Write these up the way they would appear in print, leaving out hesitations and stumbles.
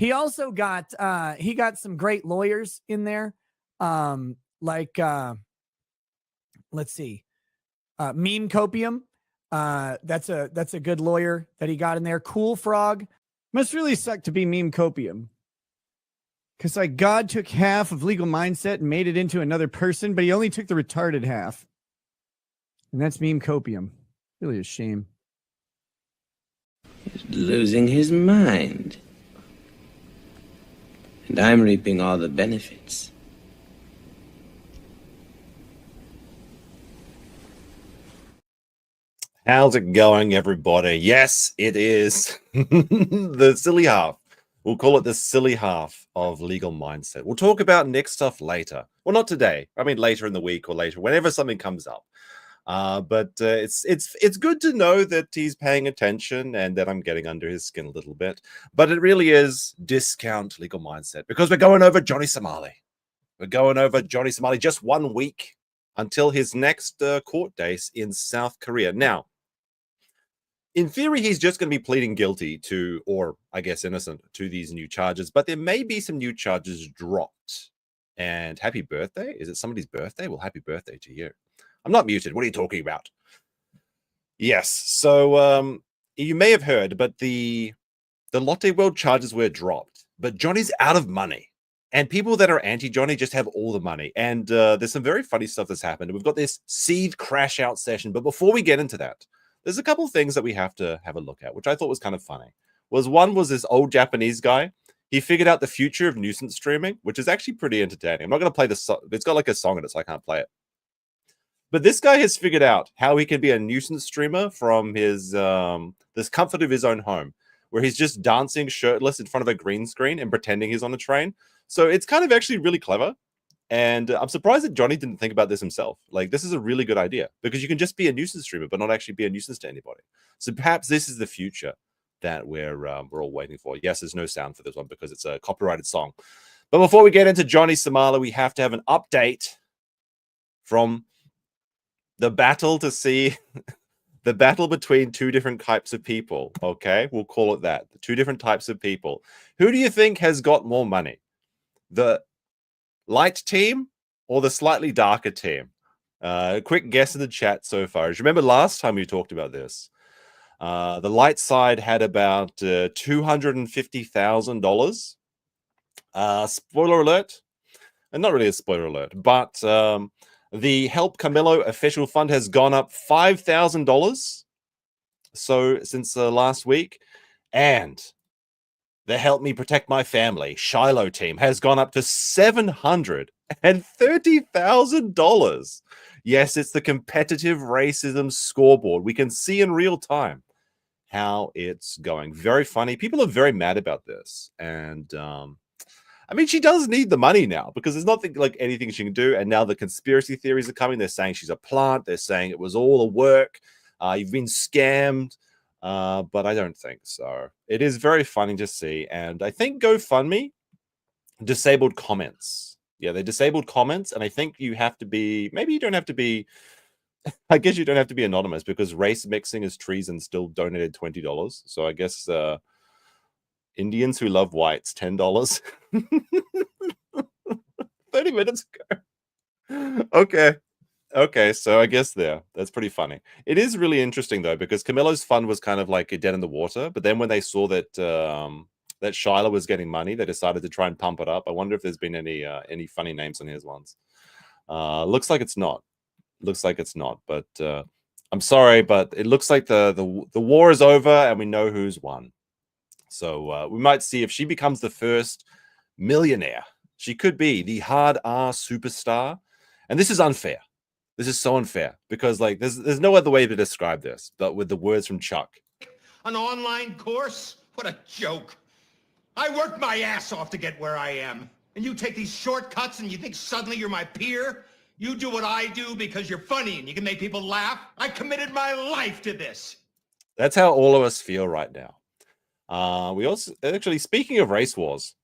He also got he got some great lawyers in there. Let's see. Memecopium. That's a good lawyer that he got in there. Cool Frog. Must really suck to be Memecopium. Because like God took half of legal mindset and made it into another person, but he only took the retarded half. And that's Memecopium. Really a shame. He's losing his mind. And I'm reaping all the benefits. How's it going, everybody? Yes, it is the silly half. We'll call it the silly half of legal mindset. We'll talk about next stuff later. Well, not today. I mean, later in the week or later, whenever something comes up. But it's good to know that he's paying attention and that I'm getting under his skin a little bit. But it really is discount legal mindset because we're going over Johnny Somali. We're going over Johnny Somali just 1 week until his next court date in South Korea. Now, in theory, he's just going to be pleading guilty to, or I guess innocent, to these new charges. But there may be some new charges dropped. And happy birthday. Is it somebody's birthday? Well, happy birthday to you. I'm not muted. What are you talking about? Yes. So you may have heard, but the Lotte World charges were dropped. But Johnny's out of money. And people that are anti-Johnny just have all the money. And there's some very funny stuff that's happened. We've got this seed crash out session. But before we get into that, there's a couple of things that we have to have a look at, which I thought was kind of funny. One was this old Japanese guy. He figured out the future of nuisance streaming, which is actually pretty entertaining. I'm not going to play the song. It's got like a song in it, so I can't play it. But this guy has figured out how he can be a nuisance streamer from his this comfort of his own home, where he's just dancing shirtless in front of a green screen and pretending he's on a train. So it's kind of actually really clever. And I'm surprised that Johnny didn't think about this himself. Like, this is a really good idea because you can just be a nuisance streamer, but not actually be a nuisance to anybody. So perhaps this is the future that we're all waiting for. Yes, there's no sound for this one because it's a copyrighted song. But before we get into Johnny Somali, we have to have an update from the battle to see the battle between two different types of people. Okay, we'll call it that. The two different types of people. Who do you think has got more money? The light team or the slightly darker team? Quick guess in the chat so far. Remember last time we talked about this? The light side had about $250,000. Spoiler alert. And not really a spoiler alert, but the Help Camilo official fund has gone up $5,000 so since last week. And the Help Me Protect My Family Shiloh team has gone up to $730,000. Yes, it's the competitive racism scoreboard. We can see in real time how it's going. Very funny. People are very mad about this. And I mean, she does need the money now because there's nothing like anything she can do. And now the conspiracy theories are coming. They're saying she's a plant. They're saying it was all a work. You've been scammed. But I don't think so. It is very funny to see. And I think GoFundMe disabled comments. Yeah, they disabled comments. And I think you have to be, maybe you don't have to be, I guess you don't have to be anonymous because race mixing is treason still donated $20. So I guess Indians who love whites, $10. 30 minutes ago. Okay, so I guess that's pretty funny. It is really interesting though because Camilo's fund was kind of like dead in the water, but then when they saw that that Shiloh was getting money, they decided to try and pump it up. I wonder if there's been any funny names on his ones. Looks like it's not. But I'm sorry, but it looks like the war is over and we know who's won. So we might see if she becomes the first millionaire. She could be the hard R superstar, and this is unfair. This is so unfair because like there's no other way to describe this but with the words from Chuck. An online course? What a joke. I worked my ass off to get where I am. And you take these shortcuts and you think suddenly you're my peer? You do what I do because you're funny and you can make people laugh? I committed my life to this. That's how all of us feel right now. We also, actually, speaking of race wars,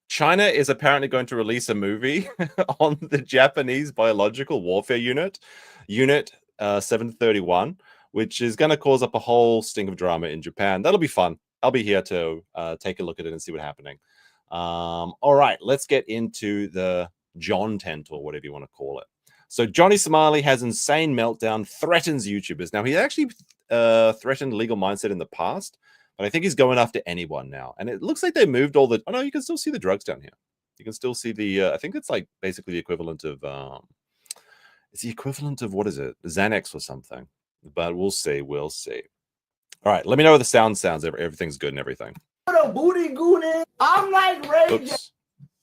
China is apparently going to release a movie on the Japanese biological warfare unit 731, which is going to cause up a whole stink of drama in Japan. That'll be fun. I'll be here to take a look at it and see what's happening. All right, let's get into the John tent or whatever you want to call it. So Johnny Somali has insane meltdown, threatens YouTubers. Now, he actually threatened Legal Mindset in the past, but I think he's going after anyone now. And it looks like they moved all the... Oh, no, you can still see the drugs down here. You can still see the... I think it's like basically the equivalent of... it's the equivalent of, what is it? Xanax or something. But we'll see. We'll see. All right, let me know how the sound sounds. Everything's good and everything. What a booty goon is. I'm like raging. Oops.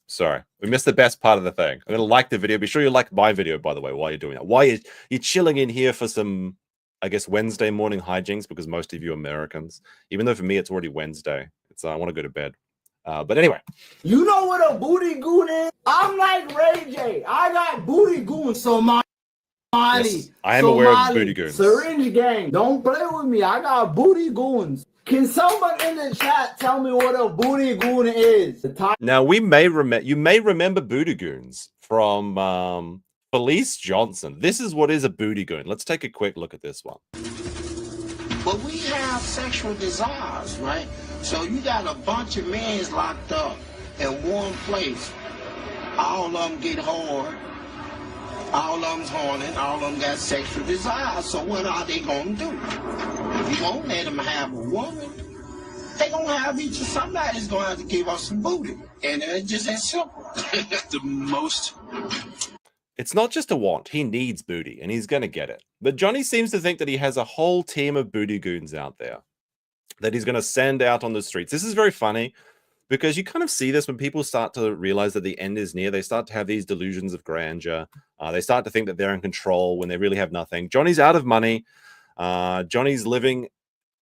Sorry, we missed the best part of the thing. I'm gonna like the video. Be sure you like my video, by the way, while you're doing that. Why you're chilling in here for some, I guess, Wednesday morning hijinks, because most of you are Americans. Even though for me it's already Wednesday. It's I want to go to bed. But anyway. You know what a booty goon is? I'm like Ray J. I got booty goons, Somali. Yes, I am aware of booty goons. Syringe gang. Don't play with me. I got booty goons. Can someone in the chat tell me what a booty goon is? Now, you may remember booty goons from Felice Johnson. This is what is a booty goon. Let's take a quick look at this one. But we have sexual desires, right? So you got a bunch of men locked up in one place. All of them get hard. All of them's horny. All of them got sexual desires. So what are they going to do? If you won't let them have a woman, they going to have each of somebody's going to have to give us some booty. And it's just that simple. The most... It's not just a want. He needs booty, and he's going to get it. But Johnny seems to think that he has a whole team of booty goons out there that he's going to send out on the streets. This is very funny because you kind of see this when people start to realize that the end is near. They start to have these delusions of grandeur. They start to think that they're in control when they really have nothing. Johnny's out of money. Johnny's living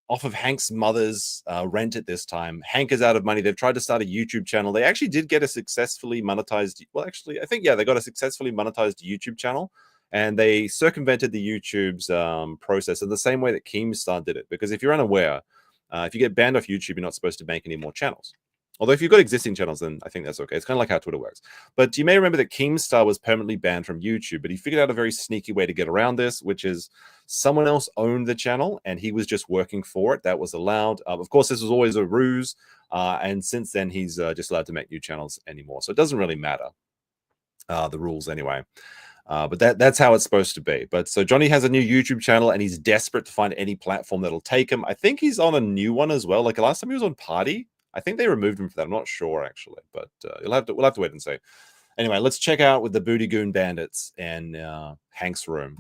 off of Hank's mother's rent at this time. Hank is out of money. They've tried to start a YouTube channel. They actually did get a successfully monetized... Well, actually, I think, yeah, they got a successfully monetized YouTube channel. And they circumvented the YouTube's process in the same way that Keemstar did it. Because if you're unaware, if you get banned off YouTube, you're not supposed to make any more channels. Although if you've got existing channels, then I think that's okay. It's kind of like how Twitter works. But you may remember that Keemstar was permanently banned from YouTube, but he figured out a very sneaky way to get around this, which is someone else owned the channel, and he was just working for it. That was allowed. Of course, this was always a ruse, and since then, he's just allowed to make new channels anymore. So it doesn't really matter, the rules anyway. But that's how it's supposed to be. But so Johnny has a new YouTube channel, and he's desperate to find any platform that'll take him. I think he's on a new one as well. Like last time he was on Party. I think they removed him for that. I'm not sure actually, but we'll have to wait and see. Anyway, let's check out with the Booty Goon Bandits and Hank's room.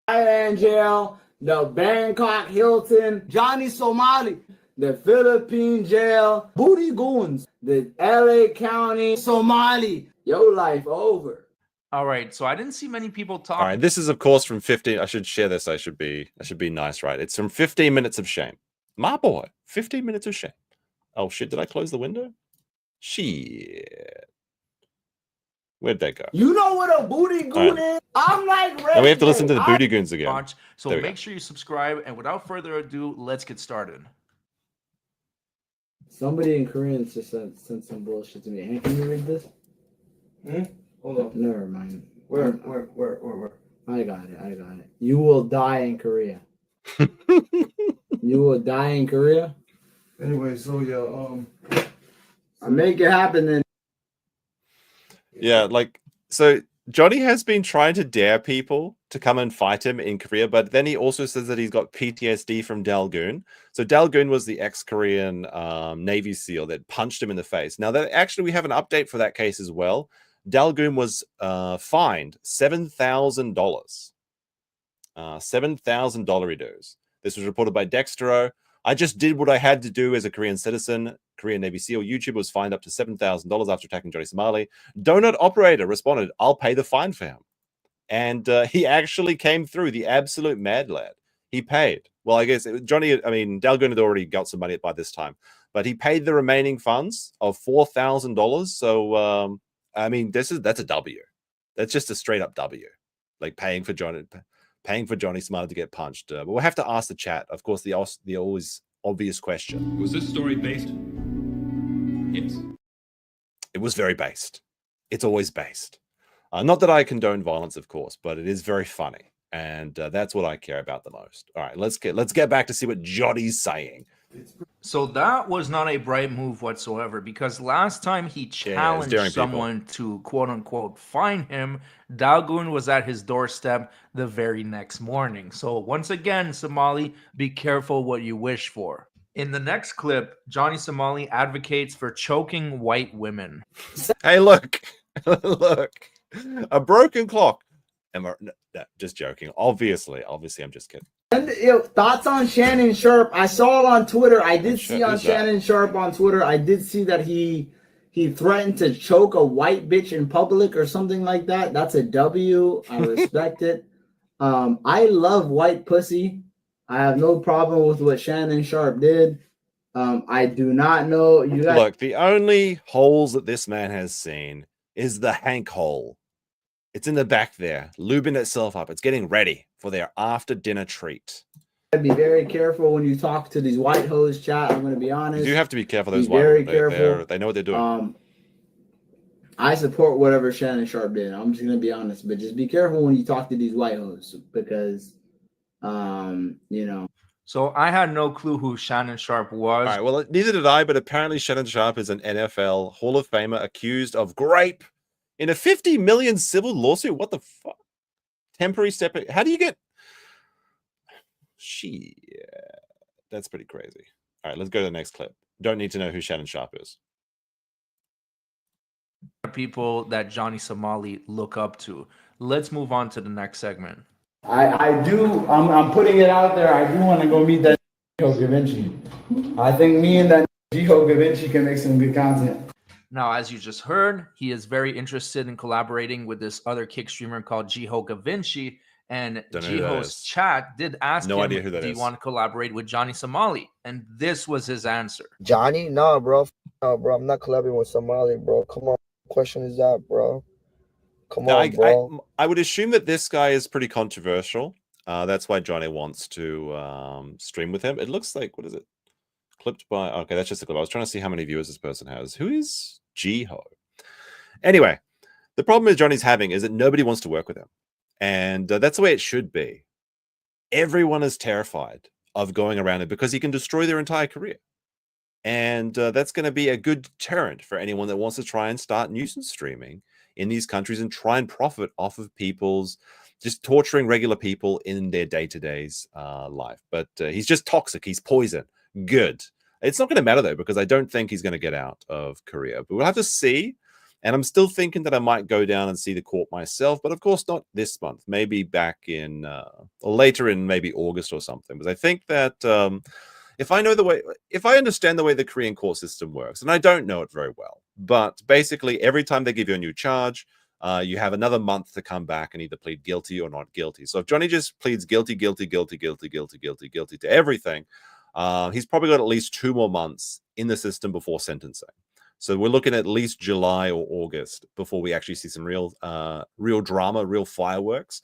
Thailand jail, the Bangkok Hilton, Johnny Somali, the Philippine jail, booty goons, the LA County Somali. Your life over. All right, so I didn't see many people talk. All right, this is of course from 15. I should share this. I should be nice, right? It's from 15 Minutes of Shame. My boy, 15 Minutes of Shame. Oh shit, did I close the window? Shit. Where'd that go? You know what a booty goon is? I'm like Ray. And we have to listen to the Booty Goons again. So make sure you subscribe, and without further ado, let's get started. Somebody in Korean just sent some bullshit to me. Hey, can you read this? Hold on. Never mind. Where? I got it. You will die in Korea. You will die in Korea? Anyway, so yeah, I make it happen then. Yeah, like, so Johnny has been trying to dare people to come and fight him in Korea, but then he also says that he's got PTSD from Dalgoon. So Dalgoon was the ex-Korean Navy SEAL that punched him in the face. Now, that actually we have an update for that case as well. Dalgoon was fined $7,000. $7,000 dues. This was reported by Dextero. I just did what I had to do as a Korean citizen. Korean Navy SEAL YouTuber was fined up to $7,000 after attacking Johnny Somali. Donut operator responded, I'll pay the fine for him. And he actually came through, the absolute mad lad. He paid. Well, I guess Dalgoon had already got some money by this time, but he paid the remaining funds of $4,000. So, that's a W. That's just a straight up W. Like paying for Johnny Somali to get punched. But we'll have to ask the chat, of course, the always obvious question. Was this story based? Yes. It was very based. It's always based. Not that I condone violence, of course, but it is very funny. And that's what I care about the most. All right, let's get back to see what Johnny's saying. So that was not a bright move whatsoever, because last time he challenged daring people. someone to quote unquote find him, Dalgoon was at his doorstep the very next morning. So once again, Somali, be careful what you wish for. In the next clip, Johnny Somali advocates for choking white women. Hey, look, look, a broken clock. No, just joking. Obviously, I'm just kidding. And thoughts on Shannon Sharpe? I saw it on Twitter. I did see on Shannon Sharpe on Twitter. I did see that he threatened to choke a white bitch in public or something like that. That's a W. I respect it. I love white pussy. I have no problem with what Shannon Sharpe did. I do not know. You guys Look, the only holes that this man has seen is the Hank hole. It's in the back there, lubing itself up. It's getting ready for their after dinner treat. be very careful when you talk to these white hoes, chat. I'm going to be honest. You do have to be careful. Be Those white very hoes. careful. They know what they're doing. I support whatever Shannon Sharpe did. I'm just going to be honest, but just be careful when you talk to these white hoes because, you know. So I had no clue who Shannon Sharpe was. All right, well, neither did I, but apparently Shannon Sharpe is an NFL Hall of Famer accused of grape in a $50 million civil lawsuit. What the fuck? Temporary step. How do you get? Shit, that's pretty crazy. All right, let's go to the next clip. Don't need to know who Shannon Sharpe is. People that Johnny Somali look up to. Let's move on to the next segment. I'm putting it out there. I do want to go meet that Giho Gavinci. I think me and that Giho Gavinci can make some good content. Now, as you just heard, he is very interested in collaborating with this other kick streamer called Giho Gavinci. And Giho's chat did ask him, do you want to collaborate with Johnny Somali? And this was his answer. Johnny? No, bro. No, bro. I'm not collaborating with Somali, bro. Come on. What question is that, bro? Come on, bro. I would assume that this guy is pretty controversial. That's why Johnny wants to stream with him. It looks like, what is it? Clipped by, okay, that's just a clip. I was trying to see how many viewers this person has. Who is Giho? Anyway, the problem Johnny's having is that nobody wants to work with him. And that's the way it should be. Everyone is terrified of going around him because he can destroy their entire career. And that's going to be a good deterrent for anyone that wants to try and start nuisance streaming in these countries and try and profit off of people's just torturing regular people in their day-to-day's life. But he's just toxic. He's poison. Good. It's not going to matter, though, because I don't think he's going to get out of Korea. But we'll have to see. And I'm still thinking that I might go down and see the court myself. But, of course, not this month. Maybe back in or later in maybe August or something. Because I think that if I understand the way the Korean court system works, and I don't know it very well, but basically every time they give you a new charge, you have another month to come back and either plead guilty or not guilty. So if Johnny just pleads guilty to everything, he's probably got at least 2 more months in the system before sentencing. So we're looking at least July or August before we actually see some real drama, real fireworks.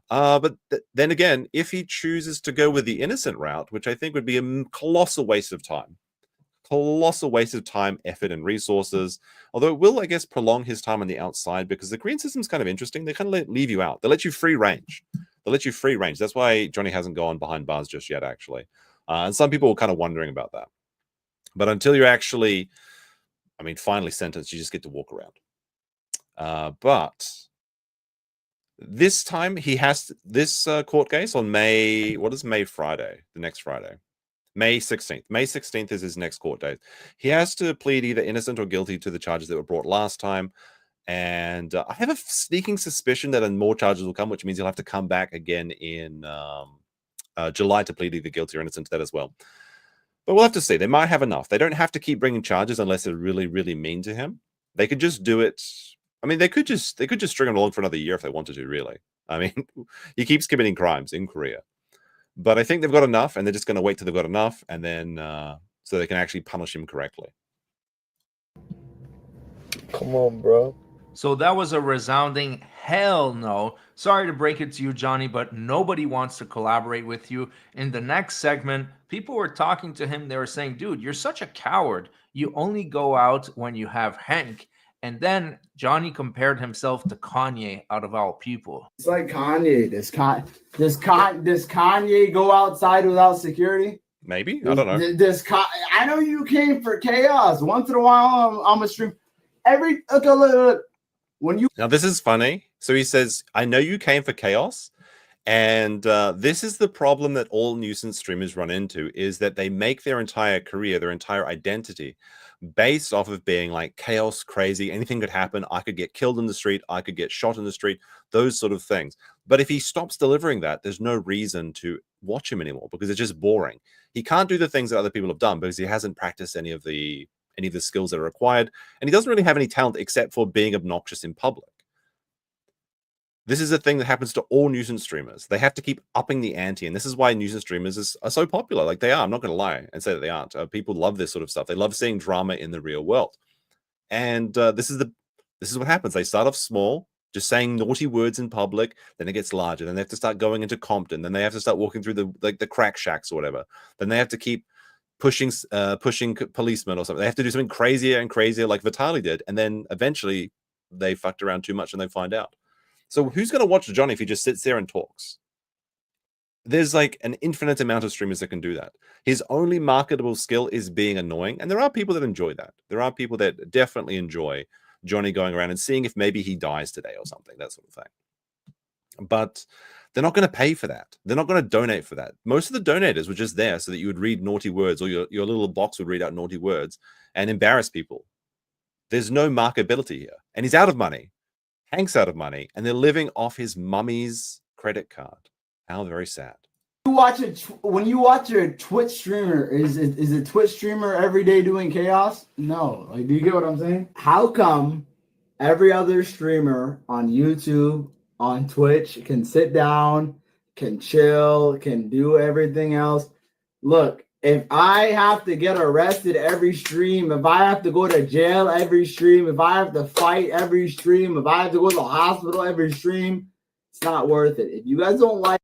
But then again, if he chooses to go with the innocent route, which I think would be a colossal waste of time, effort, and resources, although it will, I guess, prolong his time on the outside because the Korean system's kind of interesting. They kind of leave you out. They let you free range. That's why Johnny hasn't gone behind bars just yet, actually. And some people were kind of wondering about that. But until you're actually, finally sentenced, you just get to walk around. But this time he has this court case on May Friday, the next Friday. May 16th. May 16th is his next court date. He has to plead either innocent or guilty to the charges that were brought last time. And I have a sneaking suspicion that more charges will come, which means he'll have to come back again in July to plead either guilty or innocent to that as well. But we'll have to see. They might have enough. They don't have to keep bringing charges unless they're really, really mean to him. They could just do it. They could just string him along for another year if they wanted to, really. He keeps committing crimes in Korea. But I think they've got enough, and they're just going to wait till they've got enough, and then so they can actually punish him correctly. Come on, bro. So that was a resounding hell no. Sorry to break it to you, Johnny, but nobody wants to collaborate with you. In the next segment, people were talking to him. They were saying, dude, you're such a coward. You only go out when you have Hank. And then Johnny compared himself to Kanye, out of all people. It's like Kanye. Does Kanye go outside without security? Maybe. I don't know. I know you came for chaos. Once in a while, I'm a stream. Look. When you Now, this is funny. So he says, I know you came for chaos. And this is the problem that all nuisance streamers run into, is that they make their entire career, their entire identity based off of being like chaos, crazy, anything could happen. I could get killed in the street. I could get shot in the street, those sort of things. But if he stops delivering that, there's no reason to watch him anymore because it's just boring. He can't do the things that other people have done because he hasn't practiced any of the skills that are required. And he doesn't really have any talent except for being obnoxious in public. This is a thing that happens to all nuisance streamers. They have to keep upping the ante, and this is why nuisance streamers are so popular. Like they are. I'm not going to lie and say that they aren't. People love this sort of stuff. They love seeing drama in the real world, and this is what happens. They start off small, just saying naughty words in public. Then it gets larger. Then they have to start going into Compton. Then they have to start walking through the crack shacks or whatever. Then they have to keep pushing policemen or something. They have to do something crazier and crazier, like Vitaly did, and then eventually they fucked around too much and they find out. So who's going to watch Johnny if he just sits there and talks? There's like an infinite amount of streamers that can do that. His only marketable skill is being annoying. And there are people that enjoy that. There are people that definitely enjoy Johnny going around and seeing if maybe he dies today or something, that sort of thing. But they're not going to pay for that. They're not going to donate for that. Most of the donators were just there so that you would read naughty words, or your little box would read out naughty words and embarrass people. There's no marketability here. And he's out of money. Hank's out of money, and they're living off his mummy's credit card. How very sad. When you watch a Twitch streamer, is a Twitch streamer every day doing chaos? No. Like, do you get what I'm saying? How come every other streamer on YouTube, on Twitch, can sit down, can chill, can do everything else? Look, if I have to get arrested every stream, if I have to go to jail every stream, if I have to fight every stream, if I have to go to the hospital every stream, it's not worth it. If you guys don't like,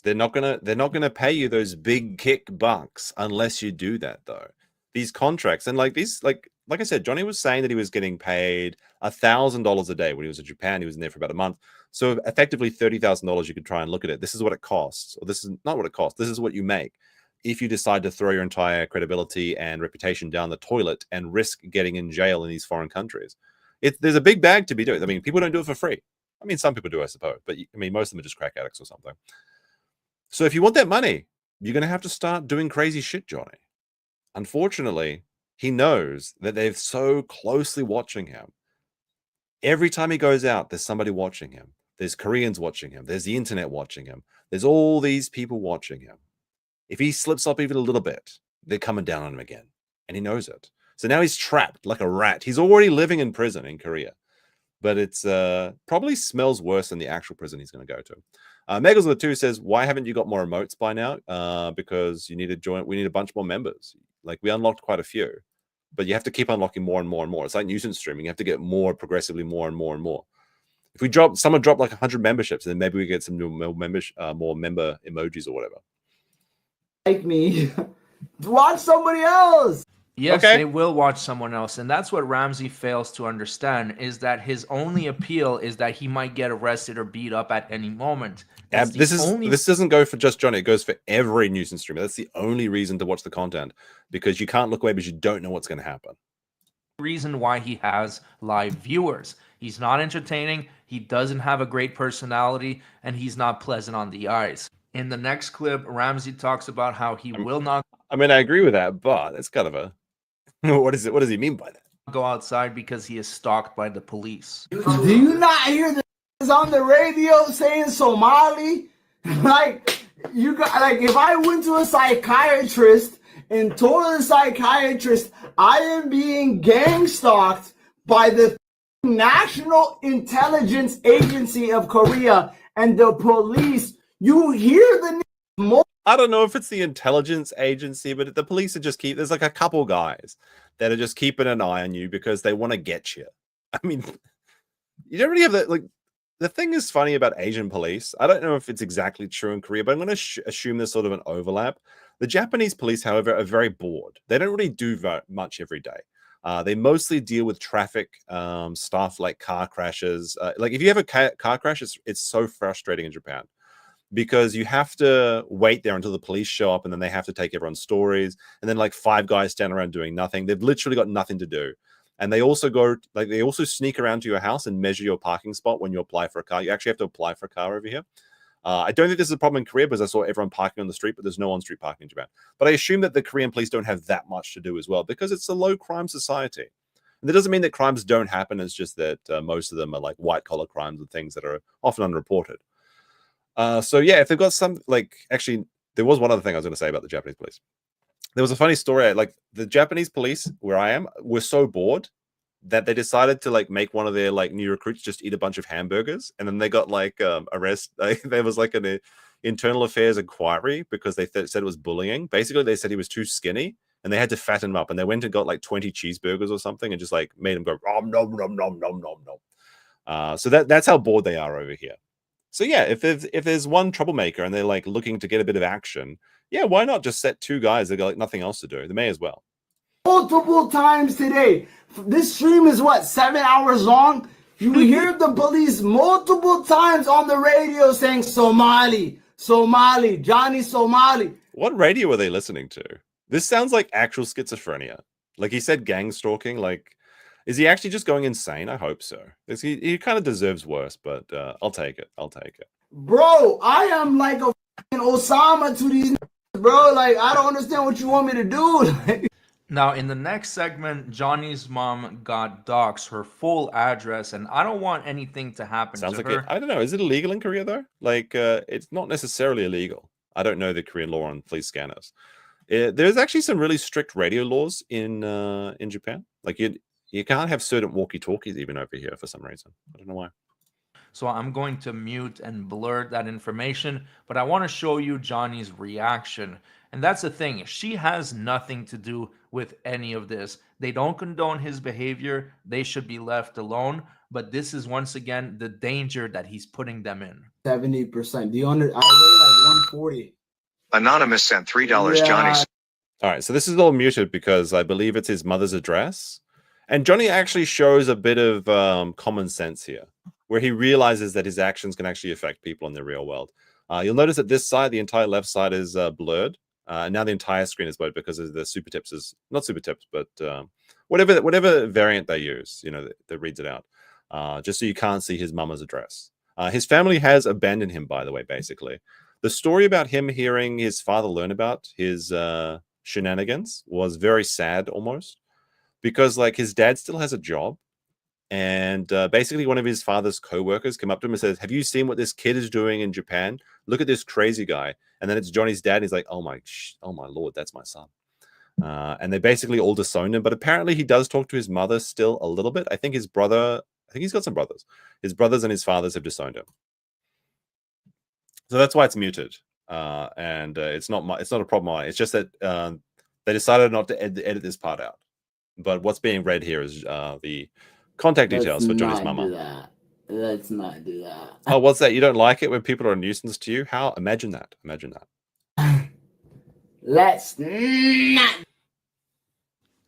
they're not gonna pay you those big kick bucks unless you do that though. These contracts and like I said, Johnny was saying that he was getting paid $1,000 a day when he was in Japan. He was in there for about a month. So effectively $30,000. You could try and look at it. This is what it costs, or this is not what it costs. This is what you make if you decide to throw your entire credibility and reputation down the toilet and risk getting in jail in these foreign countries. There's a big bag to be doing. I mean, people don't do it for free. I mean, some people do, I suppose, but I mean, most of them are just crack addicts or something. So if you want that money, you're going to have to start doing crazy shit, Johnny. Unfortunately, he knows that they're so closely watching him. Every time he goes out, there's somebody watching him. There's Koreans watching him. There's the internet watching him. There's all these people watching him. If he slips up even a little bit, they're coming down on him again. And he knows it. So now he's trapped like a rat. He's already living in prison in Korea. But it's probably smells worse than the actual prison he's going to go to. Megals of the 2 says, why haven't you got more emotes by now? Because you need to join. We need a bunch more members. Like, we unlocked quite a few. But you have to keep unlocking more and more and more. It's like nuisance streaming. You have to get more progressively more and more and more. If someone drop like 100 memberships, then maybe we get some more member emojis or whatever. Like me, watch somebody else. Yes, Okay. they will watch someone else. And that's what Ramsey fails to understand, is that his only appeal is that he might get arrested or beat up at any moment. This doesn't go for just Johnny. It goes for every nuisance streamer. That's the only reason to watch the content, because you can't look away because you don't know what's going to happen. Reason why he has live viewers. He's not entertaining, he doesn't have a great personality, and he's not pleasant on the eyes. In the next clip, Ramsey talks about how he will not I mean, I agree with that, but it's kind of a what is it? What does he mean by that? go outside because he is stalked by the police. Do you not hear this on the radio saying Somali? Like, if I went to a psychiatrist and told the psychiatrist I am being gang stalked by the National Intelligence Agency of Korea and the police, you hear the more. I don't know if it's the intelligence agency, but the police are just there's like a couple guys that are just keeping an eye on you because they want to get you. I mean, you don't really have that. Like, the thing is funny about Asian police. I don't know if it's exactly true in Korea, but I'm going to assume there's sort of an overlap. The Japanese police, however, are very bored. They don't really do much every day. They mostly deal with traffic stuff like car crashes. Like, if you have a car crash, it's so frustrating in Japan because you have to wait there until the police show up, and then they have to take everyone's stories, and then like 5 guys stand around doing nothing. They've literally got nothing to do. And they also they also sneak around to your house and measure your parking spot when you apply for a car. You actually have to apply for a car over here. I don't think this is a problem in Korea because I saw everyone parking on the street, but there's no on-street parking in Japan. But I assume that the Korean police don't have that much to do as well because it's a low-crime society. And that doesn't mean that crimes don't happen. It's just that most of them are like white-collar crimes and things that are often unreported. So yeah, if they've got some, actually, there was one other thing I was going to say about the Japanese police. There was a funny story. Like the Japanese police, where I am, were so bored that they decided to make one of their new recruits just eat a bunch of hamburgers, and then they got arrested. There was an internal affairs inquiry because they said it was bullying. Basically, they said he was too skinny, and they had to fatten him up. And they went and got 20 cheeseburgers or something, and just made him go nom nom nom nom nom nom nom. So that's how bored they are over here. So yeah, if there's one troublemaker and they're looking to get a bit of action, yeah, why not just set 2 guys that got nothing else to do? They may as well. Multiple times today. This stream is what, 7 hours long? You hear the police multiple times on the radio saying Somali, Somali, Johnny Somali. What radio are they listening to? This sounds like actual schizophrenia. He said gang stalking. Is he actually just going insane? I hope so. He kind of deserves worse, but I'll take it. I'll take it. Bro, I am like a Osama to these bro. I don't understand what you want me to do. Now, in the next segment, Johnny's mom got doxxed, her full address, and I don't want anything to happen Sounds to like her. I don't know. Is it illegal in Korea, though? It's not necessarily illegal. I don't know the Korean law on police scanners. There's actually some really strict radio laws in Japan. You can't have certain walkie-talkies even over here for some reason. I don't know why. So I'm going to mute and blur that information, but I want to show you Johnny's reaction. And that's the thing. She has nothing to do with any of this. They don't condone his behavior. They should be left alone. But this is, once again, the danger that he's putting them in. 70%. Do you I weigh 140. Anonymous sent $3, Yeah. Johnny. All right, so this is all muted because I believe it's his mother's address. And Johnny actually shows a bit of common sense here, where he realizes that his actions can actually affect people in the real world. You'll notice that this side, the entire left side, is blurred. Now the entire screen is blurred because of the super tips not super tips, but whatever variant they use, that reads it out, just so you can't see his mama's address. His family has abandoned him, by the way. Basically, the story about him hearing his father learn about his shenanigans was very sad, almost, because his dad still has a job. And basically one of his father's co-workers came up to him and says, have you seen what this kid is doing in Japan? Look at this crazy guy. And then it's Johnny's dad. And he's like, oh my Lord, that's my son. And they basically all disowned him. But apparently he does talk to his mother still a little bit. I think he's got some brothers. His brothers and his fathers have disowned him. So that's why it's muted. And it's not a problem. It's just that they decided not to edit this part out. But what's being read here is the contact details for Johnny's mama. Let's not do that. Oh, what's that? You don't like it when people are a nuisance to you? How? Imagine that. Imagine that. Let's not.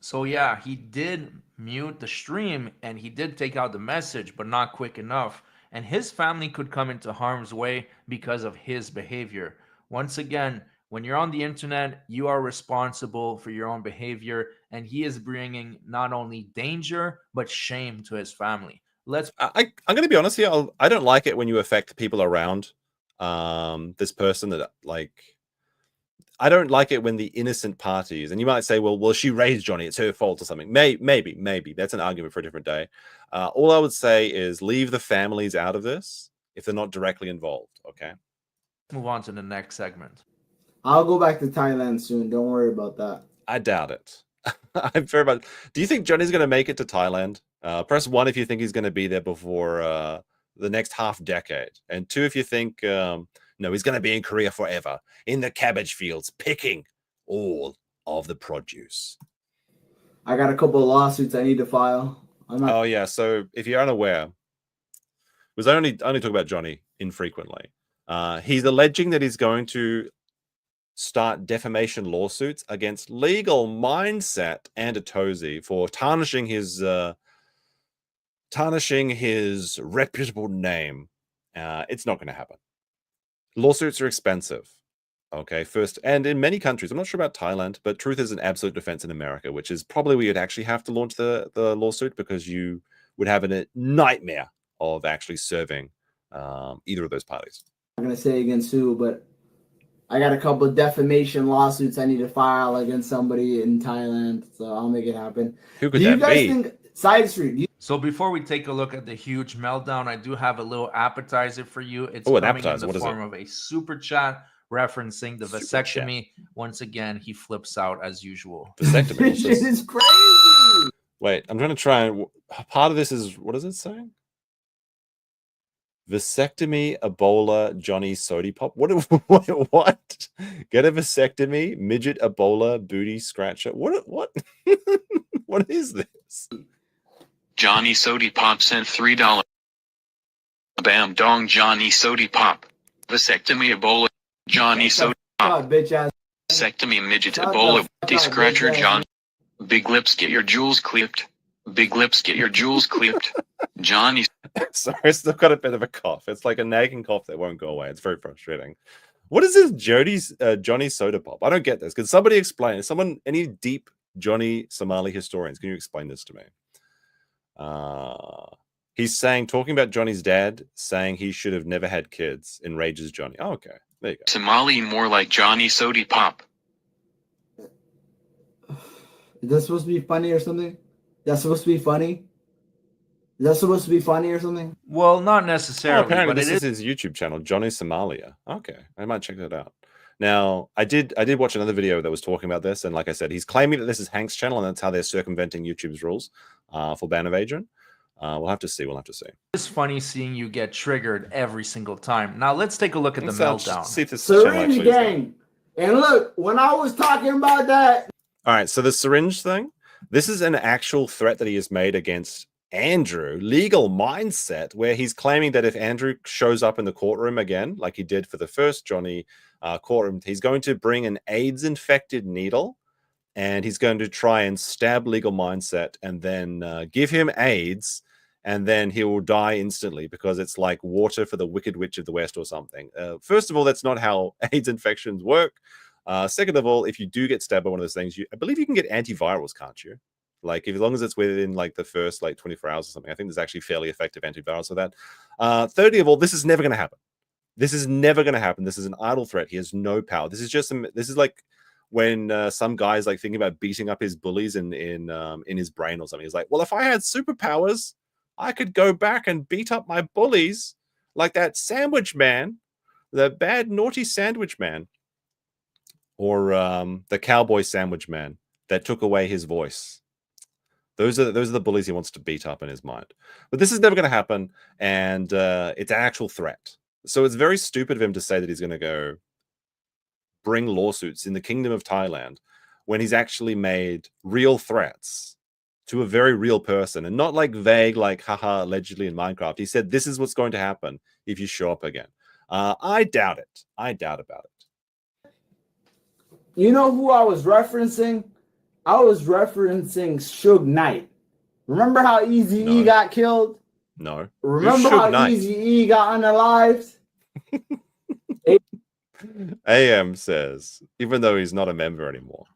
So yeah, he did mute the stream and he did take out the message, but not quick enough. And his family could come into harm's way because of his behavior. Once again, when you're on the internet, you are responsible for your own behavior, and he is bringing not only danger but shame to his family. I'm going to be honest here. I don't like it when you affect people around this person. That I don't like it when the innocent parties, and you might say, well, she raised Johnny, it's her fault or something. Maybe that's an argument for a different day. All I would say is leave the families out of this if they're not directly involved. Okay. Move on to the next segment. I'll go back to Thailand soon. Don't worry about that. I doubt it. I'm very much. Do you think Johnny's going to make it to Thailand? Press 1 if you think he's going to be there before the next half decade, and 2 if you think no, he's going to be in Korea forever, in the cabbage fields, picking all of the produce. I got a couple of lawsuits I need to file. Oh yeah. So if you're unaware, because I only talk about Johnny infrequently, he's alleging that he's going to start defamation lawsuits against Legal Mindset and Atozi for tarnishing his reputable name. It's not going to happen. Lawsuits are expensive. Okay, first, and in many countries, I'm not sure about Thailand, but truth is an absolute defense in America, which is probably where you'd actually have to launch the lawsuit, because you would have a nightmare of actually serving either of those parties. I'm gonna say against who, but I got a couple of defamation lawsuits I need to file against somebody in Thailand, so I'll make it happen. Who could Do you that guys be? think Side Street? So before we take a look at the huge meltdown, I do have a little appetizer for you. It's Oh, an coming in appetizer. the What is form it? of a super chat referencing the Super vasectomy. Once again, he flips out as usual. Vasectomy. This shit is crazy. Wait, I'm trying to try and part of this is, what is it saying? Vasectomy, Ebola, Johnny Sody Pop. What? Get a vasectomy, midget, Ebola, booty scratcher. What? What is this? Johnny Sody Pop sent $3. Bam dong Johnny Sody Pop. Vasectomy Ebola. Johnny Sody Pop. Bitch ass. Vasectomy midget Shut Ebola. the fuck Booty up, scratcher bitch ass. John. Big lips get your jewels clipped. Big lips get your jewels clipped. Johnny. Sorry, I still got a bit of a cough. It's like a nagging cough that won't go away. It's very frustrating. What is this Johnny Soda Pop? I don't get this. Can somebody explain? Someone, any deep Johnny Somali historians, can you explain this to me? He's talking about Johnny's dad, saying he should have never had kids. Enrages Johnny. Oh, okay. There you go. Somali more like Johnny Sody Pop. Is that supposed to be funny or something? That's supposed to be funny? Is that supposed to be funny or something? Well, not Oh, necessarily, apparently but this it is is. his YouTube channel, Johnny Somalia. Okay, I might check that out. Now, I did watch another video that was talking about this, and like I said, he's claiming that this is Hank's channel, and that's how they're circumventing YouTube's rules for ban evasion. We'll have to see. It's funny seeing you get triggered every single time. Now let's take a look at the So, meltdown. see if this channel Syringe actually is there. gang. And look, when I was talking about that, All right, so the syringe thing, this is an actual threat that he has made against Andrew, legal mindset, where he's claiming that if Andrew shows up in the courtroom again, like he did for the first Johnny courtroom, he's going to bring an AIDS-infected needle, and he's going to try and stab legal mindset and then give him AIDS, and then he will die instantly because it's like water for the Wicked Witch of the West or something. First of all, that's not how AIDS infections work. Second of all, if you do get stabbed by one of those things, I believe you can get antivirals, can't you? Like, as long as it's within like the first like 24 hours or something, I think there's actually fairly effective antivirals for that. Thirdly of all, this is never going to happen. This is never going to happen. This is an idle threat. He has no power. This is like when some guy's like thinking about beating up his bullies in his brain or something. He's like, well, if I had superpowers, I could go back and beat up my bullies like that sandwich man, the bad naughty sandwich man, or the cowboy sandwich man that took away his voice. Those are the bullies he wants to beat up in his mind. But this is never going to happen, and it's an actual threat. So it's very stupid of him to say that he's going to go bring lawsuits in the Kingdom of Thailand when he's actually made real threats to a very real person, and not like vague, like, haha, allegedly in Minecraft. He said, this is what's going to happen if you show up again. I doubt it. I doubt about it. you know who I was referencing? I was referencing Suge Knight. Remember how Eazy-E got killed? No. Remember how Eazy-E got unalived? AM says, even though he's not a member anymore,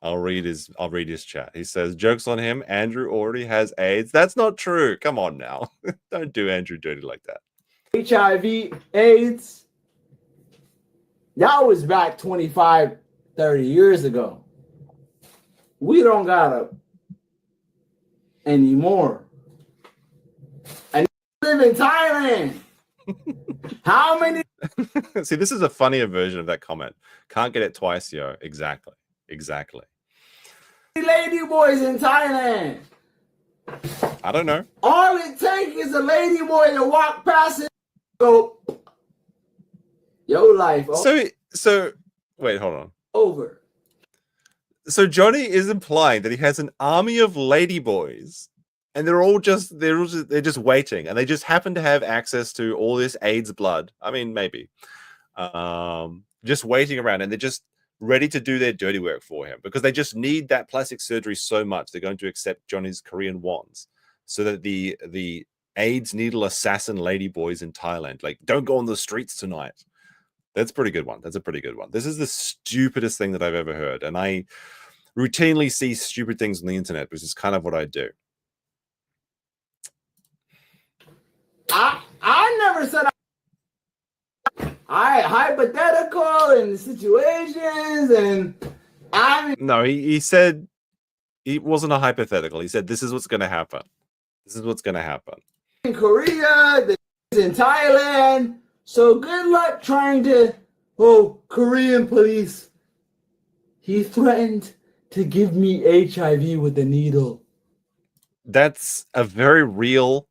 I'll read his chat. He says, jokes on him, Andrew already has AIDS. That's not true. Come on now. Don't do Andrew dirty like that. HIV, AIDS. That was back 25, 30 years ago. We don't got it anymore. And live in Thailand. How many? See, this is a funnier version of that comment. Can't get it twice, yo. Exactly. Lady boys in Thailand. I don't know. All it takes is a lady boy to walk past it. Go. Your life. So wait, hold on. Over. So Johnny is implying that he has an army of ladyboys, and they're just waiting, and they just happen to have access to all this AIDS blood. I mean, maybe just waiting around, and they're just ready to do their dirty work for him because they just need that plastic surgery so much. They're going to accept Johnny's Korean wands so that the AIDS needle assassin ladyboys in Thailand, like, don't go on the streets tonight. That's a pretty good one. That's a pretty good one. This is the stupidest thing that I've ever heard. And I routinely see stupid things on the internet, which is kind of what I do. I never said I hypothetical and situations and No, he said it wasn't a hypothetical. He said this is what's going to happen. This is what's going to happen. In Korea, in Thailand. So good luck trying to, Korean police. He threatened to give me HIV with a needle. That's a very real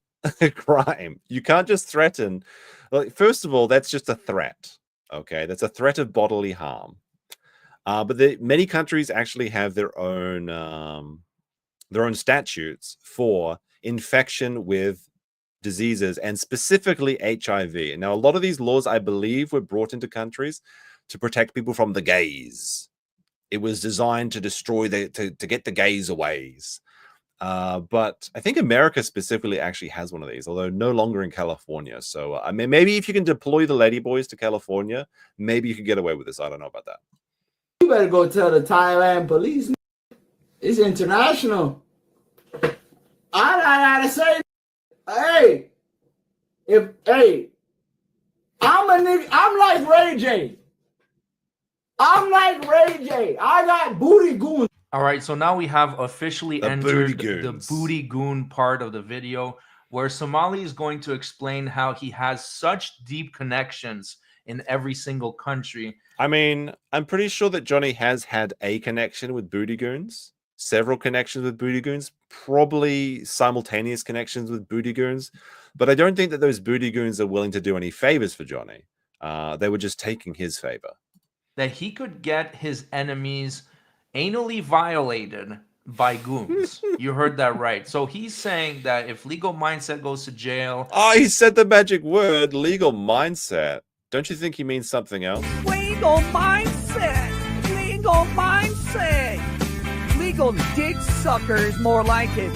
crime. You can't just threaten. Like, first of all, that's just a threat. Okay, that's a threat of bodily harm. But many countries actually have their own statutes for infection with diseases, and specifically HIV. Now, a lot of these laws, I believe, were brought into countries to protect people from the gays. It was designed to destroy to get the gays away. But I think America specifically actually has one of these, although no longer in California. So I mean, maybe if you can deploy the ladyboys to California, maybe you can get away with this. I don't know about that. You better go tell the Thailand police. It's international. I gotta say, I'm a nigga. I'm like Ray J. I got booty goons. All right, so now we have officially entered the booty goon part of the video, where Somali is going to explain how he has such deep connections in every single country. I mean, I'm pretty sure that Johnny has had a connection with booty goons, several connections with booty goons, probably simultaneous connections with booty goons. But I don't think that those booty goons are willing to do any favors for Johnny. They were just taking his favor. That he could get his enemies anally violated by goons. You heard that right. So he's saying that if Legal Mindset goes to jail... Oh, he said the magic word, legal mindset. Don't you think he means something else? Legal mindset. Legal mindset. Legal dick suckers, more like it.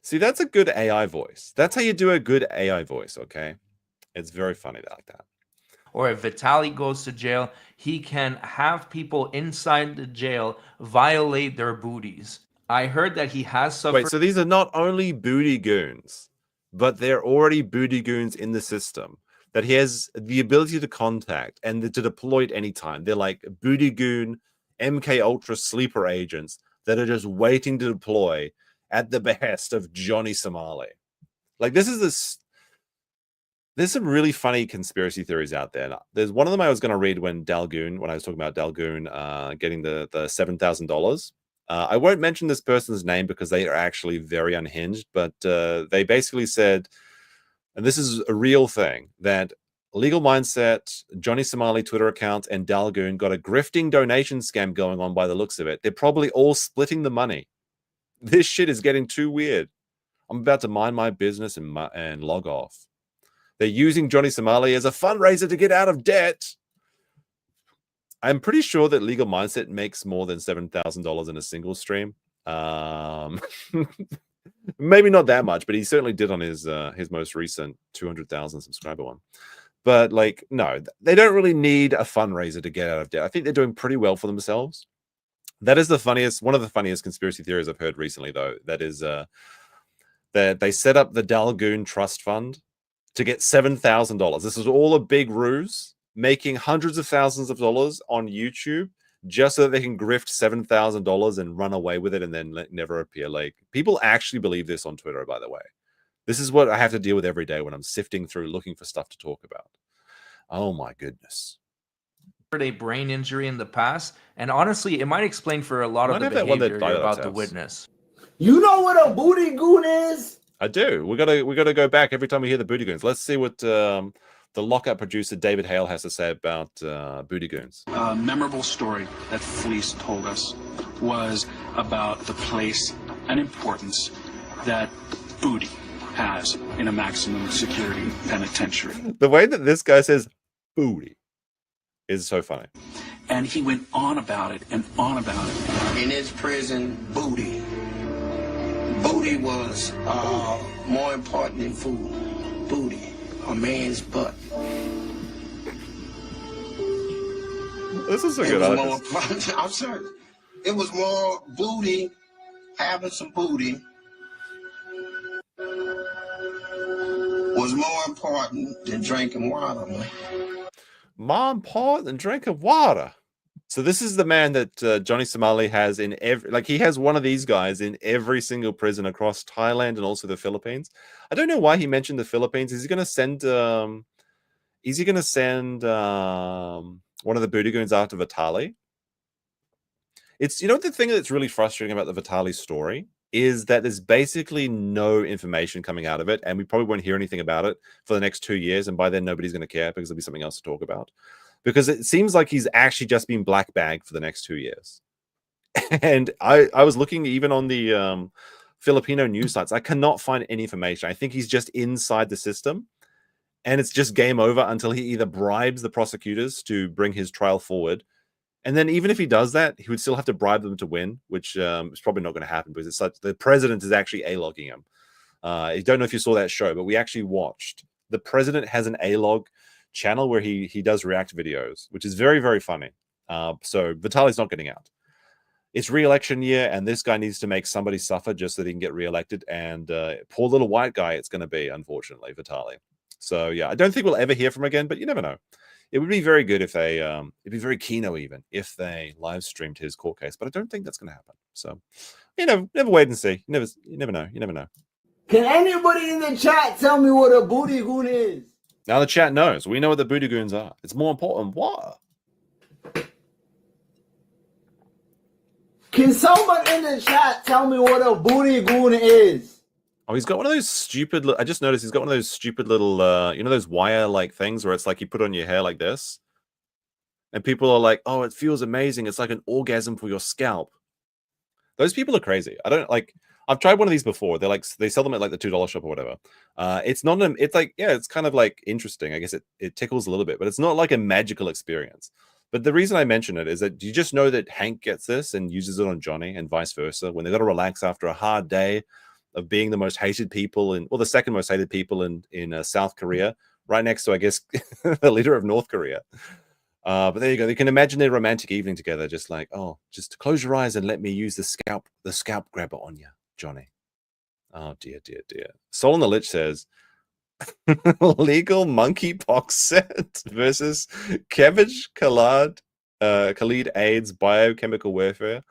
See, that's a good AI voice. That's how you do a good AI voice, okay? It's very funny like that. Or if Vitaly goes to jail, he can have people inside the jail violate their booties. I heard that he has suffered... Wait, so these are not only booty goons, but they're already booty goons in the system that he has the ability to contact and to deploy at any time. They're like booty goon, MK Ultra sleeper agents that are just waiting to deploy at the behest of Johnny Somali. Like, there's some really funny conspiracy theories out there. There's one of them I was going to read when I was talking about Dalgoon getting the $7,000. I won't mention this person's name because they are actually very unhinged, but they basically said, and this is a real thing, that Legal Mindset, Johnny Somali Twitter account, and Dalgoon got a grifting donation scam going on by the looks of it. They're probably all splitting the money. This shit is getting too weird. I'm about to mind my business and log off. They're using Johnny Somali as a fundraiser to get out of debt. I'm pretty sure that Legal Mindset makes more than $7,000 in a single stream. Maybe not that much, but he certainly did on his most recent 200,000 subscriber one. But like, no, they don't really need a fundraiser to get out of debt. I think they're doing pretty well for themselves. That is one of the funniest conspiracy theories I've heard recently, though. That is that they set up the Dalgoon Trust Fund to get $7,000. This is all a big ruse, making hundreds of thousands of dollars on YouTube just so that they can grift $7,000 and run away with it and then never appear. Like, people actually believe this on Twitter, by the way. This is what I have to deal with every day when I'm sifting through looking for stuff to talk about. Oh my goodness. A brain injury in the past, and honestly, it might explain for a lot of the behavior you're about to witness. You know what a booty goon is? I do. We gotta go back every time we hear the booty goons. Let's see what the lockup producer David Hale has to say about booty goons. A memorable story that Fleece told us was about the place and importance that booty has in a maximum security penitentiary. The way that this guy says booty is so funny. And he went on about it and on about it. In his prison, booty was more important than food. Booty, a man's butt. This is a It good was artist. more, I'm serious. It was more booty, having some booty was more important than drinking water, man. More important than drinking water. So this is the man that Johnny Somali has in every, like he has one of these guys in every single prison across Thailand and also the Philippines. I don't know why he mentioned the Philippines. Is he going to send one of the booty goons after Vitali? It's, you know, the thing that's really frustrating about the Vitali story is that there's basically no information coming out of it, and we probably won't hear anything about it for the next 2 years, and by then nobody's going to care because there'll be something else to talk about. Because it seems like he's actually just been black bagged for the next 2 years. And I was looking even on the Filipino news sites. I cannot find any information. I think he's just inside the system, and it's just game over until he either bribes the prosecutors to bring his trial forward. And then even if he does that, he would still have to bribe them to win, which is probably not going to happen because it's such, the president is actually A-logging him. I don't know if you saw that show, but we actually watched. The president has an A-log channel where he does react videos, which is very, very funny. So Vitali's not getting out. It's re-election year, and this guy needs to make somebody suffer just so that he can get re-elected. And poor little white guy it's going to be, unfortunately, Vitali. So yeah, I don't think we'll ever hear from him again, but you never know. It would be very good if they, it'd be very keno even if they live streamed his court case, but I don't think that's going to happen. So, you know, never wait and see. You never know. You never know. Can anybody in the chat tell me what a booty goon is? Now the chat knows. We know what the booty goons are. It's more important. What? Can someone in the chat tell me what a booty goon is? Oh, he's got one of those stupid. I just noticed he's got one of those stupid little, you know, those wire-like things where it's like you put on your hair like this, and people are like, "Oh, it feels amazing. It's like an orgasm for your scalp." Those people are crazy. I don't like. I've tried one of these before. They're like, they sell them at like the $2 shop or whatever. It's not. It's like, yeah, it's kind of like interesting. I guess it tickles a little bit, but it's not like a magical experience. But the reason I mention it is that you just know that Hank gets this and uses it on Johnny, and vice versa when they got to relax after a hard day of being the most hated people in, well, the second most hated people in South Korea, right next to, I guess, the leader of North Korea. But there you go. You can imagine their romantic evening together, just like, oh, just close your eyes and let me use the scalp grabber on you, Johnny. Oh dear, dear, dear. Soul on the Lich says, legal monkeypox set versus Cabbage Khalid AIDS biochemical warfare.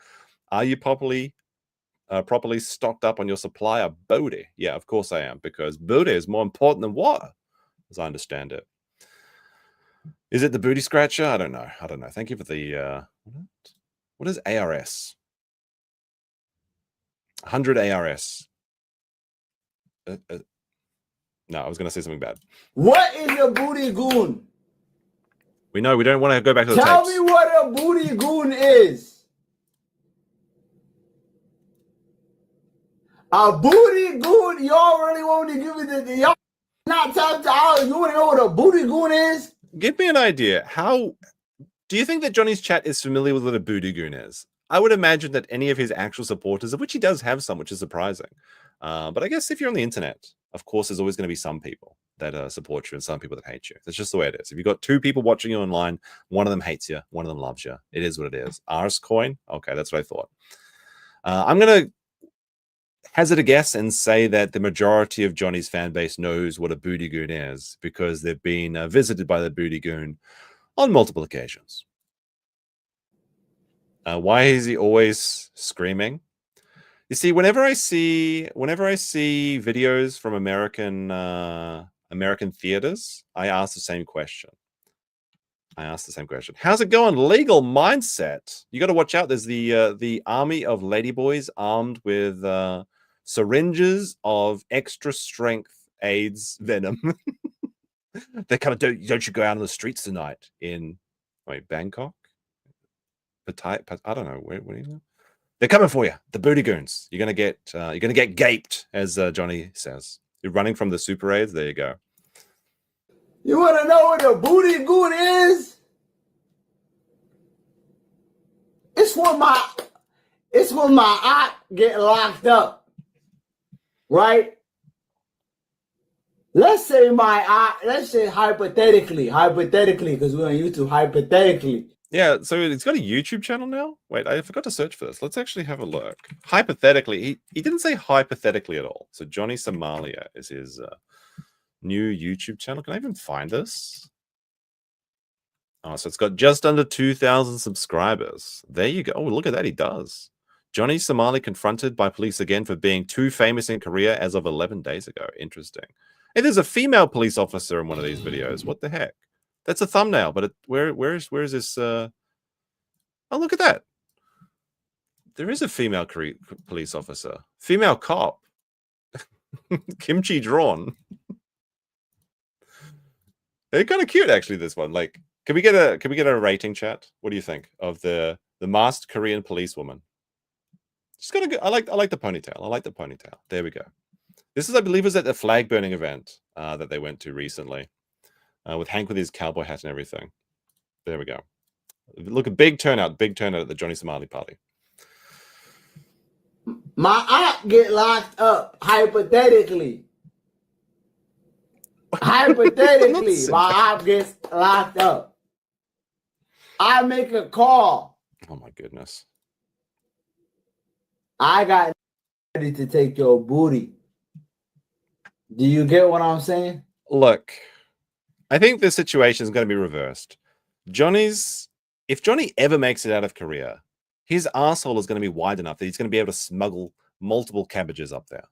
Are you properly stocked up on your supply of booty? Yeah, of course I am, because booty is more important than water, as I understand it. Is it the booty scratcher? I don't know. Thank you for the what is ARS? 100 ARS. No, I was going to say something bad. What is a booty goon? We know we don't want to go back to the Tell tapes. me what a booty goon is. A booty goon, y'all really want to give me the y'all not time to out. You want to know what a booty goon is? Give me an idea. How do you think that Johnny's chat is familiar with what a booty goon is? I would imagine that any of his actual supporters, of which he does have some, which is surprising. But I guess if you're on the internet, of course, there's always going to be some people that support you and some people that hate you. That's just the way it is. If you've got two people watching you online, one of them hates you, one of them loves you. It is what it is. Ars coin? Okay, that's what I thought. I'm going to hazard a guess and say that the majority of Johnny's fan base knows what a booty goon is because they've been visited by the booty goon on multiple occasions. Why is he always screaming? You see, whenever I see videos from American theaters, I ask the same question. How's it going? Legal mindset. You got to watch out. There's the army of ladyboys armed with syringes of extra strength AIDS venom. They kind of don't you go out on the streets tonight in Bangkok? I don't know. Where do you know? They're coming for you. The booty goons. You're gonna get gaped, as Johnny says. You're running from the super AIDS. There you go. You want to know what a booty goon is? It's when my aunt get locked up, right? Let's say hypothetically, because we're on YouTube, hypothetically, Yeah, so he's got a YouTube channel now. Wait, I forgot to search for this. Let's actually have a look. Hypothetically, he didn't say hypothetically at all. So Johnny Somali is his new YouTube channel. Can I even find this? Oh, so it's got just under 2,000 subscribers. There you go. Oh, look at that. He does. Johnny Somali confronted by police again for being too famous in Korea as of 11 days ago. Interesting. Hey, there's a female police officer in one of these videos. What the heck? That's a thumbnail, but where is this? Oh, look at that. There is a female police officer. Female cop. Kimchi drawn. They're kind of cute, actually, this one. Like, can we get a rating, chat? What do you think of the masked Korean policewoman? She's got a good, I like the ponytail. I like the ponytail. There we go. This is, I believe, was at the flag burning event that they went to recently, with Hank with his cowboy hat and everything. There we go. Look, a big turnout at the Johnny Somali party. My aunt get locked up, hypothetically. Hypothetically, my aunt gets locked up. I make a call. Oh my goodness. I got ready to take your booty. Do you get what I'm saying? Look, I think the situation is going to be reversed. If Johnny ever makes it out of Korea, his asshole is going to be wide enough that he's going to be able to smuggle multiple cabbages up there.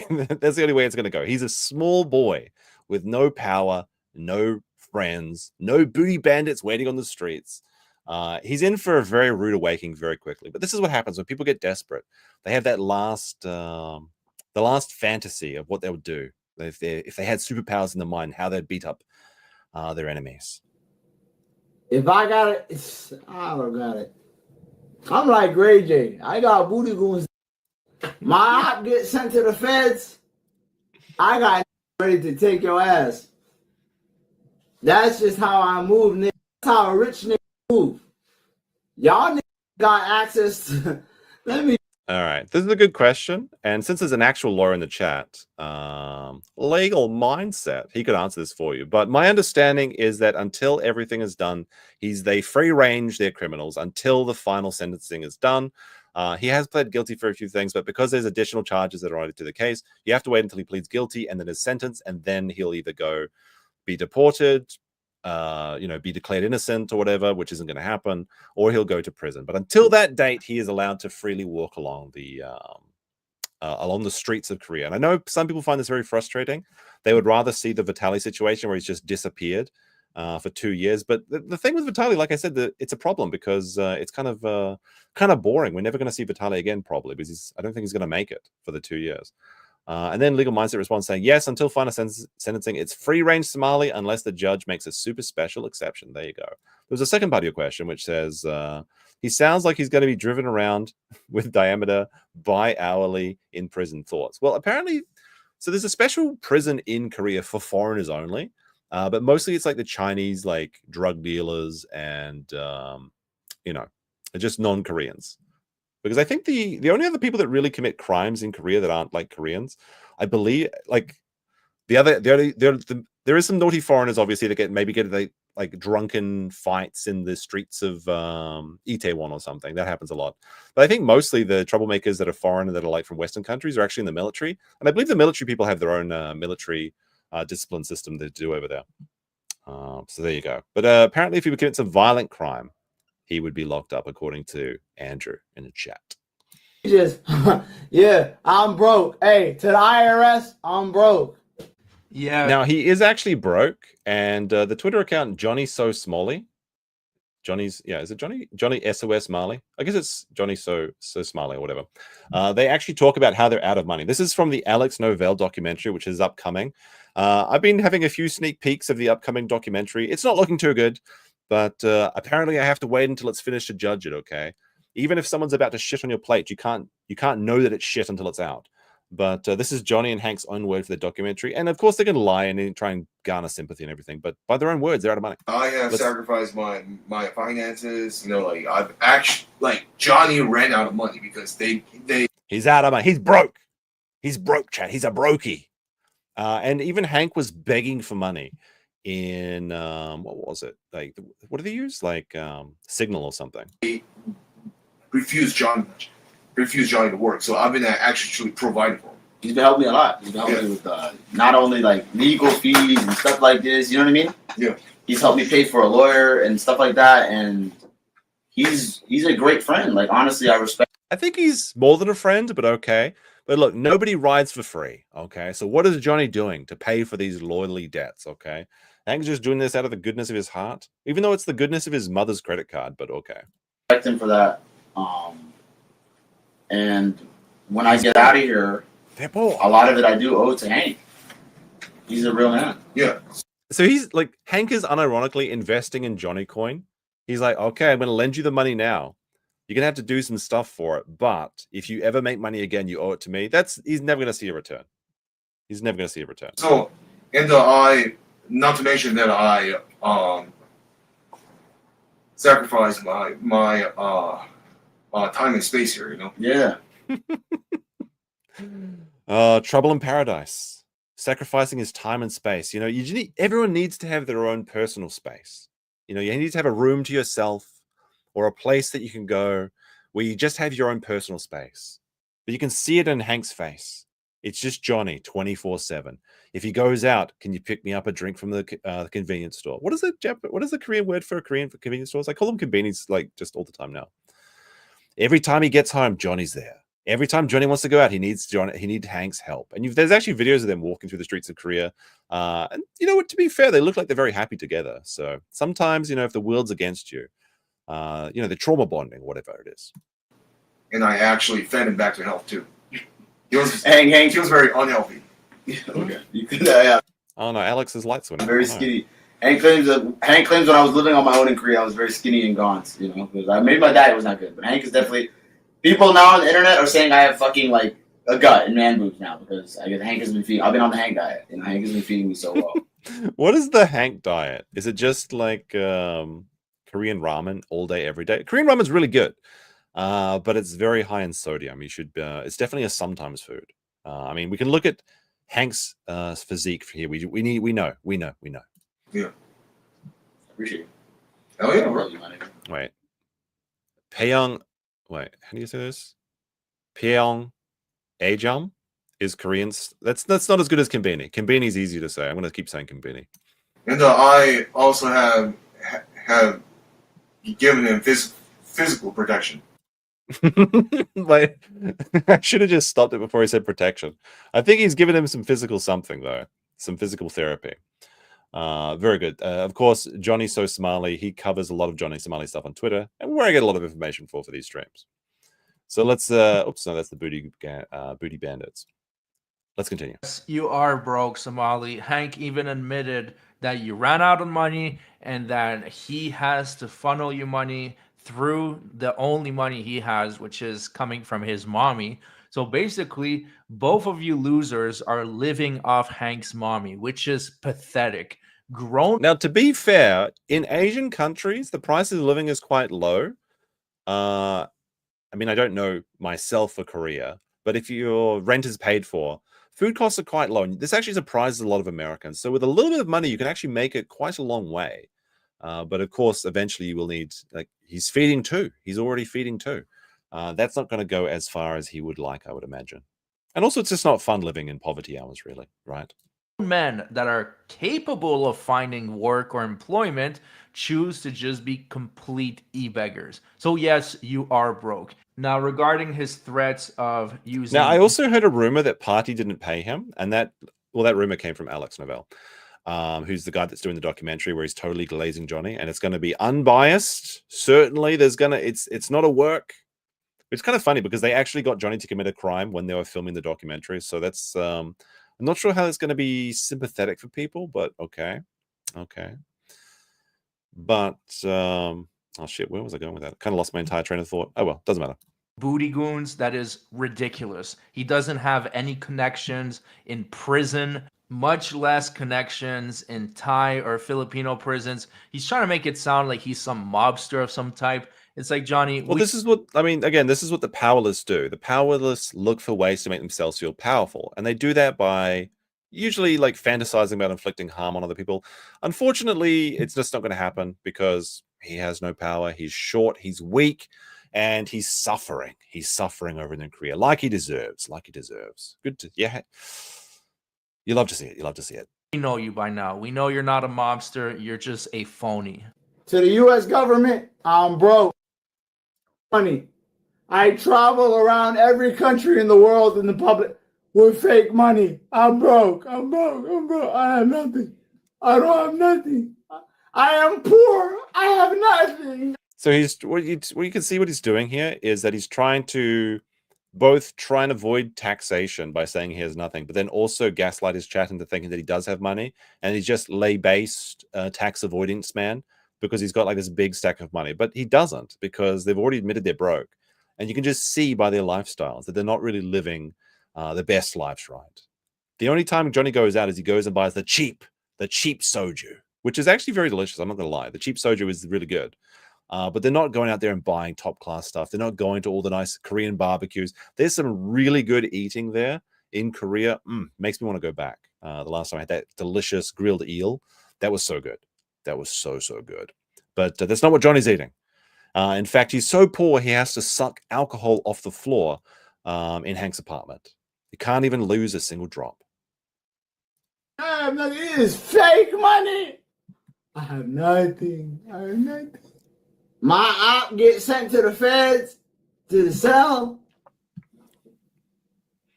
That's the only way it's going to go. He's a small boy with no power, no friends, no booty bandits waiting on the streets. He's in for a very rude awakening very quickly. But this is what happens when people get desperate. They have that the last fantasy of what they would do if they had superpowers in their mind, how they'd beat up their enemies. If I got it, I don't got it. I'm like Ray J. I got booty goons. My op gets sent to the feds. I got ready to take your ass. That's just how I move, nigga. That's how a rich nigga move. Y'all niggas got access to. Let me. All right, this is a good question, and since there's an actual lawyer in the chat, legal mindset, he could answer this for you. But my understanding is that until everything is done, they free range their criminals until the final sentencing is done. He has pled guilty for a few things, but because there's additional charges that are added to the case, you have to wait until he pleads guilty and then is sentenced, and then he'll either be deported, be declared innocent or whatever, which isn't going to happen, or he'll go to prison. But until that date, he is allowed to freely walk along the streets of Korea. And I know some people find this very frustrating. They would rather see the Vitaly situation where he's just disappeared for 2 years. But the thing with Vitaly, like I said, it's a problem because it's kind of boring. We're never going to see Vitaly again, probably, because I don't think he's going to make it for the 2 years. And then Legal Mindset responds saying, yes, until final sentencing, it's free-range Somali unless the judge makes a super special exception. There you go. There's a second part of your question, which says, he sounds like he's going to be driven around with diameter bi-hourly in prison. Thoughts? Well, apparently, so there's a special prison in Korea for foreigners only, but mostly it's like the Chinese, like drug dealers and, just non-Koreans. Because I think the only other people that really commit crimes in Korea that aren't like Koreans, I believe, like there is some naughty foreigners obviously that get like drunken fights in the streets of Itaewon or something. That happens a lot. But I think mostly the troublemakers that are foreign and that are like from Western countries are actually in the military. And I believe the military people have their own military discipline system they do over there. So there you go. But apparently if he commits a violent crime, he would be locked up, according to Andrew in the chat. Yeah, I'm broke. Hey, to the IRS, I'm broke. Yeah. Now, he is actually broke, and the Twitter account, Johnny Somali. Is it Johnny SOS Mali? I guess it's Johnny So Smiley or whatever. They actually talk about how they're out of money. This is from the Alex Novell documentary, which is upcoming. I've been having a few sneak peeks of the upcoming documentary. It's not looking too good. But apparently I have to wait until it's finished to judge it, okay? Even if someone's about to shit on your plate, you can't know that it's shit until it's out. But this is Johnny and Hank's own word for the documentary. And of course they can lie and try and garner sympathy and everything. But by their own words, they're out of money. I have sacrificed my finances. I've actually, Johnny ran out of money because He's out of money. He's broke. He's broke, chat. He's a brokey. And even Hank was begging for money. in what was it? Like, what do they use? Like Signal or something. Refused Johnny to work. So I've been actually providing for him. He's been helping me a lot. He's been helping me with not only like legal fees and stuff like this. You know what I mean? Yeah. He's helped me pay for a lawyer and stuff like that. And he's a great friend. Like, honestly, I respect. I think he's more than a friend, but okay. But look, nobody rides for free. Okay. So what is Johnny doing to pay for these loyalty debts? Okay. Hank's just doing this out of the goodness of his heart, even though it's the goodness of his mother's credit card. But okay. Respect him for that. And when I get out of here, a lot of it I do owe to Hank. He's a real man. Yeah. So he's like, Hank is unironically investing in Johnny Coin. He's like, okay, I'm going to lend you the money now. You're going to have to do some stuff for it. But if you ever make money again, you owe it to me. He's never going to see a return. He's never going to see a return. So, and not to mention that I sacrificed my time and space here, you know? Yeah. Trouble in Paradise. Sacrificing his time and space. You know, everyone needs to have their own personal space. You know, you need to have a room to yourself or a place that you can go where you just have your own personal space. But you can see it in Hank's face. It's just Johnny 24/7. If he goes out, can you pick me up a drink from the convenience store? What is the Korean word for convenience stores? I call them convenience like just all the time now. Every time he gets home, Johnny's there. Every time Johnny wants to go out, he needs Hank's help. And there's actually videos of them walking through the streets of Korea. And you know what? To be fair, they look like they're very happy together. So sometimes, you know, if the world's against you, you know, the trauma bonding, whatever it is. And I actually fed him back to health too. He was very unhealthy. Okay. Yeah. Oh no, Alex's lights went. Very skinny. Hank claims when I was living on my own in Korea, I was very skinny and gaunt. You know, because maybe my diet was not good, but Hank is definitely. People now on the internet are saying I have fucking like a gut and man boobs now because Hank has been feeding. I've been on the Hank diet, and Hank has been feeding me so well. What is the Hank diet? Is it just like Korean ramen all day, every day? Korean ramen's really good, but it's very high in sodium. You should. It's definitely a sometimes food. I mean, we can look at Hank's physique here. We know. Yeah. Appreciate it. Oh yeah. Wait. Pyong. Wait, how do you say this? Pyong Ajam is Korean. That's not as good as Konbini. Konbini is easy to say. I'm going to keep saying Konbini. And I also have given him physical protection. Like, I should have just stopped it before he said protection. I think he's given him some physical something though, some physical therapy. Very good. Of course, Johnny Somali, he covers a lot of Johnny Somali stuff on Twitter, and where I get a lot of information for these streams. So let's oops, no, that's the booty bandits. Let's continue. Yes, you are broke, Somali. Hank even admitted that you ran out of money and that he has to funnel you money through the only money he has, which is coming from his mommy. So basically, both of you losers are living off Hank's mommy, which is pathetic. Now, to be fair, in Asian countries, the price of living is quite low. I mean, I don't know myself for Korea, but if your rent is paid for, food costs are quite low. And this actually surprises a lot of Americans. So with a little bit of money, you can actually make it quite a long way. But of course, eventually you will need, like, he's feeding too. He's already feeding too. That's not going to go as far as he would like, I would imagine. And also, it's just not fun living in poverty hours, really, right? Men that are capable of finding work or employment choose to just be complete e-beggars. So yes, you are broke. Now, regarding his threats of using... Now, I also heard a rumor that Party didn't pay him, and that rumor came from Alex Novell, who's the guy that's doing the documentary where he's totally glazing Johnny, and it's going to be unbiased. Certainly, it's not a work. It's kind of funny because they actually got Johnny to commit a crime when they were filming the documentary. So that's, I'm not sure how it's going to be sympathetic for people, but okay. But, oh shit, where was I going with that? Kind of lost my entire train of thought. Oh well, doesn't matter. Booty goons, that is ridiculous. He doesn't have any connections in prison, much less connections in Thai or Filipino prisons. He's trying to make it sound like he's some mobster of some type. It's like, Johnny... Well, this is what, I mean, again, this is what the powerless do. The powerless look for ways to make themselves feel powerful. And they do that by, usually like fantasizing about inflicting harm on other people. Unfortunately, it's just not going to happen because he has no power. He's short, he's weak, and he's suffering. He's suffering over in Korea like he deserves. Like he deserves. Good to, yeah. You love to see it. You love to see it. We know you by now. We know you're not a mobster. You're just a phony. To the U.S. government, I'm broke. Money. I travel around every country in the world in the public with fake money. I'm broke. I'm broke. I'm broke. I have nothing. I don't have nothing. I am poor. I have nothing. So he's what you can see what he's doing here is that he's trying to both try and avoid taxation by saying he has nothing, but then also gaslight his chat into thinking that he does have money, and he's just lay-based tax avoidance man because he's got like this big stack of money. But he doesn't, because they've already admitted they're broke, and you can just see by their lifestyles that they're not really living the best lives, right? The only time Johnny goes out is he goes and buys the cheap soju, which is actually very delicious. I'm not gonna lie, the cheap soju is really good. But they're not going out there and buying top class stuff. They're not going to all the nice Korean barbecues. There's some really good eating there in Korea. Makes me want to go back. The last time I had that delicious grilled eel, that was so good. That was so good. But that's not what Johnny's eating. In fact, he's so poor he has to suck alcohol off the floor in Hank's apartment. He can't even lose a single drop. I have nothing. It is fake money. I have nothing. I have nothing. My op gets sent to the feds, to the cell.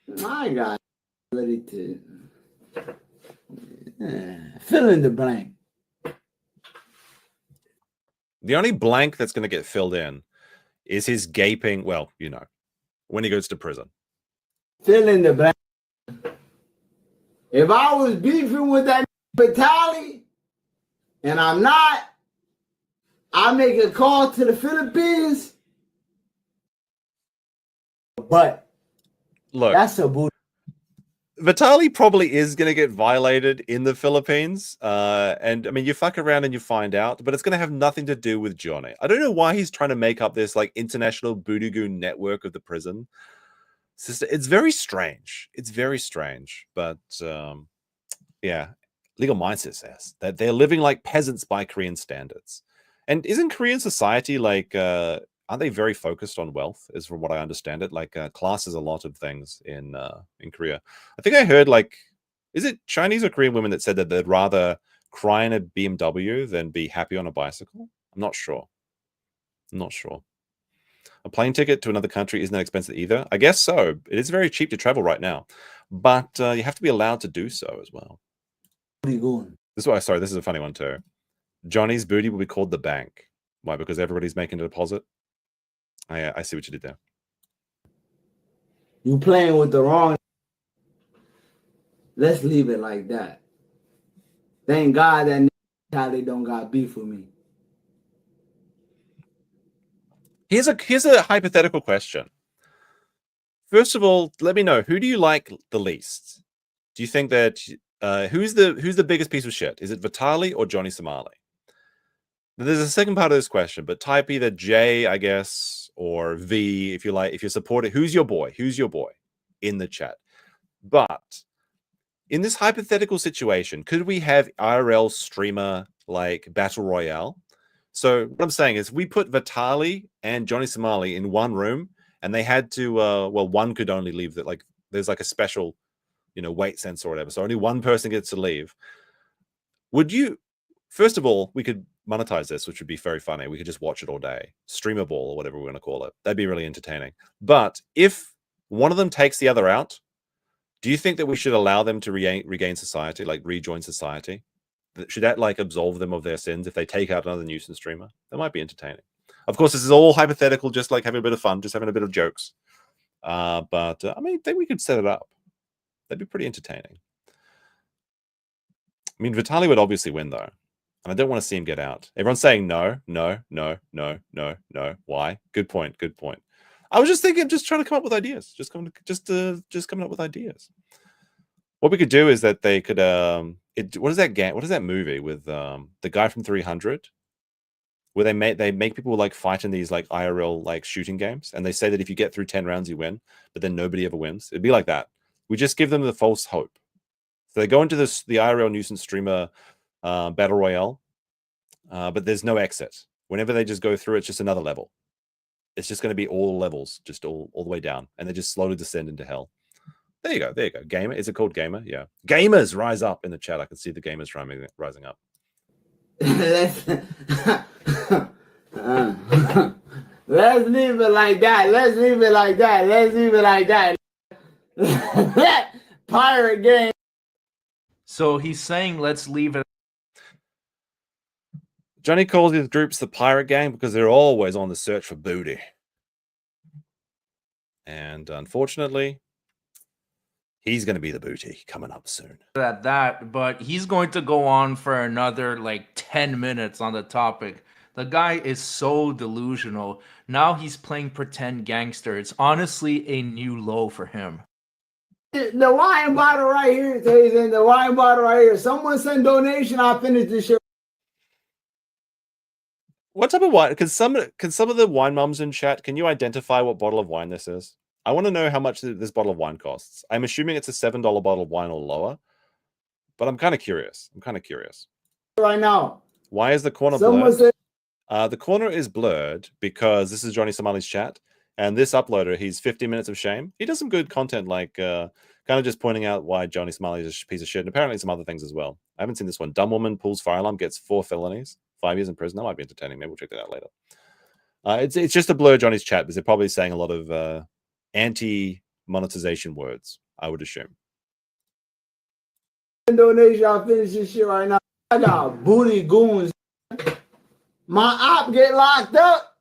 My God, ready to fill in the blank. The only blank that's going to get filled in is his gaping, well, you know, when he goes to prison. Fill in the blank. If I was beefing with that Vitali, and I'm not, I make a call to the Philippines. But look, that's a boot. Vitali probably is going to get violated in the Philippines. And I mean, you fuck around and you find out, but it's going to have nothing to do with Johnny. I don't know why he's trying to make up this like international voodoo goon network of the prison. It's very strange. It's very strange. But yeah, legal mindset says that they're living like peasants by Korean standards. And isn't Korean society like, aren't they very focused on wealth, is from what I understand it? Like class is a lot of things in Korea. I think I heard like, is it Chinese or Korean women that said that they'd rather cry in a BMW than be happy on a bicycle? I'm not sure. I'm not sure. A plane ticket to another country isn't that expensive either. I guess so. It is very cheap to travel right now, but you have to be allowed to do so as well. Where are you going? This is why, sorry, this is a funny one too. Johnny's booty will be called the bank. Why? Because everybody's making a deposit? I see what you did there. You playing with the wrong. Let's leave it like that. Thank God that Charlie don't got beef with me. Here's a hypothetical question. First of all, let me know, who do you like the least? Do you think that who's the biggest piece of shit? Is it Vitali or Johnny Somali? There's a second part of this question, but type either J, I guess, or V if you like, if you support it. Who's your boy? Who's your boy in the chat? But in this hypothetical situation, could we have IRL streamer like Battle Royale? So what I'm saying is we put Vitali and Johnny Somali in one room, and they had to, well, one could only leave. That like there's like a special, you know, weight sensor or whatever. So only one person gets to leave. Would you, first of all, we could monetize this, which would be very funny. We could just watch it all day, streamer ball or whatever we're going to call it. That'd be really entertaining. But if one of them takes the other out, do you think that we should allow them to regain society, like rejoin society? Should that like absolve them of their sins if they take out another nuisance streamer? That might be entertaining. Of course, this is all hypothetical, just like having a bit of fun, just having a bit of jokes. But I mean, I think we could set it up. That'd be pretty entertaining. I mean, Vitali would obviously win though. And I don't want to see him get out. Everyone's saying no, no, no, no, no, no. Why? Good point. Good point. I was just thinking, just trying to come up with ideas. Just coming up with ideas. What we could do is that they could what is that game? What is that movie with the guy from 300? Where they make people like fight in these like IRL like shooting games, and they say that if you get through 10 rounds you win, but then nobody ever wins. It'd be like that. We just give them the false hope. So they go into the IRL nuisance streamer battle royale, but there's no exit. Whenever they just go through, it's just another level. It's just going to be all levels, just all the way down, and they just slowly descend into hell. There you go. There you go. Gamer. Is it called Gamer? Yeah. Gamers, rise up in the chat. I can see the gamers rising up. Let's leave it like that. Let's leave it like that. Let's leave it like that. Pirate game. So he's saying, let's leave it. Johnny calls his groups the pirate gang because they're always on the search for booty. And unfortunately, he's going to be the booty coming up soon. At that, but he's going to go on for another like 10 minutes on the topic. The guy is so delusional. Now he's playing pretend gangster. It's honestly a new low for him. The wine bottle right here, Tazen. The wine bottle right here. Someone send donation. I'll finish this shit. What type of wine? Can some of the wine mums in chat, can you identify what bottle of wine this is? I want to know how much this bottle of wine costs. I'm assuming it's a $7 bottle of wine or lower, but I'm kind of curious. Right now. Why is the corner blurred? The corner is blurred because this is Johnny Somali's chat, and this uploader, he's 50 minutes of shame. He does some good content, like kind of just pointing out why Johnny Somali is a piece of shit, and apparently some other things as well. I haven't seen this one. Dumb woman pulls fire alarm, gets 4 felonies, 5 years in prison. That might be entertaining. Maybe we'll check that out later. It's just a blur Johnny's chat because they're probably saying a lot of anti-monetization words, I would assume. Donation, I'll finish this shit right now. I got booty goons. My op get locked up.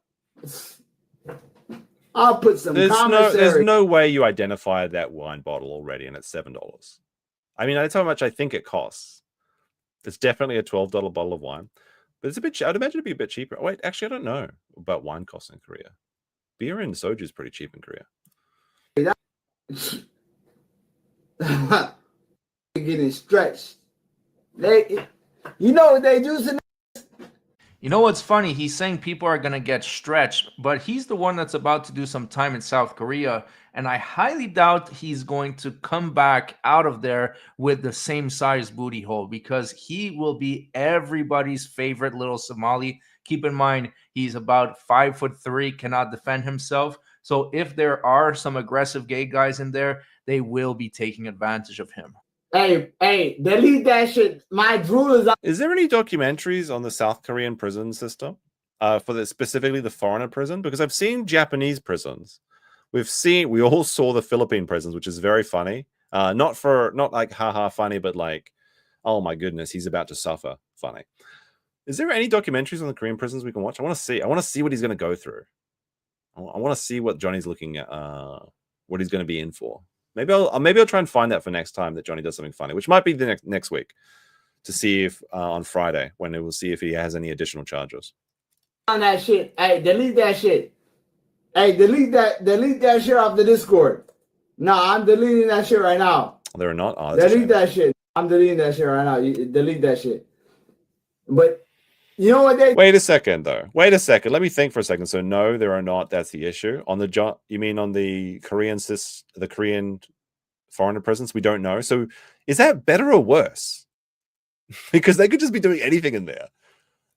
I'll put some commissary. There's no way you identified that wine bottle already, and it's $7. I mean, that's how much I think it costs. It's definitely a $12 bottle of wine, but it's a bit. I'd imagine it'd be a bit cheaper. Wait, actually, I don't know about wine costs in Korea. Beer and soju is pretty cheap in Korea. Getting stretched. You know what they do to. You know what's funny? He's saying people are going to get stretched, but he's the one that's about to do some time in South Korea, and I highly doubt he's going to come back out of there with the same size booty hole because he will be everybody's favorite little Somali. Keep in mind, he's about 5'3", cannot defend himself. So if there are some aggressive gay guys in there, they will be taking advantage of him. Hey, delete that shit. My drool is. Is there any documentaries on the South Korean prison system for specifically the foreigner prison? Because I've seen Japanese prisons. We all saw the Philippine prisons, which is very funny. Not like haha funny, but like, oh my goodness, he's about to suffer funny. Is there any documentaries on the Korean prisons we can watch? I want to see what he's going to go through. I want to see what Johnny's looking at, what he's going to be in for. Maybe I'll try and find that for next time that Johnny does something funny, which might be the next week, to see if on Friday when we'll see if he has any additional charges. On that shit. Hey, delete that shit. Hey, delete that shit off the Discord. No, I'm deleting that shit right now. There are not. Oh, delete that shit. I'm deleting that shit right now. You delete that shit. But you know what they? Wait a second, though. Wait a second. Let me think for a second. So no, there are not. That's the issue. On the you mean on the Korean foreigner prisons? We don't know. So is that better or worse? Because they could just be doing anything in there.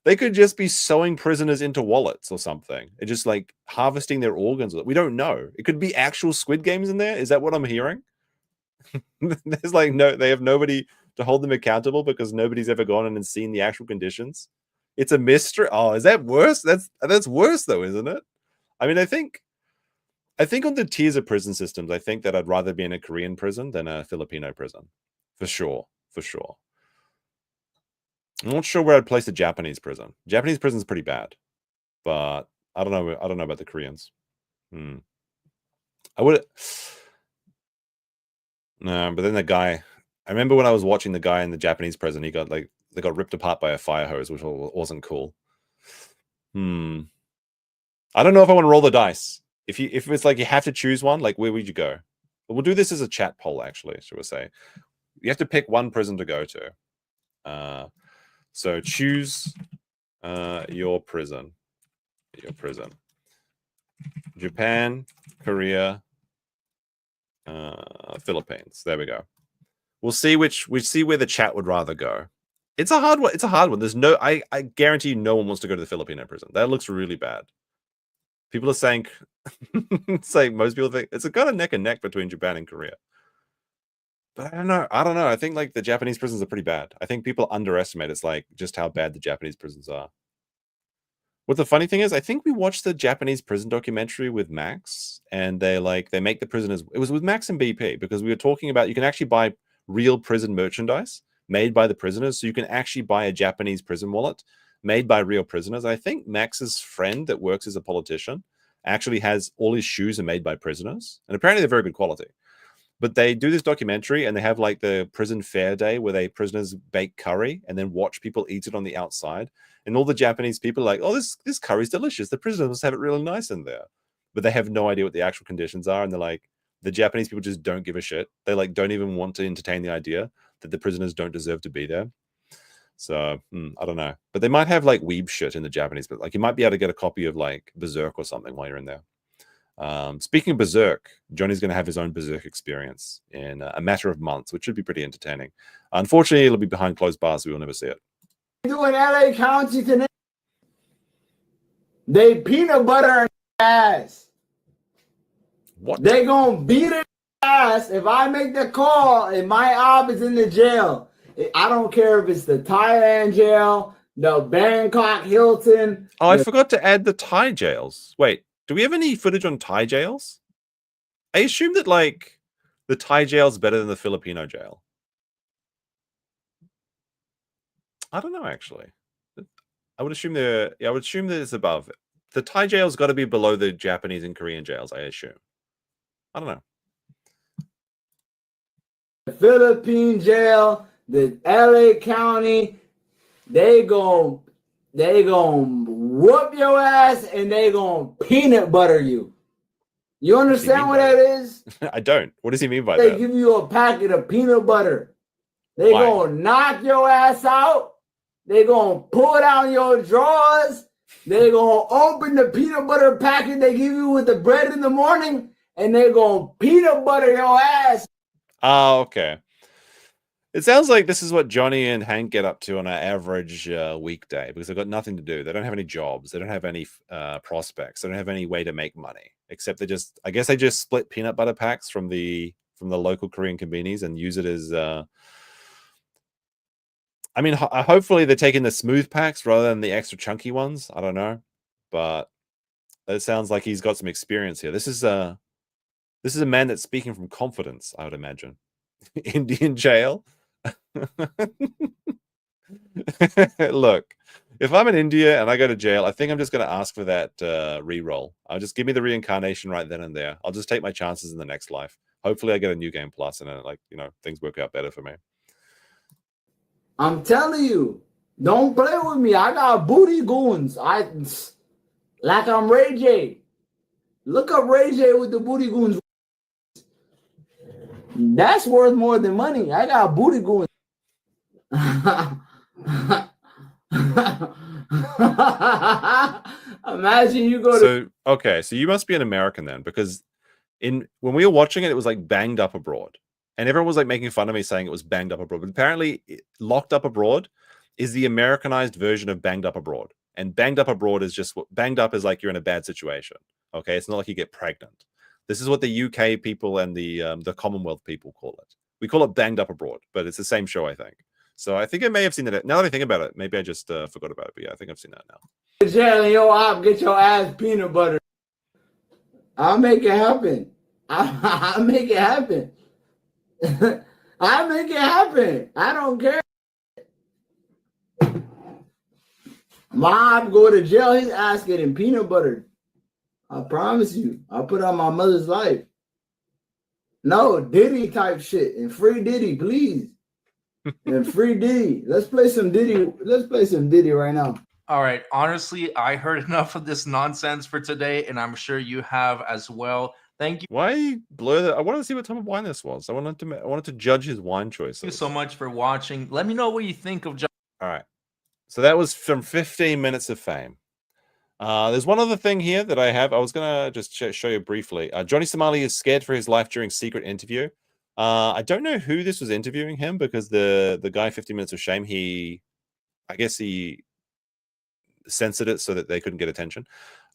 They could just be sewing prisoners into wallets or something, and just like harvesting their organs. We don't know. It could be actual Squid Games in there. Is that what I'm hearing? There's like they have nobody to hold them accountable because nobody's ever gone in and seen the actual conditions. It's a mystery. Oh, is that worse? That's worse though, isn't it? I mean, I think on the tiers of prison systems, I think that I'd rather be in a Korean prison than a Filipino prison, for sure. I'm not sure where I'd place a Japanese prison. Japanese prison's pretty bad, but I don't know about the Koreans. I would. No, but then the guy. I remember when I was watching the guy in the Japanese prison. They got ripped apart by a fire hose, which wasn't cool. I don't know if I want to roll the dice. If it's like you have to choose one, like where would you go? But we'll do this as a chat poll, actually, shall we say. You have to pick one prison to go to. So choose your prison. Japan, Korea, Philippines. There we go. We'll see where the chat would rather go. It's a hard one. It's a hard one. There's no, I guarantee you no one wants to go to the Filipino prison. That looks really bad. People are saying, most people think it's a kind of neck and neck between Japan and Korea. But I don't know. I think like the Japanese prisons are pretty bad. I think people underestimate it's like just how bad the Japanese prisons are. What the funny thing is, I think we watched the Japanese prison documentary with Max, and they make the prisoners. It was with Max and BP because we were talking about you can actually buy real prison merchandise made by the prisoners, so you can actually buy a Japanese prison wallet made by real prisoners. I think Max's friend that works as a politician actually has all his shoes are made by prisoners, and apparently they're very good quality. But they do this documentary and they have like the prison fair day where prisoners bake curry and then watch people eat it on the outside. And all the Japanese people are like, oh, this curry's delicious. The prisoners must have it really nice in there. But they have no idea what the actual conditions are. And they're like, the Japanese people just don't give a shit. They like don't even want to entertain the idea that the prisoners don't deserve to be there. So I don't know. But they might have like weeb shit in the Japanese, but like you might be able to get a copy of like Berserk or something while you're in there. Speaking of Berserk, Johnny's going to have his own Berserk experience in a matter of months, which should be pretty entertaining. Unfortunately, it'll be behind closed bars, so we will never see it. Doing LA County today. They peanut butter in ass. What? They gonna beat it ass if I make the call and my op is in the jail. I don't care if it's the Thailand jail, the Bangkok Hilton. Oh, I forgot to add the Thai jails. Wait. Do we have any footage on Thai jails? I assume that like the Thai jail is better than the Filipino jail. I don't know actually. I would assume that it's above. The Thai jail's got to be below the Japanese and Korean jails, I assume. I don't know. The Philippine jail, the LA County, they gon' whoop your ass and they gonna peanut butter you. You understand what that is? I don't. What does he mean by They that? give you a packet of peanut butter. They Why? gonna knock your ass out. They gonna pull down your drawers. They gonna open the peanut butter packet they give you with the bread in the morning, and they gonna peanut butter your ass. Oh, okay. It sounds like this is what Johnny and Hank get up to on an average weekday because they've got nothing to do. They don't have any jobs. They don't have any prospects. They don't have any way to make money except I guess they just split peanut butter packs from the local Korean convenies and use it as. I mean, hopefully they're taking the smooth packs rather than the extra chunky ones. I don't know, but it sounds like he's got some experience here. This is a man that's speaking from confidence, I would imagine. Indian jail. Look, if I'm in India and I go to jail, I think I'm just going to ask for that re-roll. I'll just give me the reincarnation right then and there. I'll just take my chances in the next life. Hopefully I get a new game plus and things work out better for me. I'm telling you, don't play with me. I got booty goons. I'm Ray J. Look up Ray J with the booty goons. That's worth more than money. I got booty goons. Imagine you go to. Okay, so you must be an American then, because when we were watching it, it was like Banged Up Abroad. And everyone was like making fun of me saying it was Banged Up Abroad. But apparently Locked Up Abroad is the Americanized version of Banged Up Abroad. And Banged Up Abroad is just what banged up is like you're in a bad situation. Okay. It's not like you get pregnant. This is what the UK people and the Commonwealth people call it. We call it Banged Up Abroad, but it's the same show, I think. So I think I may have seen it. Now that I think about it, maybe I just forgot about it. But yeah, I think I've seen that now. Jail and your op get your ass peanut butter. I'll make it happen. I'll make it happen. I'll make it happen. I don't care. Mom go to jail, his ass getting peanut butter. I promise you. I'll put on my mother's life. No, Diddy type shit. And free Diddy, please. And free Diddy. Let's play some Diddy. Let's play some Diddy right now. All right. Honestly, I heard enough of this nonsense for today, and I'm sure you have as well. Thank you. Why blur that? I wanted to see what type of wine this was. I wanted to judge his wine choices. Thank you so much for watching. Let me know what you think of John. All right. So that was from 15 Minutes of Fame. There's one other thing here that I have. I was going to just show you briefly. Johnny Somali is scared for his life during secret interview. I don't know who this was interviewing him because the guy 50 Minutes of Shame, I guess he censored it so that they couldn't get attention.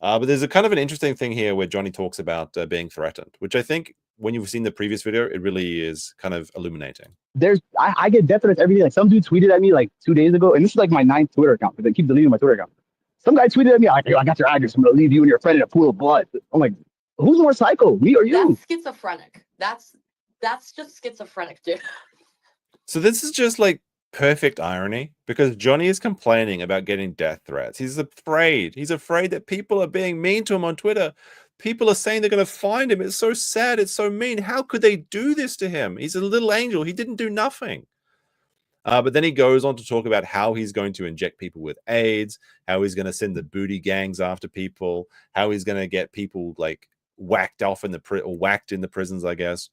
But there's a kind of an interesting thing here where Johnny talks about being threatened, which I think when you've seen the previous video, it really is kind of illuminating. I get death threats every day. Like some dude tweeted at me like 2 days ago, and this is like my 9th Twitter account because they keep deleting my Twitter account. Some guy tweeted at me, like, I got your address. I'm gonna leave you and your friend in a pool of blood. I'm like, who's more psycho, me or you? That's schizophrenic. That's just schizophrenic, dude. So this is just like perfect irony because Johnny is complaining about getting death threats. He's afraid. He's afraid that people are being mean to him on Twitter. People are saying they're going to find him. It's so sad. It's so mean. How could they do this to him? He's a little angel. He didn't do nothing. But then he goes on to talk about how he's going to inject people with AIDS, how he's going to send the booty gangs after people, how he's going to get people like whacked off in whacked in the prisons, I guess.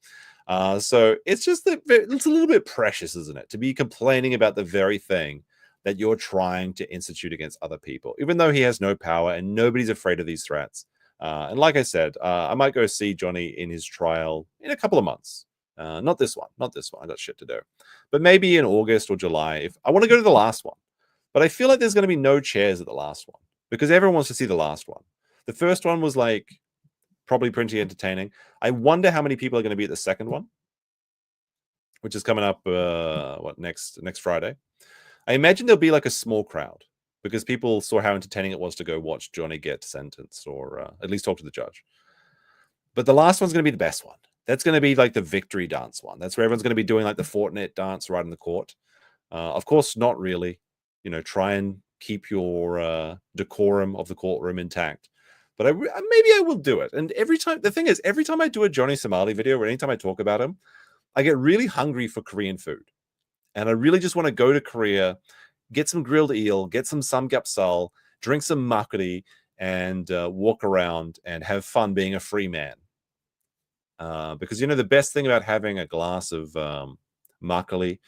So it's just it's a little bit precious, isn't it, to be complaining about the very thing that you're trying to institute against other people, even though he has no power and nobody's afraid of these threats. And like I said, I might go see Johnny in his trial in a couple of months. Not this one. I got shit to do. But maybe in August or July. If I want to go to the last one. But I feel like there's going to be no chairs at the last one because everyone wants to see the last one. The first one was like probably pretty entertaining. I wonder how many people are going to be at the second one, which is coming up next Friday. I imagine there'll be like a small crowd because people saw how entertaining it was to go watch Johnny get sentenced or at least talk to the judge. But the last one's going to be the best one. That's going to be like the victory dance one. That's where everyone's going to be doing like the Fortnite dance right in the court. Of course, not really. You know, try and keep your decorum of the courtroom intact. But maybe I will do it. And every time I do a Johnny Somali video or anytime I talk about him, I get really hungry for Korean food. And I really just want to go to Korea, get some grilled eel, get some samgyeopsal, drink some makgeolli, and walk around and have fun being a free man. Because, you know, the best thing about having a glass of makgeolli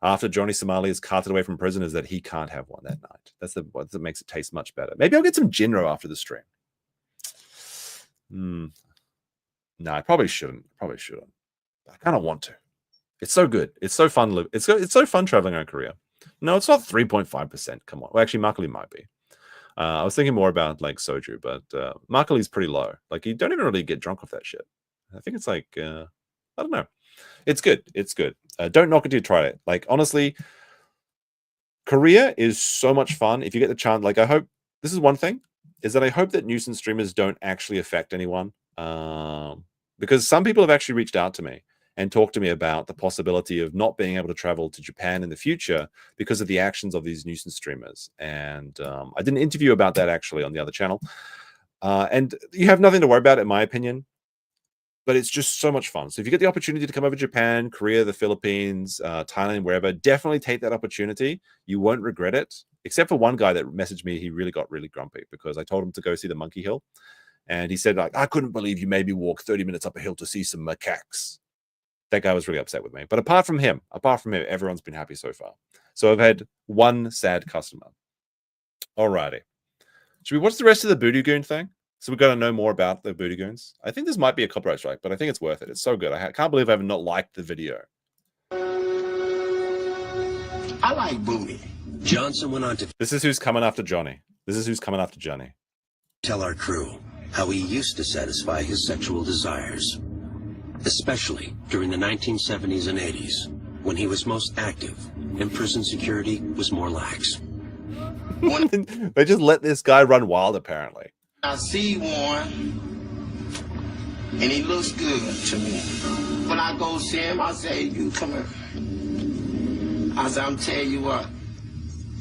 after Johnny Somali is carted away from prison is that he can't have one that night. That's what makes it taste much better. Maybe I'll get some Jinro after the stream. No, I probably shouldn't. I kind of want to. It's so good. It's so fun. It's so fun traveling around Korea. No, it's not 3.5%. Come on. Well, actually, makgeolli might be. I was thinking more about like soju, but makgeolli is pretty low. Like you don't even really get drunk off that shit. I think it's like I don't know. It's good. It's good. Don't knock it till you try it. Like honestly, Korea is so much fun. If you get the chance, like I hope this is one thing. Is that I hope that nuisance streamers don't actually affect anyone. Because some people have actually reached out to me and talked to me about the possibility of not being able to travel to Japan in the future because of the actions of these nuisance streamers. And I did an interview about that actually on the other channel. And you have nothing to worry about, in my opinion. But it's just so much fun. So if you get the opportunity to come over to Japan, Korea, the Philippines, Thailand, wherever, definitely take that opportunity. You won't regret it. Except for one guy that messaged me, he really got really grumpy because I told him to go see the Monkey Hill. And he said, like, I couldn't believe you made me walk 30 minutes up a hill to see some macaques. That guy was really upset with me. But apart from him, everyone's been happy so far. So I've had one sad customer. Alrighty. Should we watch the rest of the Voodoo Goon thing? So we've got to know more about the Voodoo Goons. I think this might be a copyright strike, but I think it's worth it. It's so good. I can't believe I have not liked the video. I like booty. Johnson went on to... This is who's coming after Johnny. Tell our crew how he used to satisfy his sexual desires, especially during the 1970s and 80s, when he was most active and prison security was more lax. They just let this guy run wild, apparently. I see one, and he looks good to me. When I go see him, I say, you come here. I say, I'm telling you what,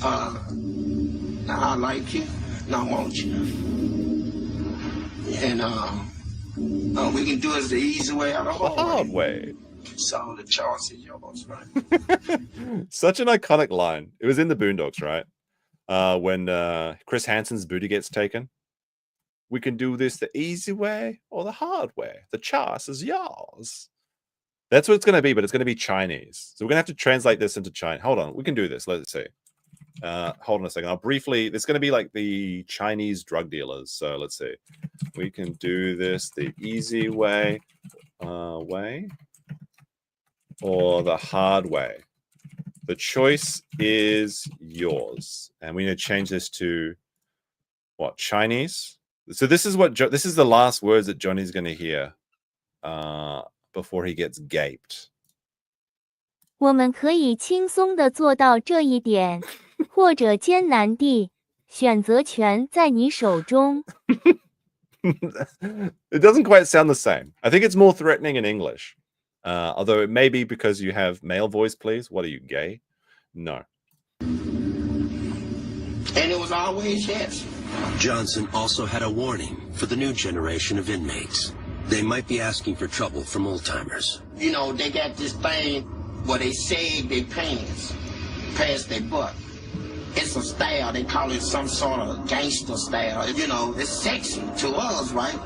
I like you, and I want you. And we can do it the easy way or the hard way. So the choice is yours, right? Such an iconic line. It was in the Boondocks, right? When Chris Hansen's booty gets taken. We can do this the easy way or the hard way. The choice is yours. That's what it's going to be, but it's going to be Chinese. So we're going to have to translate this into Chinese. Hold on. We can do this. Let's see. Hold on a second. I'll briefly... It's going to be like the Chinese drug dealers. So let's see. We can do this the easy way. or the hard way? The choice is yours. And we need to change this to what? Chinese? So this is what this is the last words that Johnny's going to hear before he gets gaped. 我们可以轻松地做到这一点，或者艰难地，选择权在你手中。 It doesn't quite sound the same. I think it's more threatening in English. Although it may be because you have male voice, please. What are you, gay? No. And it was always yes. Johnson also had a warning for the new generation of inmates. They might be asking for trouble from old-timers. You know, they got this thing where they sag their pants past their butt. It's a style. They call it some sort of gangster style. You know, it's sexy to us, right?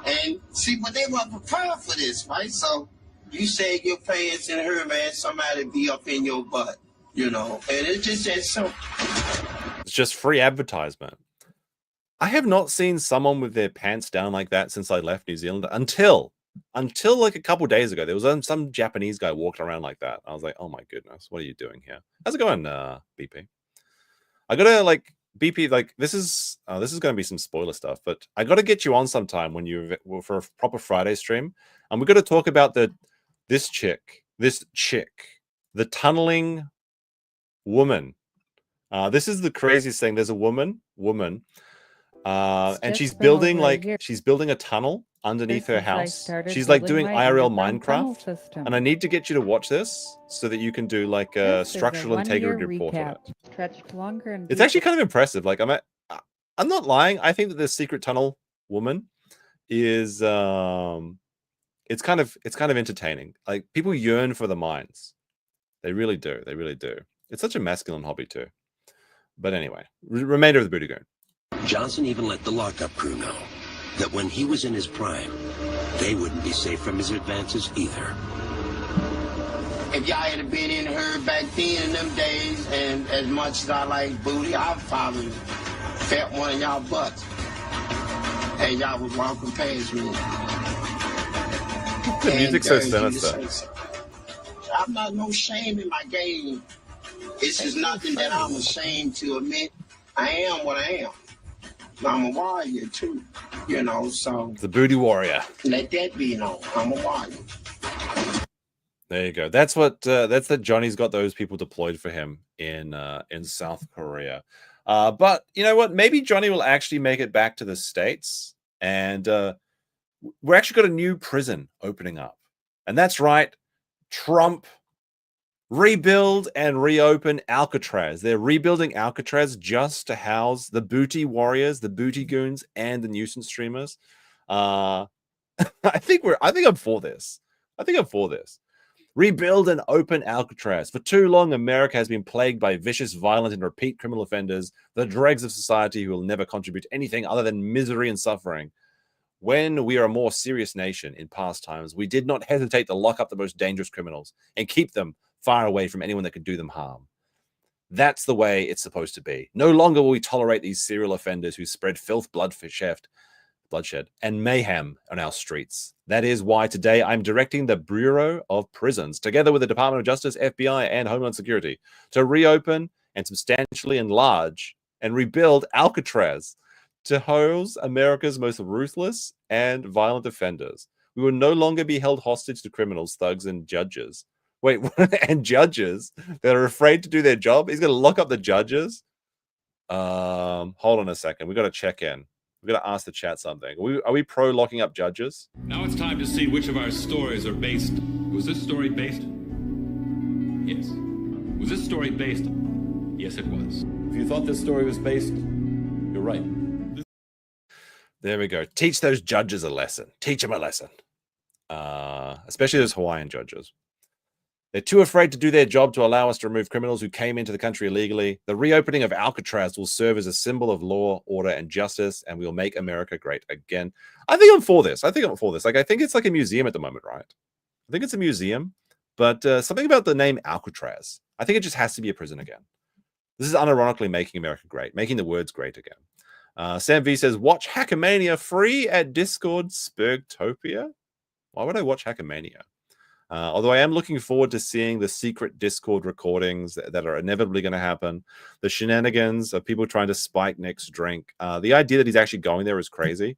And see, but they weren't prepared for this, right? So you sag your pants in her, man, somebody be up in your butt, you know? And it's just that simple. It's just free advertisement. I have not seen someone with their pants down like that since I left New Zealand until like a couple days ago. There was some Japanese guy walking around like that. I was like, oh my goodness, what are you doing here? How's it going, BP? I gotta like BP, like this is gonna be some spoiler stuff, but I gotta get you on sometime when you for a proper Friday stream, and we're gonna talk about this chick, the tunneling woman. This is the craziest thing. There's a woman, and she's building she's building a tunnel underneath her house. She's like doing IRL Minecraft, and I need to get you to watch this so that you can do like a structural integrity report on it. Stretched longer and It's actually kind of impressive. Like I'm not lying. I think that this secret tunnel woman is it's kind of entertaining. Like people yearn for the mines. They really do. They really do. It's such a masculine hobby too. But anyway, remainder of the Voodoo Goon. Johnson even let the lockup crew know that when he was in his prime, they wouldn't be safe from his advances either. If y'all had been in her back then in them days, and as much as I like booty, I'd probably felt one of y'all butts. And y'all was walking past me. The music's so sinister. I'm not no shame in my game. This is nothing that I'm ashamed to admit. I am what I am. I'm a warrior too, you know, so. The booty warrior. Let that be known. I'm a warrior. There you go. That's what that's that Johnny's got those people deployed for him in South Korea. But you know what? Maybe Johnny will actually make it back to the States, and we're actually got a new prison opening up. And that's right, Trump. Rebuild and reopen Alcatraz. They're rebuilding Alcatraz just to house the booty warriors, the booty goons, and the nuisance streamers. I think I'm for this. Rebuild and open Alcatraz. For too long, America has been plagued by vicious, violent, and repeat criminal offenders, the dregs of society who will never contribute anything other than misery and suffering. When we are a more serious nation in past times, we did not hesitate to lock up the most dangerous criminals and keep them far away from anyone that could do them harm. That's the way it's supposed to be. No longer will we tolerate these serial offenders who spread filth, bloodshed, and mayhem on our streets. That is why today I'm directing the Bureau of Prisons, together with the Department of Justice, FBI, and Homeland Security, to reopen and substantially enlarge and rebuild Alcatraz to house America's most ruthless and violent offenders. We will no longer be held hostage to criminals, thugs, and judges. Wait, and judges that are afraid to do their job? He's going to lock up the judges? Hold on a second. We got to check in. We got to ask the chat something. Are we pro locking up judges? Now it's time to see which of our stories are based. Was this story based? Yes. Was this story based? Yes, it was. If you thought this story was based, you're right. There we go. Teach those judges a lesson. Teach them a lesson. Especially those Hawaiian judges. They're too afraid to do their job to allow us to remove criminals who came into the country illegally. The reopening of Alcatraz will serve as a symbol of law, order, and justice, and we'll make America great again. I think I'm for this. Like, I think it's like a museum at the moment, right? I think it's a museum, but something about the name Alcatraz. I think it just has to be a prison again. This is unironically making America great, making the words great again. Sam V says, watch Hackamania free at Discord Spurgtopia. Why would I watch Hackamania? Although I am looking forward to seeing the secret Discord recordings that are inevitably going to happen, the shenanigans of people trying to spike Nick's drink. The idea that he's actually going there is crazy,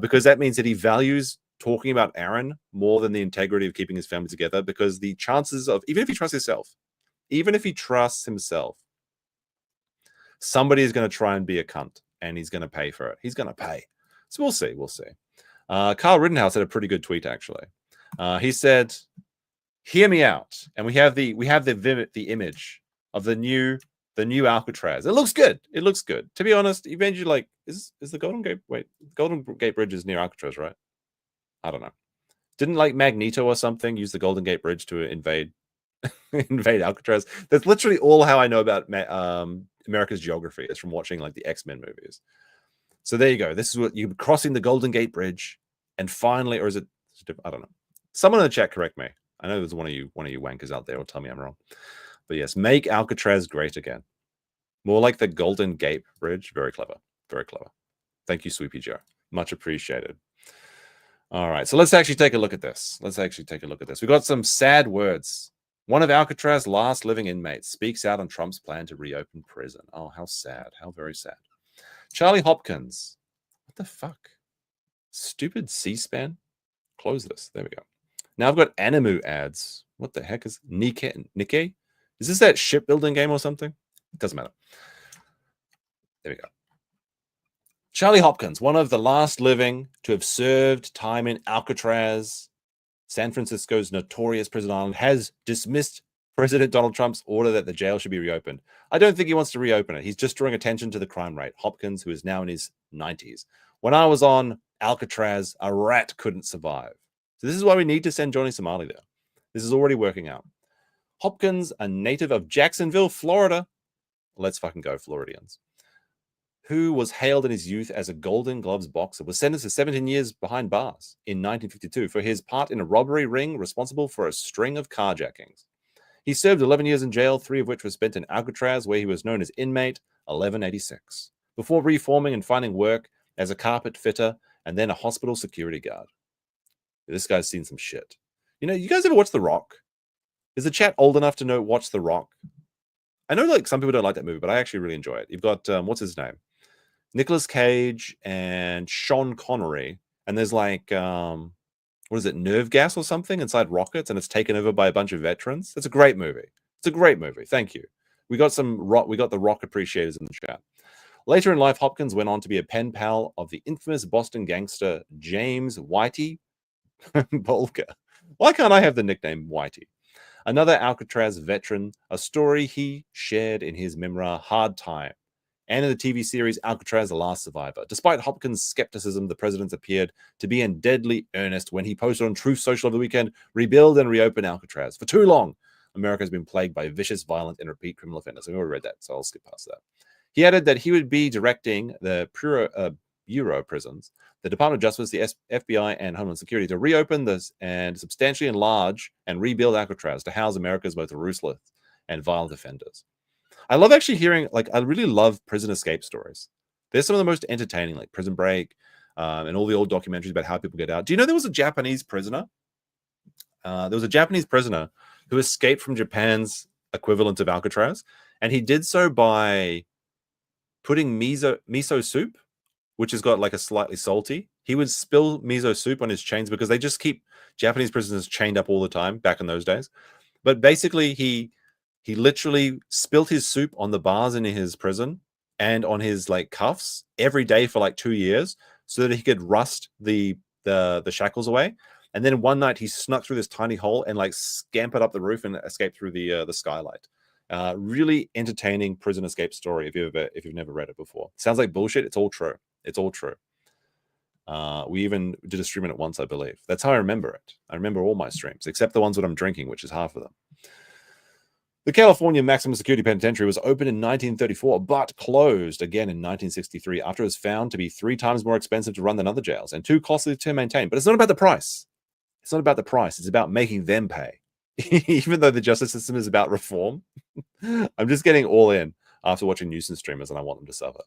because that means that he values talking about Aaron more than the integrity of keeping his family together, because the chances of, even if he trusts himself, somebody is going to try and be a cunt, and he's going to pay for it. He's going to pay. So we'll see. Carl Rittenhouse had a pretty good tweet, actually. He said, "Hear me out," and we have the image of the new Alcatraz. It looks good. To be honest, eventually, like, is the Golden Gate? Wait, Golden Gate Bridge is near Alcatraz, right? I don't know. Didn't like Magneto or something use the Golden Gate Bridge to invade Alcatraz? That's literally all how I know about America's geography. Is from watching like the X-Men movies. So there you go. This is what you're crossing the Golden Gate Bridge, and finally, or is it? I don't know. Someone in the chat correct me. I know there's one of you wankers out there will tell me I'm wrong. But yes, make Alcatraz great again. More like the Golden Gate Bridge. Very clever. Very clever. Thank you, Sweepy Joe. Much appreciated. All right, so let's actually take a look at this. We got some sad words. One of Alcatraz's last living inmates speaks out on Trump's plan to reopen prison. Oh, how sad. How very sad. Charlie Hopkins. What the fuck? Stupid C-SPAN. Close this. There we go. Now I've got Animu ads. What the heck is Nikkei? Is this that shipbuilding game or something? It doesn't matter. There we go. Charlie Hopkins, one of the last living to have served time in Alcatraz, San Francisco's notorious prison island, has dismissed President Donald Trump's order that the jail should be reopened. I don't think he wants to reopen it. He's just drawing attention to the crime rate. Hopkins, who is now in his 90s. When I was on Alcatraz, a rat couldn't survive. So this is why we need to send Johnny Somali there. This is already working out. Hopkins, a native of Jacksonville, Florida. Let's fucking go, Floridians. Who was hailed in his youth as a Golden Gloves boxer, was sentenced to 17 years behind bars in 1952 for his part in a robbery ring responsible for a string of carjackings. He served 11 years in jail, 3 of which were spent in Alcatraz, where he was known as inmate 1186, before reforming and finding work as a carpet fitter and then a hospital security guard. This guy's seen some shit. You know, you guys ever watch The Rock? Is the chat old enough to watch The Rock? I know like some people don't like that movie, but I actually really enjoy it. You've got, what's his name? Nicolas Cage and Sean Connery. And there's like, what is it, nerve gas or something inside rockets, and it's taken over by a bunch of veterans. It's a great movie. Thank you. We got the Rock appreciators in the chat. Later in life, Hopkins went on to be a pen pal of the infamous Boston gangster James Whitey Bolger. Why can't I have the nickname Whitey? Another Alcatraz veteran, a story he shared in his memoir Hard Time, and in the TV series Alcatraz: The Last Survivor. Despite Hopkins' skepticism, the president appeared to be in deadly earnest when he posted on Truth Social over the weekend, "Rebuild and reopen Alcatraz. For too long, America has been plagued by vicious, violent, and repeat criminal offenders." We already read that, so I'll skip past that. He added that he would be directing the Bureau of Prisons, the Department of Justice, the FBI, and Homeland Security to reopen this and substantially enlarge and rebuild Alcatraz to house America's most ruthless and violent offenders. I love actually hearing, like, I really love prison escape stories. They're some of the most entertaining, like Prison Break and all the old documentaries about how people get out. Do you know there was a Japanese prisoner? Who escaped from Japan's equivalent of Alcatraz, and he did so by putting miso soup, which has got like a slightly salty. He would spill miso soup on his chains because they just keep Japanese prisoners chained up all the time back in those days. But basically, he literally spilled his soup on the bars in his prison and on his like cuffs every day for like 2 years so that he could rust the shackles away. And then one night he snuck through this tiny hole and like scampered up the roof and escaped through the skylight. Really entertaining prison escape story if you've never read it before. Sounds like bullshit. It's all true. We even did a stream on it once, I believe. That's how I remember it. I remember all my streams, except the ones that I'm drinking, which is half of them. The California Maximum Security Penitentiary was opened in 1934, but closed again in 1963 after it was found to be 3 times more expensive to run than other jails and too costly to maintain. But it's not about the price. It's not about the price. It's about making them pay. Even though the justice system is about reform, I'm just getting all in after watching nuisance streamers, and I want them to suffer.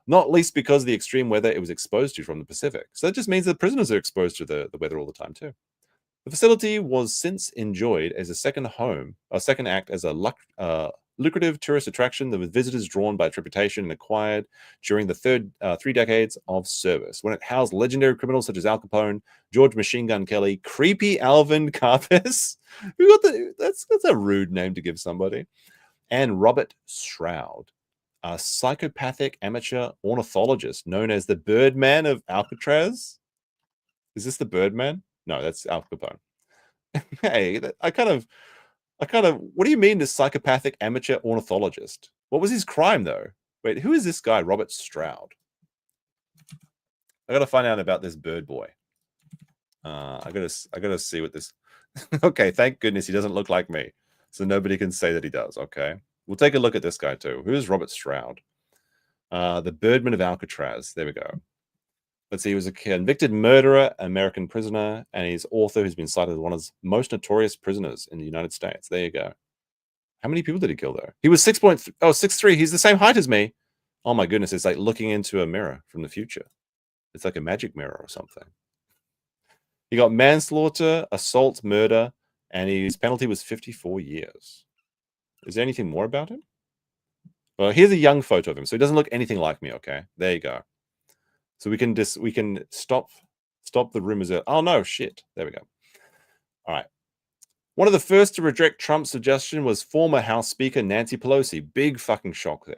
Not least because of the extreme weather it was exposed to from the Pacific. So that just means that prisoners are exposed to the weather all the time too. The facility was since enjoyed as a second act as a lucrative tourist attraction that was visitors drawn by its reputation and acquired during the 3 decades of service, when it housed legendary criminals such as Al Capone, George Machine Gun Kelly, creepy Alvin Karpis. That's a rude name to give somebody, and Robert Stroud, a psychopathic amateur ornithologist known as the Birdman of Alcatraz. Is this the Birdman? No, that's Al Capone. Hey, I kind of. What do you mean, this psychopathic amateur ornithologist? What was his crime, though? Wait, who is this guy, Robert Stroud? I gotta find out about this bird boy. I gotta see what this. Okay, thank goodness he doesn't look like me, so nobody can say that he does. Okay, we'll take a look at this guy too. Who is Robert Stroud? The Birdman of Alcatraz. There we go. Let's see, he was a convicted murderer, American prisoner, and he's author who's been cited as one of the most notorious prisoners in the United States. There you go. How many people did he kill, though? He was 6'3". He's the same height as me. Oh, my goodness. It's like looking into a mirror from the future. It's like a magic mirror or something. He got manslaughter, assault, murder, and his penalty was 54 years. Is there anything more about him? Well, here's a young photo of him. So he doesn't look anything like me, okay? There you go. So we can stop the rumors. Oh no, shit. There we go. All right. One of the first to reject Trump's suggestion was former House Speaker Nancy Pelosi. Big fucking shock there.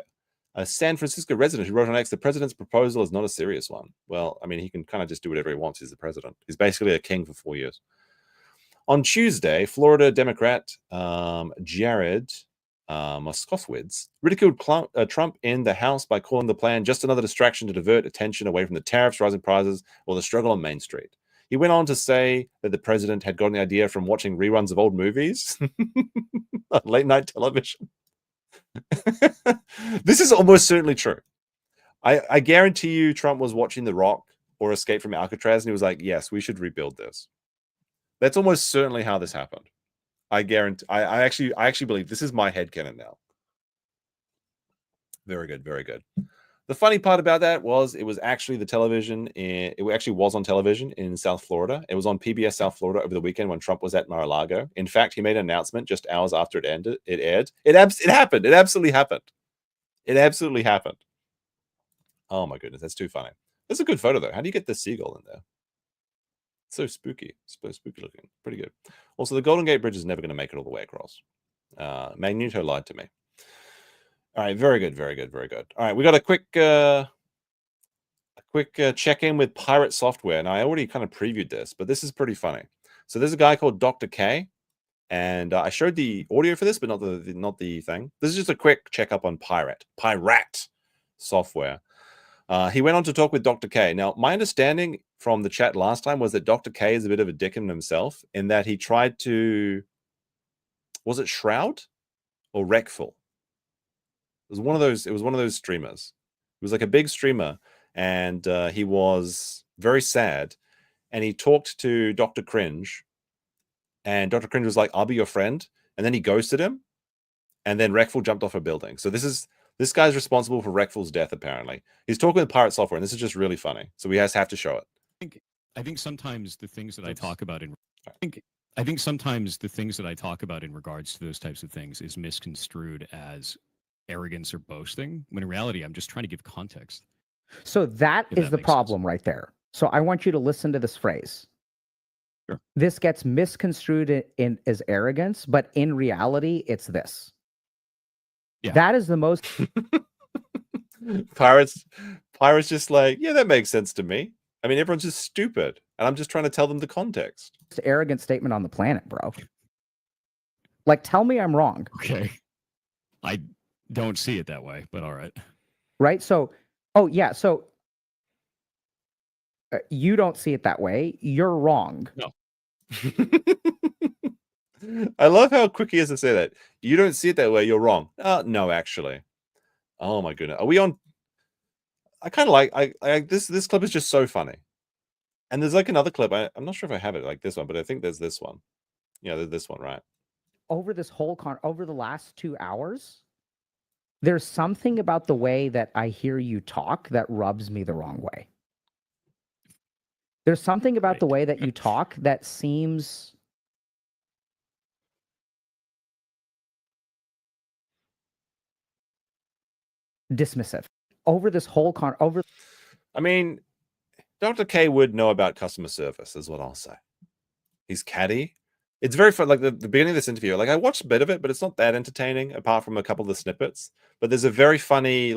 A San Francisco resident who wrote on X, the president's proposal is not a serious one. Well, I mean, he can kind of just do whatever he wants. He's the president. He's basically a king for 4 years. On Tuesday, Florida Democrat Jared Moskowitz ridiculed Trump in the House by calling the plan just another distraction to divert attention away from the tariffs, rising prices, or the struggle on Main Street. He went on to say that the president had gotten the idea from watching reruns of old movies on late night television. This is almost certainly true. I guarantee you Trump was watching The Rock or Escape from Alcatraz and he was like, yes, we should rebuild this. That's almost certainly how this happened. I guarantee. I actually believe this is my headcanon now. Very good, very good. The funny part about that was it was actually the television. It actually was on television in South Florida. It was on PBS South Florida over the weekend when Trump was at Mar-a-Lago. In fact, he made an announcement just hours after it ended. It aired. It happened. It absolutely happened. It absolutely happened. Oh my goodness, that's too funny. That's a good photo though. How do you get the seagull in there? So spooky. So spooky looking. Pretty good. Also, the Golden Gate Bridge is never going to make it all the way across. Magneto lied to me. All right, very good, very good, very good. All right, we got a quick check-in with Pirate Software. Now, I already kind of previewed this, but this is pretty funny. So there's a guy called Dr. K, and I showed the audio for this, but not the thing. This is just a quick checkup on Pirate Software. He went on to talk with Dr. K. Now, my understanding from the chat last time was that Dr. K is a bit of a dick in himself in that he tried to... Was it Shroud or Wreckful? It was one of those streamers. He was like a big streamer, and he was very sad. And he talked to Dr. Cringe, and Dr. Cringe was like, "I'll be your friend," and then he ghosted him, and then Wreckful jumped off a building. So this guy's responsible for Wreckful's death. Apparently, he's talking with Pirate Software, and this is just really funny. So we have to show it. I think sometimes the things that I talk about I think sometimes the things that I talk about in regards to those types of things is misconstrued as arrogance or boasting, when in reality, I'm just trying to give context. So that is the problem right there. So I want you to listen to this phrase. Sure. This gets misconstrued as arrogance, but in reality, it's this. Yeah. That is the most... Pirates just like, yeah, that makes sense to me. I mean, everyone's just stupid, and I'm just trying to tell them the context. It's an arrogant statement on the planet, bro. Like, tell me I'm wrong. Okay. I don't see it that way, but all right. Right? So, oh, yeah. So, you don't see it that way. You're wrong. No. I love how quick he is to say that. You don't see it that way. You're wrong. No, actually. Oh, my goodness. Are we on? I kind of like this clip is just so funny. And there's like another clip. I'm not sure if I have it like this one, but I think there's this one. Yeah, there's this one, right? Over this whole over the last 2 hours, there's something about the way that I hear you talk that rubs me the wrong way. There's something about the way that you talk that seems dismissive over this whole I mean, Dr. K would know about customer service, is what I'll say. He's catty. It's very fun. Like the beginning of this interview, like I watched a bit of it, but it's not that entertaining apart from a couple of the snippets. But there's a very funny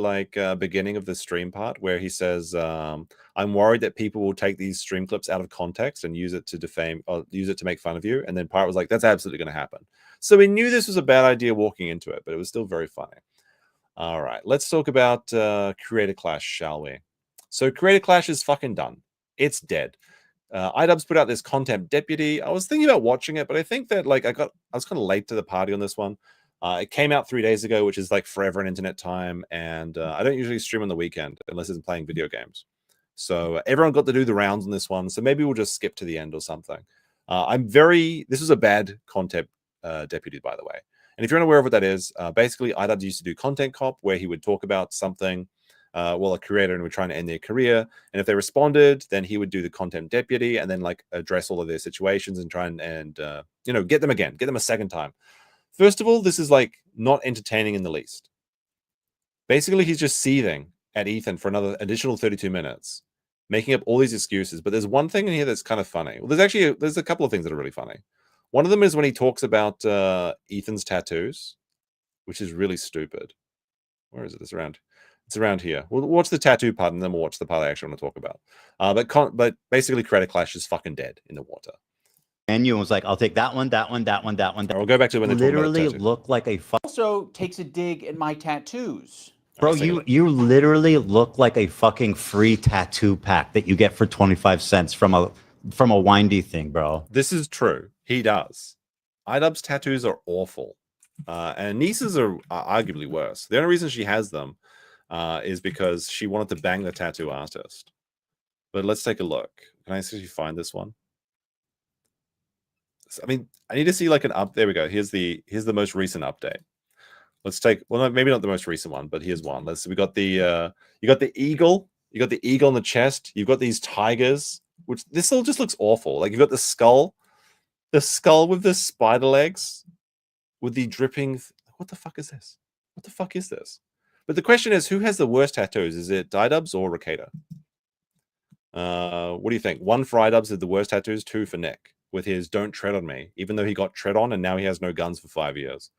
beginning of the stream part where he says, I'm worried that people will take these stream clips out of context and use it to defame or use it to make fun of you. And then Pirate was like, that's absolutely going to happen. So we knew this was a bad idea walking into it, but it was still very funny. All right, let's talk about Creator Clash, shall we? So Creator Clash is fucking done. It's dead. iDubbbz put out this content deputy. I was thinking about watching it, but I think that I was kind of late to the party on this one. It came out 3 days ago, which is like forever in internet time, and I don't usually stream on the weekend unless it's playing video games. So everyone got to do the rounds on this one, so maybe we'll just skip to the end or something. This was a bad content deputy, by the way. And if you're unaware of what that is, basically iDubbbz used to do content cop, where he would talk about something a creator and we're trying to end their career, and if they responded, then he would do the content deputy and then address all of their situations and try and get them a second time. First of all, this is not entertaining in the least. Basically, he's just seething at Ethan for another additional 32 minutes, making up all these excuses. But there's one thing in here that's kind of funny. Well, there's a couple of things that are really funny. One of them is when he talks about Ethan's tattoos, which is really stupid. Where is it? It's around here. We'll watch the tattoo part, and then we'll watch the part I actually want to talk about. But basically, Creator Clash is fucking dead in the water. And you was like, I'll take that one, that one, that one, that one. We'll go back to when they literally look like a also takes a dig at my tattoos. Bro, you literally look like a fucking free tattoo pack that you get for 25 cents from a windy thing, bro. This is true. He does. iDubbbz's tattoos are awful. And Nisa's are arguably worse. The only reason she has them is because she wanted to bang the tattoo artist. But let's take a look. Can I actually find this one? I mean, I need to see an up. There we go. Here's the most recent update. Let's take, well, no, maybe not the most recent one, but here's one. We got the you got the eagle. You got the eagle on the chest. You've got these tigers, which this all just looks awful. You've got the skull with the spider legs, with the dripping. What the fuck is this? What the fuck is this? But the question is, who has the worst tattoos? Is it iDubbbz or Ricada? What do you think? 1 for iDubbbz is the worst tattoos. 2 for Nick with his "Don't Tread on Me," even though he got tread on and now he has no guns for 5 years.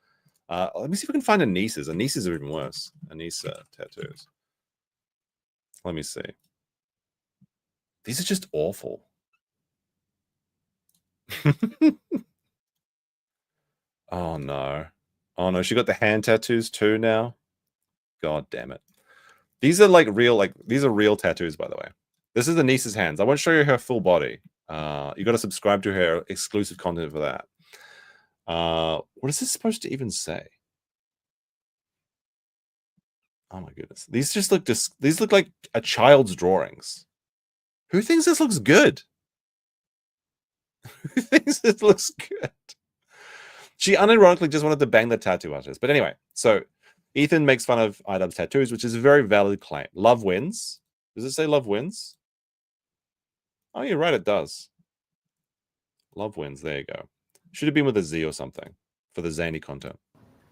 Let me see if we can find Anisa's. Anisa's are even worse. Anisa tattoos. Let me see. These are just awful. Oh no. Oh no, she got the hand tattoos too now. God damn it. These are real tattoos, by the way. This is Anisa's hands. I won't show you her full body. You got to subscribe to her exclusive content for that. What is this supposed to even say? Oh my goodness. These look like a child's drawings. Who thinks this looks good? Who thinks this looks good? She unironically just wanted to bang the tattoo artist. But anyway, so Ethan makes fun of iDubbbz's tattoos, which is a very valid claim. Love wins. Does it say love wins? Oh, you're right, it does. Love wins. There you go. Should have been with a Z or something for the zany content.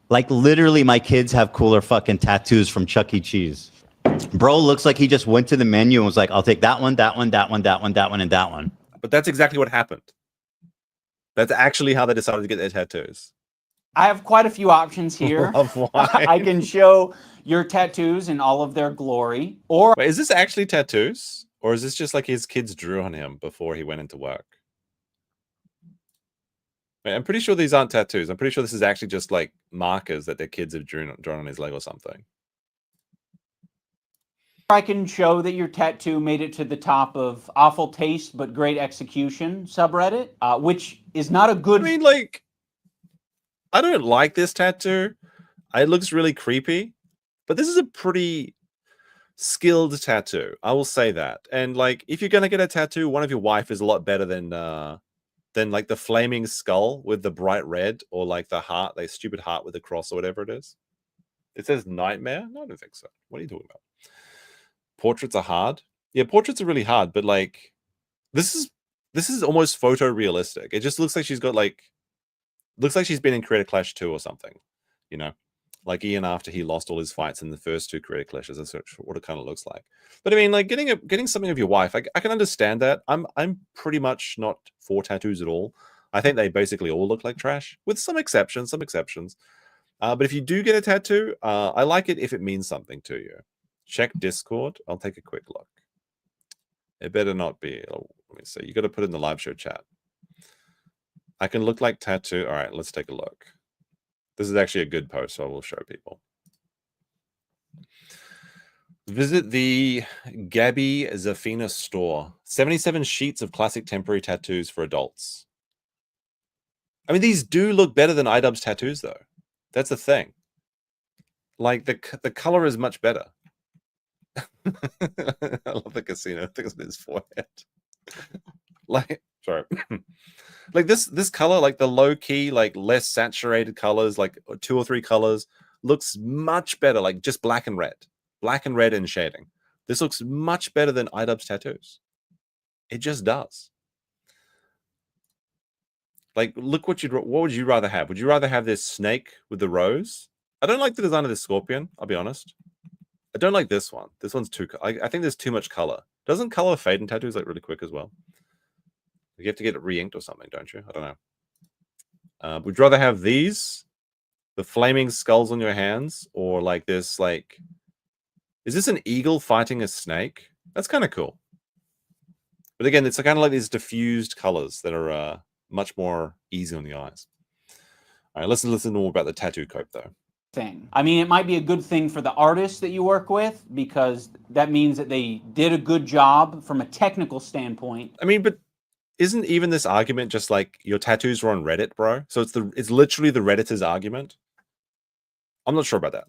Literally, my kids have cooler fucking tattoos from Chuck E. Cheese. Bro looks like he just went to the menu and was like, I'll take that one, that one, that one, that one, that one, and that one. But that's exactly what happened. That's actually how they decided to get their tattoos. I have quite a few options here. I can show your tattoos in all of their glory. Or wait, is this actually tattoos? Or is this just his kids drew on him before he went into work? Wait, I'm pretty sure these aren't tattoos. I'm pretty sure this is actually just markers that their kids have drawn on his leg or something. I can show that your tattoo made it to the top of awful taste but great execution subreddit, which is not a good. I mean, I don't like this tattoo. It looks really creepy, but this is a pretty skilled tattoo. I will say that. And if you're gonna get a tattoo, one of your wife is a lot better than the flaming skull with the bright red, or the heart, stupid heart with the cross or whatever it is. It says nightmare. No, I don't think so. What are you talking about? Portraits are hard. Yeah, portraits are really hard, but this is almost photorealistic. It just looks like she's got looks like she's been in Creator Clash 2 or something, you know. Like Ian after he lost all his fights in the first 2 career clashes. That's what it kind of looks like. But I mean, like getting something of your wife, I can understand that. I'm pretty much not for tattoos at all. I think they basically all look like trash, with some exceptions. But if you do get a tattoo, I like it if it means something to you. Check Discord. I'll take a quick look. It better not be. Let me see. You got to put it in the live show chat. I can look like tattoo. All right, let's take a look. This is actually a good post, so I will show people. Visit the Gabby Zafina store. 77 sheets of classic temporary tattoos for adults. I mean, these do look better than iDubbbz tattoos, though. That's the thing. Like, the color is much better. I love the casino. I think it's in his forehead. Like, sorry. Like this color, like the low key, like less saturated colors, like 2 or 3 colors, looks much better. Like just black and red in shading. This looks much better than iDubbbz tattoos. It just does. Like, look what would you rather have? Would you rather have this snake with the rose? I don't like the design of this scorpion. I'll be honest. I don't like this one. This one's too. I think there's too much color. Doesn't color fade in tattoos like really quick as well? You have to get it re-inked or something, don't you? I don't know. Would you rather have these, the flaming skulls on your hands, or like this? Like, is this an eagle fighting a snake? That's kind of cool. But again, it's kind of like these diffused colors that are much more easy on the eyes. All right, let's listen more about the tattoo cope though. Thing. I mean, it might be a good thing for the artist that you work with because that means that they did a good job from a technical standpoint. I mean, but isn't even this argument just like your tattoos were on Reddit, bro? So it's literally the Redditor's argument. I'm not sure about that.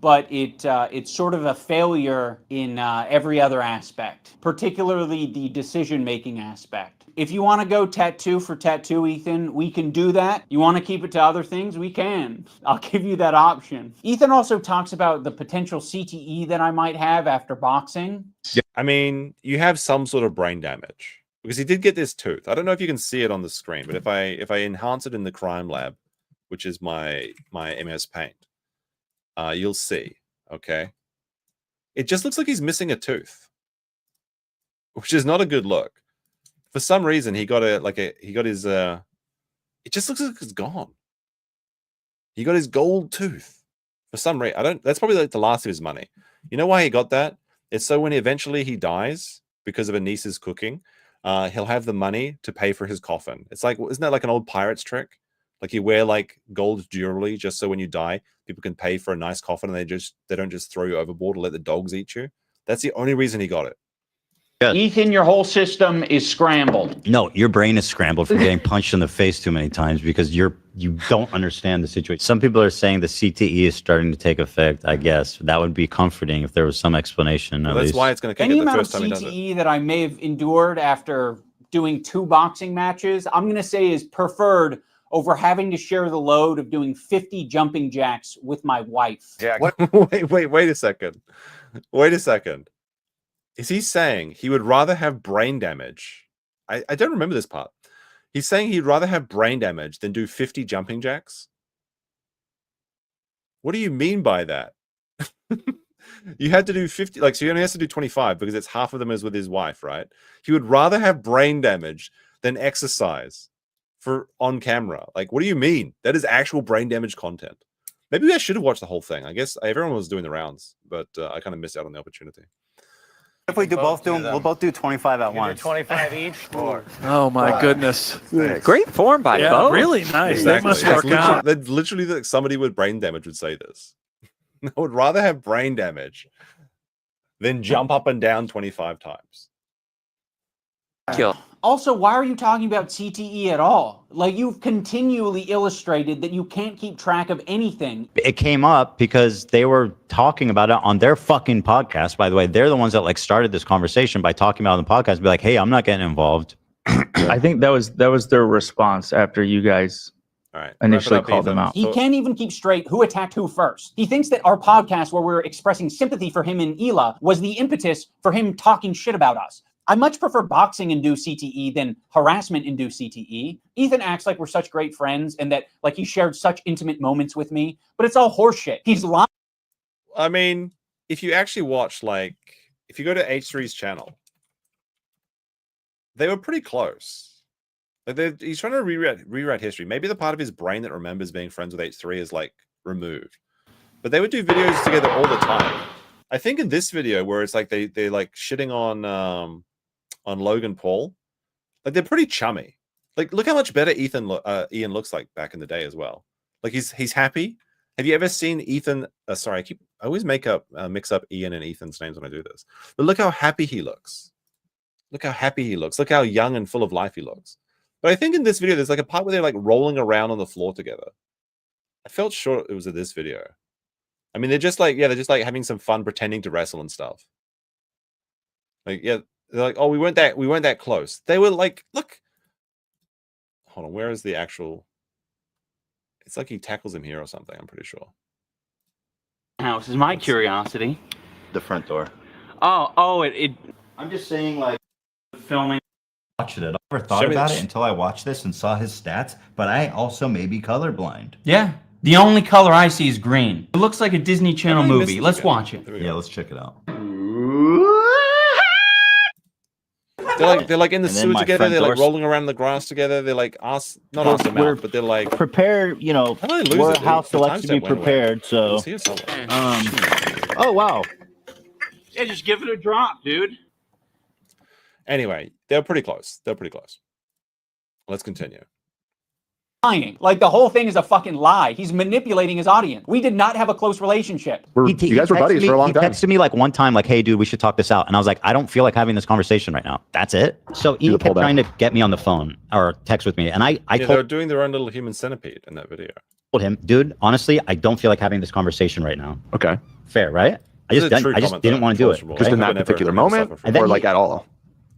But it's sort of a failure in every other aspect, particularly the decision-making aspect. If you want to go tattoo for tattoo, Ethan, we can do that. You want to keep it to other things? We can. I'll give you that option. Ethan also talks about the potential CTE that I might have after boxing. Yeah, I mean, you have some sort of brain damage because he did get this tooth. I don't know if you can see it on the screen, but if I enhance it in the crime lab, which is my MS Paint, you'll see. Okay, it just looks like he's missing a tooth, which is not a good look. For some reason, he got his. It just looks like it's gone. He got his gold tooth for some reason. That's probably like the last of his money. You know why he got that? It's so when eventually he dies because of a niece's cooking, he'll have the money to pay for his coffin. It's like, isn't that like an old pirate's trick? Like you wear like gold jewelry just so when you die, people can pay for a nice coffin and they don't just throw you overboard or let the dogs eat you. That's the only reason he got it. Good. Ethan, your whole system is scrambled. No, your brain is scrambled from getting punched in the face too many times because you don't understand the situation. Some people are saying the CTE is starting to take effect. I guess that would be comforting if there was some explanation. Well, that's why it's going to kick Any it the amount of first time he does it. CTE that I may have endured after doing 2 boxing matches, I'm going to say is preferred over having to share the load of doing 50 jumping jacks with my wife. Yeah. Wait a second. Wait a second. Is he saying he would rather have brain damage? I don't remember this part. He's saying he'd rather have brain damage than do 50 jumping jacks? What do you mean by that? You had to do 50, like, so he only has to do 25 because it's half of them is with his wife, right? He would rather have brain damage than exercise for on camera. Like, what do you mean? That is actual brain damage content. Maybe I should have watched the whole thing. I guess everyone was doing the rounds, but I kind of missed out on the opportunity. If we we'll both do 25 at once. 25 each. Oh my goodness! Great form by both. Really nice. Exactly. That must work out. That's literally that somebody with brain damage would say this. I would rather have brain damage than jump up and down 25 times. Kill. Also, why are you talking about CTE at all? Like, you've continually illustrated that you can't keep track of anything. It came up because they were talking about it on their fucking podcast. By the way, they're the ones that like started this conversation by talking about it on the podcast. Be like, hey, I'm not getting involved. I think that was their response after you guys initially called them out. He can't even keep straight who attacked who first. He thinks that our podcast where we're expressing sympathy for him and Hila was the impetus for him talking shit about us. I much prefer boxing-induced CTE than harassment-induced CTE. Ethan acts like we're such great friends and that like he shared such intimate moments with me, but it's all horseshit. He's lying. I mean, if you actually watch, like, if you go to H3's channel, they were pretty close. Like he's trying to rewrite history. Maybe the part of his brain that remembers being friends with H3 is like removed. But they would do videos together all the time. I think in this video where it's like they're like shitting on Logan Paul, like they're pretty chummy. Like look how much better Ian looks like back in the day as well. Like he's happy. Have you ever seen Ethan? Sorry, I always mix up Ian and Ethan's names when I do this. But look how happy he looks. Look how happy he looks. Look how young and full of life he looks. But I think in this video, there's like a part where they're like rolling around on the floor together. I felt sure it was in this video. I mean, they're just like having some fun pretending to wrestle and stuff. Like, yeah, they're like, oh, we weren't that close. They were like, look. Hold on, where is the actual? It's like he tackles him here or something, I'm pretty sure. House is my curiosity. The front door. It I'm just saying, like, filming. Watched it. I never thought about it until I watched this and saw his stats, but I also may be colorblind. Yeah. The only color I see is green. It looks like a Disney Channel movie. Let's watch it. Yeah, let's check it out. They're like in the sewer together. They're like rolling around in the grass together. They're like ass to mouth, but they're like prepare. You know, we're a house that likes to be prepared. So, oh wow. Yeah, just give it a drop, dude. Anyway, they're pretty close. Let's continue. Lying. Like the whole thing is a fucking lie. He's manipulating his audience. We did not have a close relationship. You guys were buddies for a long time. He texted me like one time, like, "Hey, dude, we should talk this out." And I was like, "I don't feel like having this conversation right now." That's it. So he kept trying to get me on the phone or text with me, and I told, they were doing their own little human centipede in that video. Told him, dude, honestly, I don't feel like having this conversation right now. Okay, fair, right? I just didn't want to do it. Just in that particular moment, or like at all.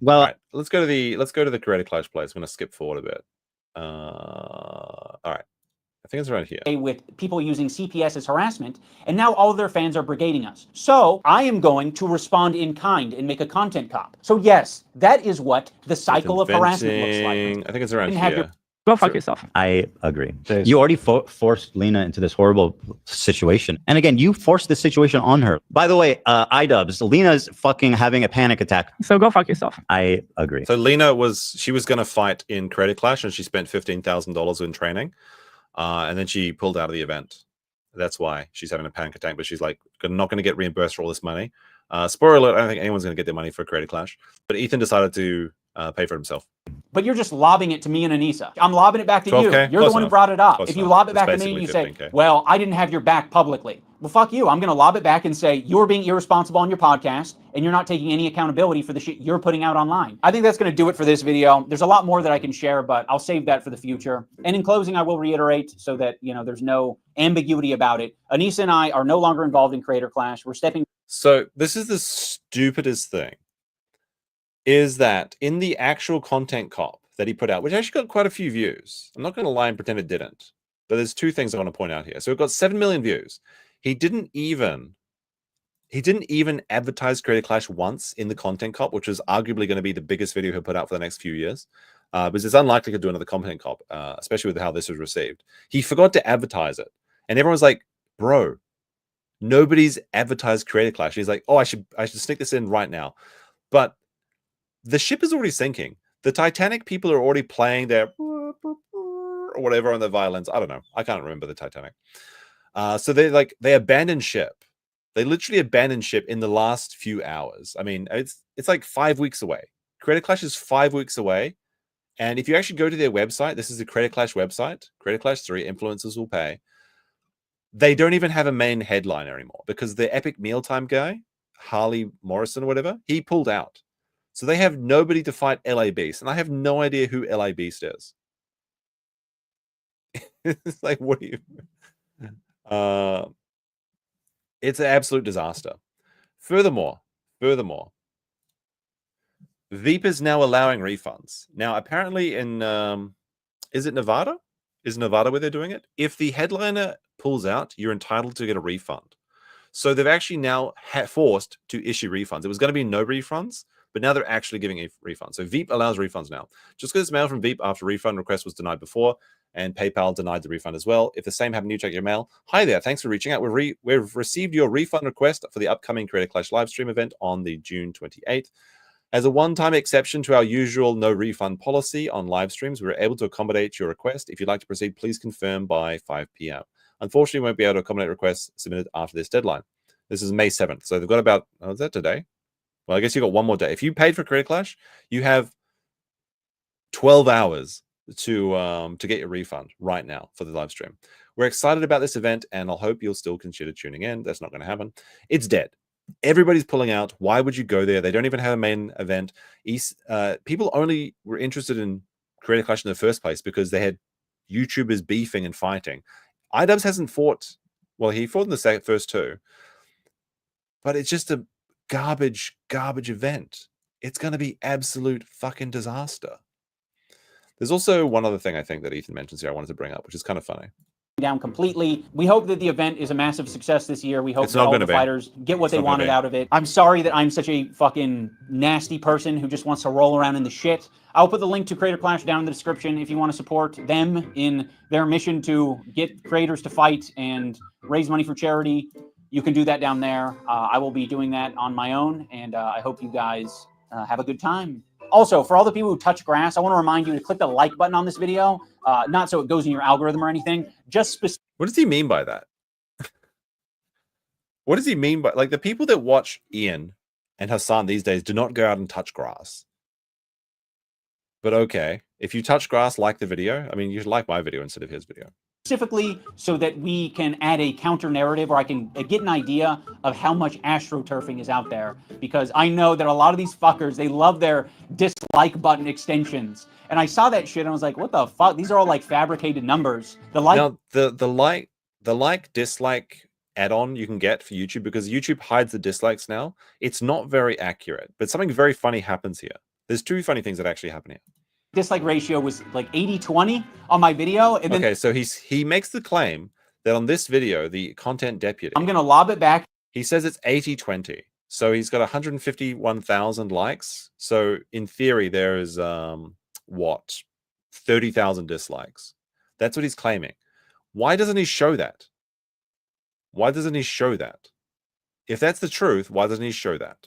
Well, right, let's go to the Creator Clash place. I'm going to skip forward a bit. All right. I think it's around here. With people using CPS as harassment, and now all of their fans are brigading us. So I am going to respond in kind and make a content cop. So yes, that is what the cycle of harassment looks like. I think it's around here. Go fuck yourself. I agree. You already forced Lena into this horrible situation. And again, you forced this situation on her. By the way, iDubbbz, Lena's fucking having a panic attack. So go fuck yourself. I agree. So Lena was going to fight in Creator Clash, and she spent $15,000 in training. And then she pulled out of the event. That's why she's having a panic attack. But she's like, not going to get reimbursed for all this money. Spoiler alert, I don't think anyone's going to get their money for Creator Clash. But Ethan decided to pay for it himself. But you're just lobbing it to me and Anissa. I'm lobbing it back to you. 12K? You're the one who brought it up. Close if you enough. lob it back to It's me and you say, 15K. well, I didn't have your back publicly. Well, fuck you. I'm going to lob it back and say, you're being irresponsible on your podcast, and you're not taking any accountability for the shit you're putting out online. I think that's going to do it for this video. There's a lot more that I can share, but I'll save that for the future. And in closing, I will reiterate so that, there's no ambiguity about it. Anissa and I are no longer involved in Creator Clash. We're stepping. So this is the stupidest thing, is that in the actual content cop that he put out, which actually got quite a few views. I'm not going to lie and pretend it didn't. But there's two things I want to point out here. So it got 7 million views. He didn't even advertise Creator Clash once in the content cop, which is arguably going to be the biggest video he'll put out for the next few years. Because it's unlikely to do another content cop, especially with how this was received. He forgot to advertise it. And everyone's like, bro, nobody's advertised Creator Clash. He's like, oh, I should sneak this in right now. But the ship is already sinking. The Titanic people are already playing their or whatever on the violins. I don't know. I can't remember the Titanic. So they abandoned ship. They literally abandoned ship in the last few hours. I mean, it's like 5 weeks away. Creator Clash is 5 weeks away. And if you actually go to their website, this is the Creator Clash website, Creator Clash 3, Influencers Will Pay. They don't even have a main headliner anymore because the Epic Mealtime guy, Harley Morrison or whatever, he pulled out. So they have nobody to fight LA Beast. And I have no idea who LA Beast is. It's like, what do you... it's an absolute disaster. Furthermore, Veep is now allowing refunds. Now, apparently in, is it Nevada? Is Nevada where they're doing it? If the headliner pulls out, you're entitled to get a refund. So they've actually now forced to issue refunds. It was going to be no refunds, but now they're actually giving a refund. So Veep allows refunds now. Just because it's mailed from Veep after refund request was denied before, and PayPal denied the refund as well. If the same happened, you check your mail. Hi there, thanks for reaching out. We've received your refund request for the upcoming Creator Clash live stream event on the June 28th. As a one-time exception to our usual no refund policy on live streams, we were able to accommodate your request. If you'd like to proceed, please confirm by 5 p.m. Unfortunately, we won't be able to accommodate requests submitted after this deadline. This is May 7th, so they've got about, is that today? Well, I guess you've got one more day. If you paid for Creator Clash, you have 12 hours to get your refund right now for the live stream. We're excited about this event, and I'll hope you'll still consider tuning in. That's not going to happen. It's dead. Everybody's pulling out. Why would you go there? They don't even have a main event. People only were interested in Creator Clash in the first place because they had YouTubers beefing and fighting. iDubbbz hasn't fought. Well, he fought in the first two. But it's just a garbage event. It's going to be absolute fucking disaster. There's also one other thing I think that Ethan mentions here I wanted to bring up, which is kind of funny. Down completely. We hope that the event is a massive success this year. We hope that all the fighters get what they wanted out of it. I'm sorry that I'm such a fucking nasty person who just wants to roll around in the shit. I'll put the link to Creator Clash down in the description if you want to support them in their mission to get creators to fight and raise money for charity. You can do that down there. I will be doing that on my own, and I hope you guys have a good time. Also, for all the people who touch grass, I want to remind you to click the like button on this video, not so it goes in your algorithm or anything, just What does he mean by that? What does he mean by, like, the people that watch Ian and Hassan these days do not go out and touch grass. But okay, if you touch grass, like the video. I mean, you should like my video instead of his video. specifically so that we can add a counter narrative, or I can get an idea of how much astroturfing is out there, because I know that a lot of these fuckers, they love their dislike button extensions, and I saw that shit and I was like, what the fuck, these are all like fabricated numbers. The like now, the like dislike add-on you can get for YouTube, because YouTube hides the dislikes now. It's not very accurate, but something very funny happens here. There's two funny things that actually happen here. Dislike ratio was like 80-20 on my video, and then okay, so he makes the claim that on this video, the content deputy, I'm gonna lob it back. He says it's 80-20. So he's got 151,000 likes. So in theory, there is what, 30,000 dislikes. That's what he's claiming. Why doesn't he show that? Why doesn't he show that? If that's the truth, why doesn't he show that?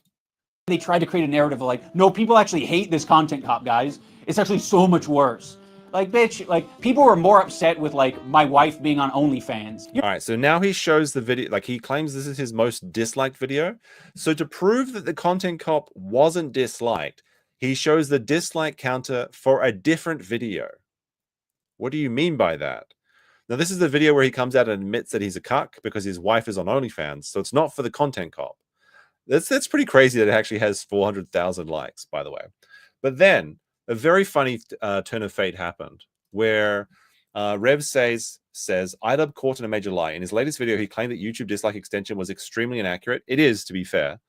They tried to create a narrative of like, no, people actually hate this content cop, guys. It's actually so much worse. Like, bitch, like, people were more upset with, like, my wife being on OnlyFans. All right, so now he shows the video, like, he claims this is his most disliked video. So to prove that the content cop wasn't disliked, he shows the dislike counter for a different video. What do you mean by that? Now, this is the video where he comes out and admits that he's a cuck because his wife is on OnlyFans. So it's not for the content cop. That's pretty crazy that it actually has 400,000 likes, by the way. But then a very funny turn of fate happened where Rev says, iDubbbz caught in a major lie. In his latest video, he claimed that YouTube dislike extension was extremely inaccurate. It is, to be fair,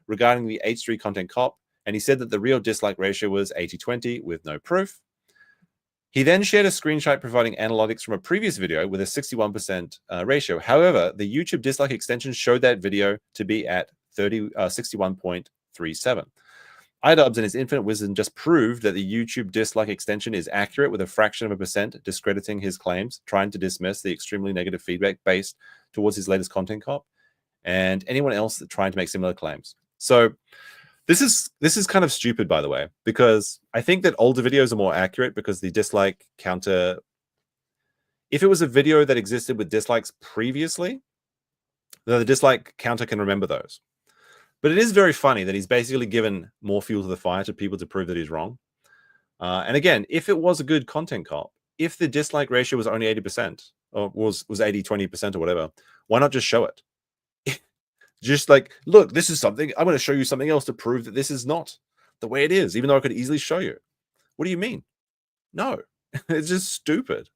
regarding the H3 content cop. And he said that the real dislike ratio was 80-20 with no proof. He then shared a screenshot providing analytics from a previous video with a 61% ratio. However, the YouTube dislike extension showed that video to be at 61.37. iDubbbz in his infinite wisdom just proved that the YouTube dislike extension is accurate with a fraction of a percent, discrediting his claims, trying to dismiss the extremely negative feedback based towards his latest content cop, and anyone else that trying to make similar claims. So this is kind of stupid, by the way, because I think that older videos are more accurate because the dislike counter, if it was a video that existed with dislikes previously, then the dislike counter can remember those. But it is very funny that he's basically given more fuel to the fire to people to prove that he's wrong. And again, if it was a good content cop, if the dislike ratio was only 80% or was 80-20% or whatever, why not just show it? Just like, look, this is something, I'm going to show you something else to prove that this is not the way it is, even though I could easily show you. What do you mean? No, it's just stupid.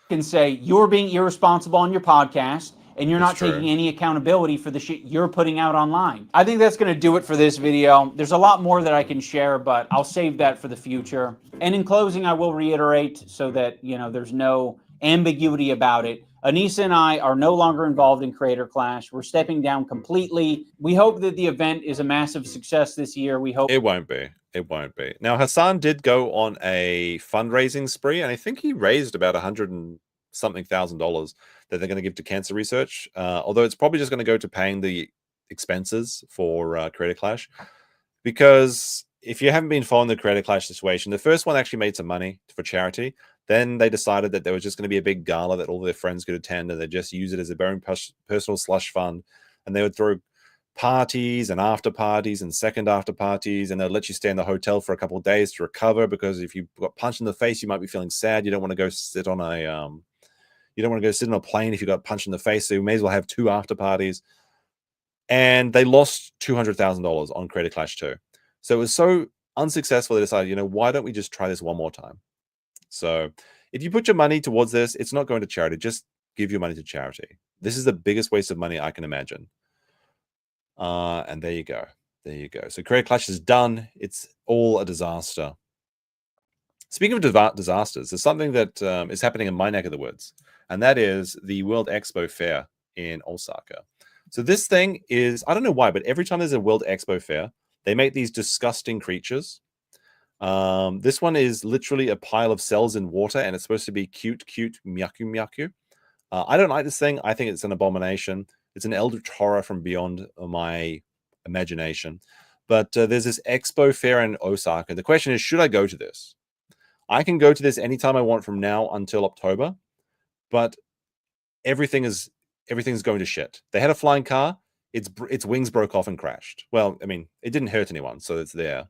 You can say you're being irresponsible on your podcast, and you're not taking any accountability for the shit you're putting out online. I think that's going to do it for this video. There's a lot more that I can share, but I'll save that for the future. And in closing, I will reiterate so that, you know, there's no ambiguity about it. Anissa and I are no longer involved in Creator Clash. We're stepping down completely. We hope that the event is a massive success this year. We hope it won't be. It won't be. Now, Hassan did go on a fundraising spree, and I think he raised about $100 and something thousand that they're going to give to cancer research. Although it's probably just going to go to paying the expenses for Creator Clash, because if you haven't been following the Creator Clash situation, the first one actually made some money for charity. Then they decided that there was just going to be a big gala that all their friends could attend, and they just use it as their own personal slush fund, and they would throw parties and after parties and second after parties, and they'll let you stay in the hotel for a couple of days to recover, because if you got punched in the face, you might be feeling sad. You don't want to go sit on a you don't want to go sit on a plane if you got punched in the face, so you may as well have 2 after parties. And they lost $200,000 on Creator Clash 2. So it was so unsuccessful, they decided, why don't we just try this one more time? So if you put your money towards this, it's not going to charity. Just give your money to charity. This is the biggest waste of money I can imagine. And there you go. There you go. So Creator Clash is done. It's all a disaster. Speaking of disasters, there's something that is happening in my neck of the woods, and that is the World Expo Fair in Osaka. So this thing is, I don't know why, but every time there's a World Expo Fair, they make these disgusting creatures. This one is literally a pile of cells in water, and it's supposed to be cute, myaku myaku. I don't like this thing. I think it's an abomination. It's an eldritch horror from beyond my imagination. But there's this Expo Fair in Osaka. The question is, should I go to this? I can go to this anytime I want from now until October, but everything's going to shit. They had a flying car. Its wings broke off and crashed. Well, I mean, it didn't hurt anyone, so it's there.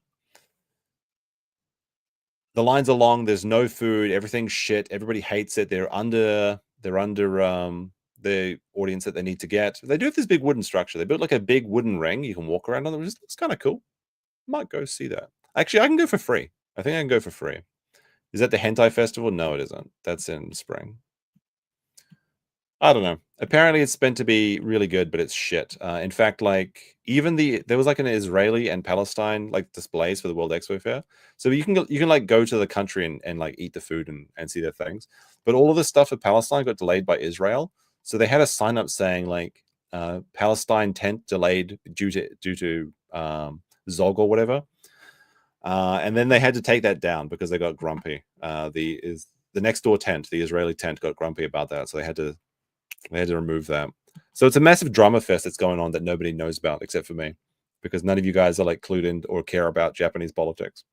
The lines are long. There's no food. Everything's shit. Everybody hates it. They're under the audience that they need to get. They do have this big wooden structure. They built like a big wooden ring you can walk around on. It's kind of cool. Might go see that. Actually, I can go for free. I think I can go for free. Is that the Hentai Festival? No, it isn't. That's in spring. I don't know. Apparently, it's meant to be really good, but it's shit. In fact, like even there was like an Israeli and Palestine like displays for the World Expo Fair, so you can like go to the country and like eat the food and see their things. But all of this stuff for Palestine got delayed by Israel, so they had a sign up saying like Palestine tent delayed due to Zog or whatever. And then they had to take that down because they got grumpy. The next door tent, the Israeli tent, got grumpy about that, so they had to remove that. So it's a massive drama fest that's going on that nobody knows about except for me, because none of you guys are like clued in or care about Japanese politics.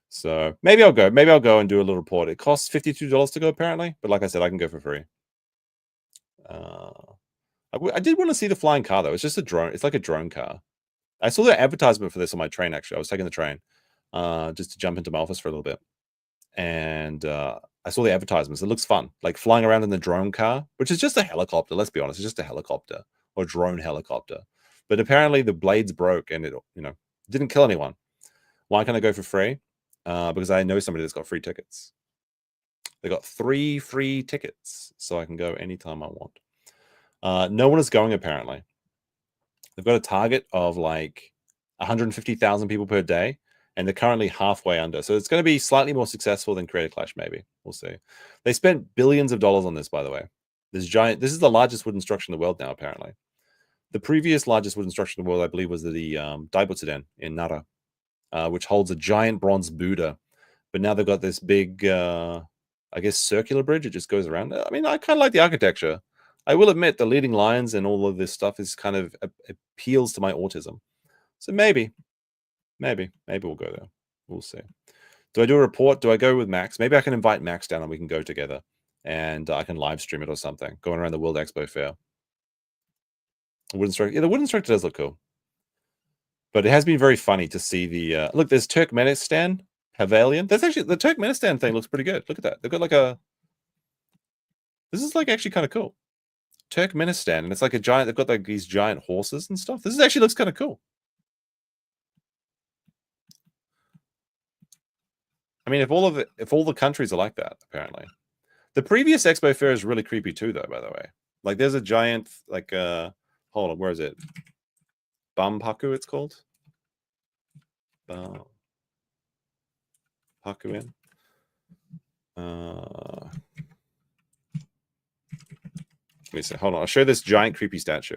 So maybe I'll go. Maybe I'll go and do a little report. It costs $52 to go apparently, but like I said, I can go for free. I did want to see the flying car though. It's just a drone. It's like a drone car. I saw the advertisement for this on my train, actually. I was taking the train just to jump into my office for a little bit. And I saw the advertisements. It looks fun. Like flying around in the drone car, which is just a helicopter. Let's be honest. It's just a helicopter or drone helicopter. But apparently the blades broke and it didn't kill anyone. Why can't I go for free? Because I know somebody that's got free tickets. They got 3 free tickets. So I can go anytime I want. No one is going apparently. They've got a target of like 150,000 people per day, and they're currently halfway under. So it's going to be slightly more successful than Creator Clash, maybe. We'll see. They spent billions of dollars on this, by the way. This is the largest wooden structure in the world now, apparently. The previous largest wooden structure in the world, I believe, was the Daibutsuren in Nara, which holds a giant bronze Buddha. But now they've got this big, I guess, circular bridge. It just goes around. I mean, I kind of like the architecture. I will admit the leading lines and all of this stuff is kind of appeals to my autism. So maybe we'll go there. We'll see. Do I do a report? Do I go with Max? Maybe I can invite Max down and we can go together and I can live stream it or something, going around the World Expo Fair. The wooden structure, yeah, the wooden structure does look cool. But it has been very funny to see the look, there's Turkmenistan Pavilion. That's actually the Turkmenistan thing looks pretty good. Look at that. They've got like this is like actually kind of cool. Turkmenistan, and it's like a giant, they've got like these giant horses and stuff. This actually looks kind of cool. I mean, if all the countries are like that, apparently. The previous Expo Fair is really creepy too, though, by the way. Like there's a giant, like hold on, where is it? Bampaku, it's called. Pakuin. me see. Hold on. I'll show you this giant creepy statue.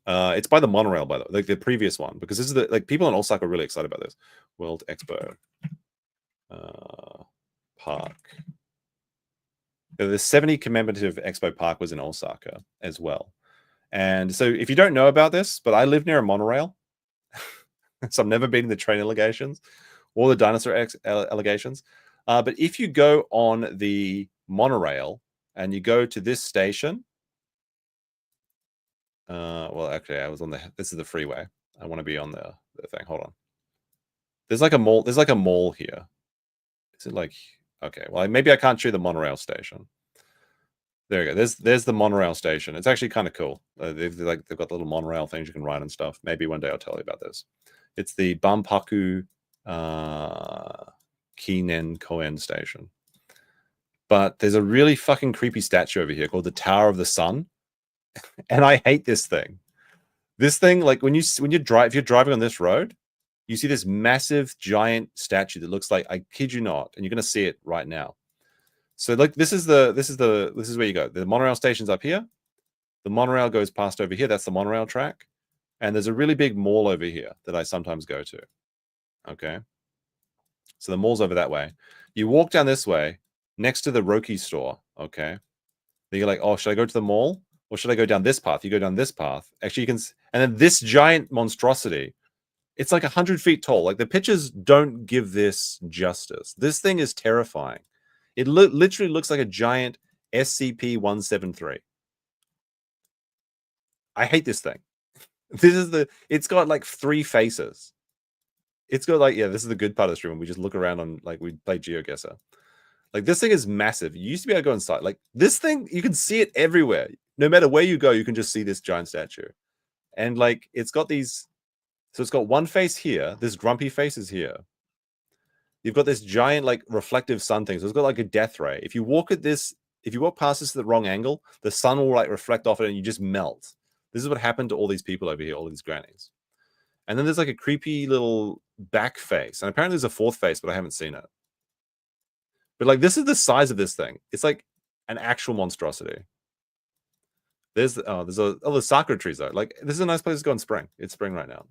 It's by the monorail, by the way, like the previous one, because this is the people in Osaka are really excited about this. World Expo Park. The 70 commemorative Expo Park was in Osaka as well. And so if you don't know about this, but I live near a monorail, so I've never been in the train allegations or the dinosaur allegations. But if you go on the monorail and you go to this station, well, actually, I was on this is the freeway. I want to be on the thing. Hold on. There's like a mall. There's like a mall here. Is it like, okay, well, maybe I can't show the monorail station. There you go. There's the monorail station. It's actually kind of cool. They've got little monorail things you can ride and stuff. Maybe one day I'll tell you about this. It's the Banpaku Kinen Koen station. But there's a really fucking creepy statue over here called the Tower of the Sun. And I hate this thing. This thing, like if you're driving on this road, you see this massive giant statue that looks like, I kid you not, and you're gonna see it right now. So like this is where you go. The monorail station's up here. The monorail goes past over here. That's the monorail track. And there's a really big mall over here that I sometimes go to. Okay. So the mall's over that way. You walk down this way next to the Roki store. Okay. Then you're like, oh, should I go to the mall or should I go down this path? You go down this path. Actually, you can, and then this giant monstrosity, it's like 100 feet tall. Like the pictures don't give this justice. This thing is terrifying. It literally looks like a giant SCP-173. I hate this thing. It's got like 3 faces. It's got like, yeah, this is the good part of the stream. We just look around on, like, we play GeoGuessr. Like this thing is massive. You used to be able to go inside. Like this thing, you can see it everywhere. No matter where you go, you can just see this giant statue. And like, it's got these, so it's got one face here. This grumpy face is here. You've got this giant, like, reflective sun thing. So it's got like a death ray. If you walk past this at the wrong angle, the sun will like reflect off it and you just melt. This is what happened to all these people over here, all these grannies. And then there's like a creepy little back face. And apparently there's a 4th face, but I haven't seen it. But like, this is the size of this thing. It's like an actual monstrosity. There's the sakura trees though. Like this is a nice place to go in spring. It's spring right now.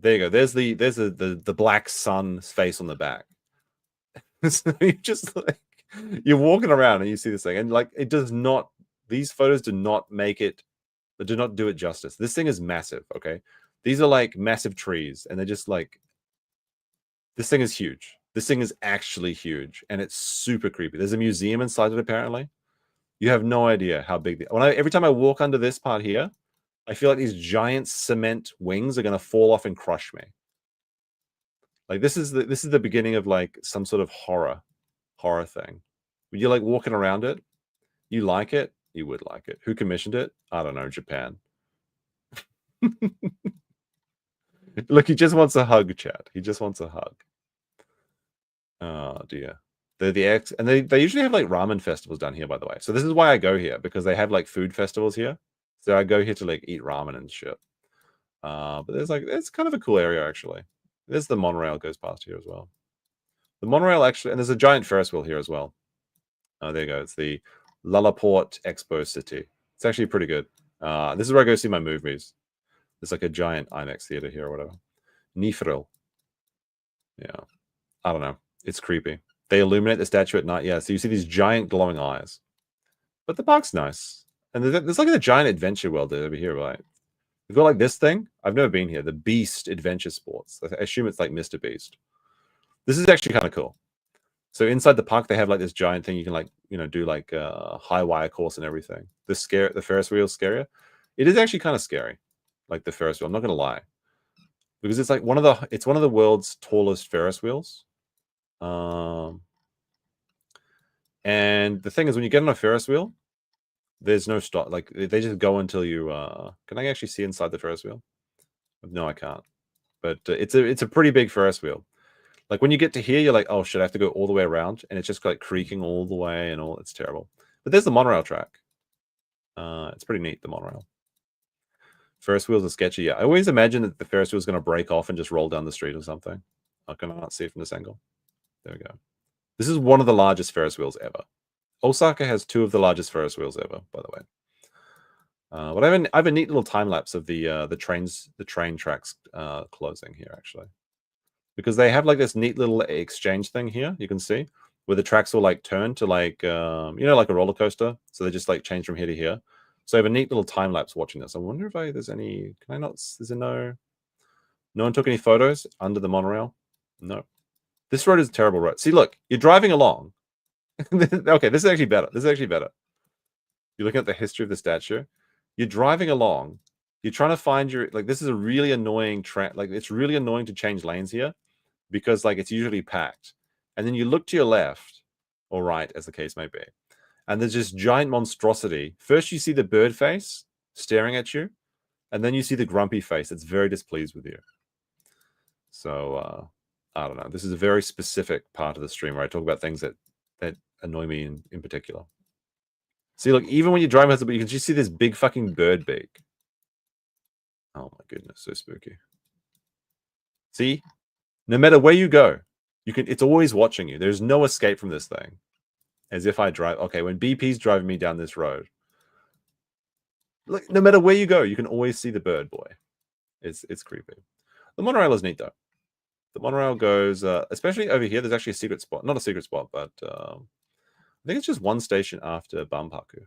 There you go. There's the black sun's face on the back. So you just like, you're walking around and you see this thing, and like it does not. These photos do not make it. They do not do it justice. This thing is massive. Okay, these are like massive trees, and they're just like. This thing is huge. This thing is actually huge, and it's super creepy. There's a museum inside it apparently. You have no idea how big. Every time I walk under this part here, I feel like these giant cement wings are going to fall off and crush me. Like this is the beginning of like some sort of horror thing. When you're like walking around it, you like it, you would like it. Who commissioned it? I don't know, Japan. Look, he just wants a hug, chat. He just wants a hug. Oh dear. They're the X, and they usually have like ramen festivals down here, by the way. So this is why I go here, because they have like food festivals here. So I go here to like eat ramen and shit. But there's like, it's kind of a cool area actually. There's the monorail goes past here as well. The monorail actually, and there's a giant Ferris wheel here as well. Oh, there you go. It's the Lullaport Expo City. It's actually pretty good. This is where I go see my movies. There's like a giant IMAX theater here or whatever. Nifril. Yeah. I don't know. It's creepy. They illuminate the statue at night. Yeah, so you see these giant glowing eyes. But the park's nice. And there's like a giant adventure world over here, right? We've got like this thing. I've never been here. The Beast Adventure Sports. I assume it's like Mr. Beast. This is actually kind of cool. So inside the park, they have like this giant thing. You can like, do like a high wire course and everything. The Ferris wheel is scarier. It is actually kind of scary. Like the Ferris wheel. I'm not going to lie. Because it's like one of the world's tallest Ferris wheels. And the thing is, when you get on a Ferris wheel, there's no stop. Like they just go until you. Can I actually see inside the Ferris wheel? No, I can't. But it's a pretty big Ferris wheel. Like when you get to here, you're like, oh shit, I have to go all the way around, and it's just like creaking all the way and all. It's terrible. But there's the monorail track. It's pretty neat, the monorail. Ferris wheels are sketchy. Yeah, I always imagine that the Ferris wheel is going to break off and just roll down the street or something. I cannot see it from this angle. There we go. This is one of the largest Ferris wheels ever. Osaka has 2 of the largest Ferris wheels ever, by the way. But I have a neat little time lapse of the train tracks closing here, actually, because they have like this neat little exchange thing here. You can see where the tracks will like turn to like like a roller coaster. So they just like change from here to here. So I have a neat little time lapse watching this. I wonder if there's any. Can I not? Is there no? No one took any photos under the monorail. No. This road is a terrible road. See, look, you're driving along. Okay, this is actually better. This is actually better. You're looking at the history of the statue. You're driving along. You're trying to find your this is a really annoying track. Like it's really annoying to change lanes here because like it's usually packed. And then you look to your left or right, as the case may be, and there's this giant monstrosity. First, you see the bird face staring at you, and then you see the grumpy face that's very displeased with you. So I don't know. This is a very specific part of the stream where I talk about things that annoy me in particular. See, look, even when you're driving, you can just see this big fucking bird beak. Oh my goodness, so spooky. See, no matter where you go, it's always watching you. There's no escape from this thing. As if I drive. Okay, when BP's driving me down this road, look, no matter where you go, you can always see the bird boy. It's creepy. The monorail is neat though. The monorail goes, especially over here. There's actually a secret spot. Not a secret spot, but I think it's just one station after Banpaku.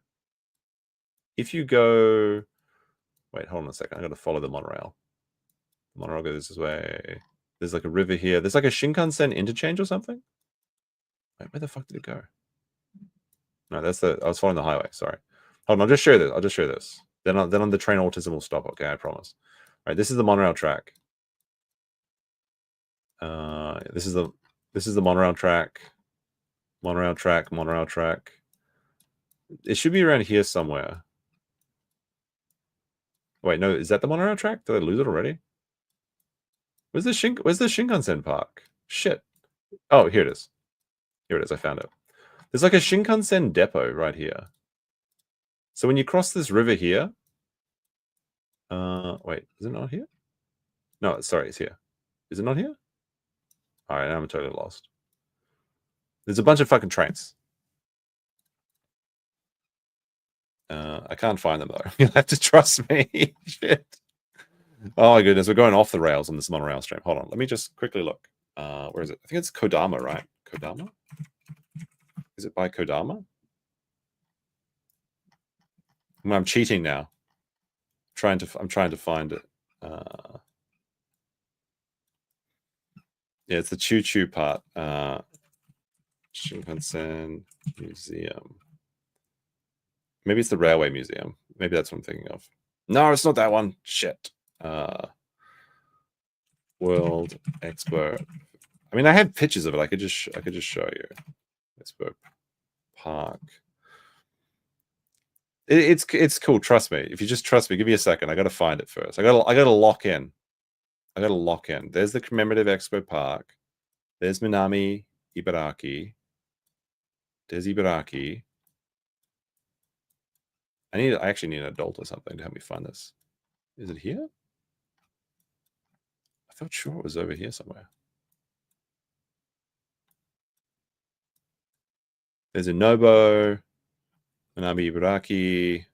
If you go, wait, hold on a second. I got to follow the monorail. The monorail goes this way. There's like a river here. There's like a Shinkansen interchange or something. Wait, where the fuck did it go? No, I was following the highway. Sorry. Hold on. I'll just show this. I'll just show this. Then on the train, autism will stop. Okay, I promise. All right, this is the monorail track. This is the monorail track. Monorail track. Monorail track. It should be around here somewhere. Wait, no, is that the monorail track? Did I lose it already? Where's the Shinkansen park? Shit. Oh, here it is. Here it is. I found it. There's like a Shinkansen depot right here. So when you cross this river here, wait, is it not here? No, sorry, it's here. Is it not here? All right, I'm totally lost. There's a bunch of fucking trains. I can't find them though. You'll have to trust me. Shit. Oh my goodness, we're going off the rails on this monorail stream. Hold on, let me just quickly look. Where is it? I think it's Kodama, right? Kodama? Is it by Kodama? I'm cheating now. I'm trying to find it. Yeah, it's the choo-choo part. Shinkansen Museum. Maybe it's the Railway Museum. Maybe that's what I'm thinking of. No, it's not that one. Shit. World Expo. I mean, I had pictures of it. I could just show you. Expo Park. It's cool. Trust me. If you just trust me, give me a second. I got to find it first. I got to lock in. I got to lock in. There's the commemorative Expo Park. There's Minami Ibaraki. There's Ibaraki. I actually need an adult or something to help me find this. Is it here? I thought sure it was over here somewhere. There's a Nobo, Minami Ibaraki.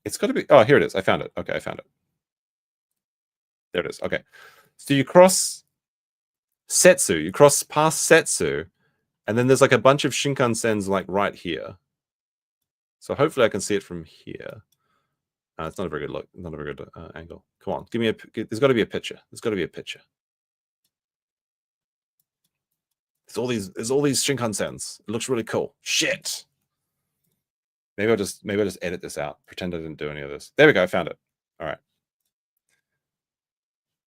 It's got to be. Oh, here it is. I found it. Okay, I found it. There it is. Okay. So you cross Setsu. You cross past Setsu, and then there's like a bunch of Shinkansens like right here. So hopefully I can see it from here. It's not a very good look. Not a very good angle. Come on, give me a. There's got to be a picture. There's got to be a picture. There's all these Shinkansens. It looks really cool. Shit. Maybe I'll just edit this out. Pretend I didn't do any of this. There we go. I found it. All right.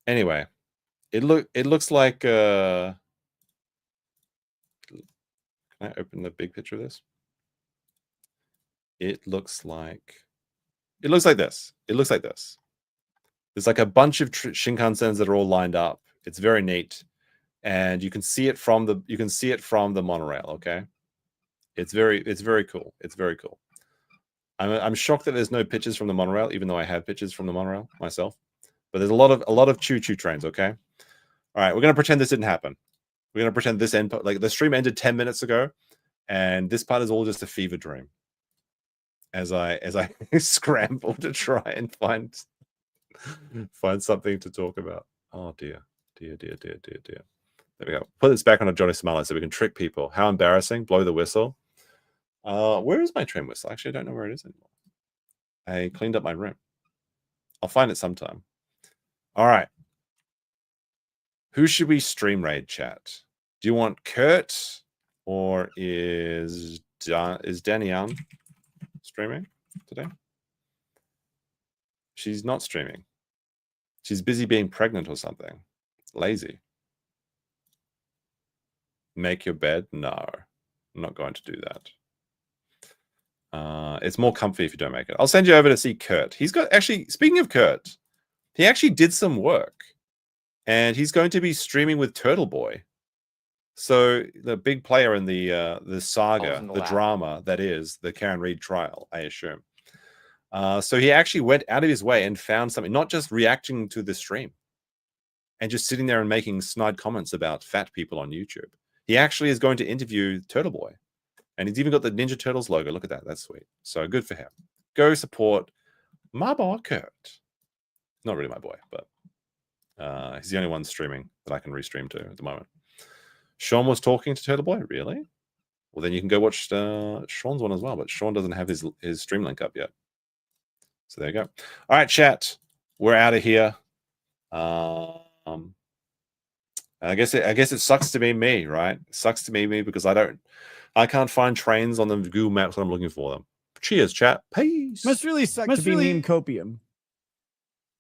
Anyway, it looks like. Can I open the big picture of this? It looks like this. It looks like this. There's like a bunch of Shinkansens that are all lined up. It's very neat, and you can see it from the monorail. Okay, it's very cool. It's very cool. I'm shocked that there's no pictures from the monorail, even though I have pictures from the monorail myself. But there's a lot of choo-choo trains. Okay, all right. We're gonna pretend this didn't happen. We're gonna pretend this the stream ended 10 minutes ago, And this part is all just a fever dream. As I scramble to try and find something to talk about. Oh dear. There we go. Put this back on a Johnny Somali so we can trick people. How embarrassing. Blow the whistle. Where is my train whistle? Actually, I don't know where it is anymore. I cleaned up my room. I'll find it sometime. All right. Who should we stream raid, chat? Do you want Kurt or is Danielle streaming today? She's not streaming. She's busy being pregnant or something. Lazy. Make your bed? No, I'm not going to do that. It's more comfy if you don't make it. I'll send you over to see Kurt. He's got, actually, speaking of Kurt, he actually did some work. And he's going to be streaming with Turtle Boy. So the big player in the saga, the drama that is the Karen Reed trial, I assume. So he actually went out of his way and found something, not just reacting to the stream and just sitting there and making snide comments about fat people on YouTube. He actually is going to interview Turtle Boy. And he's even got the Ninja Turtles logo. Look at that. That's sweet. So good for him. Go support my boy, Kurt. Not really my boy, but he's the only one streaming that I can restream to at the moment. Sean was talking to Turtle Boy? Really? Well, then you can go watch Sean's one as well. But Sean doesn't have his stream link up yet. So there you go. All right, chat. We're out of here. I guess it sucks to be me, right? It sucks to be me because I can't find trains on the Google Maps when I'm looking for them. Cheers, chat. Peace. Must really suck to be memecopium.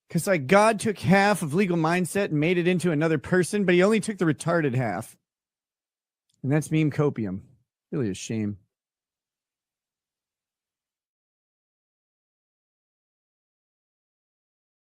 Because like God took half of legal mindset and made it into another person, but he only took the retarded half. And that's memecopium. Really a shame.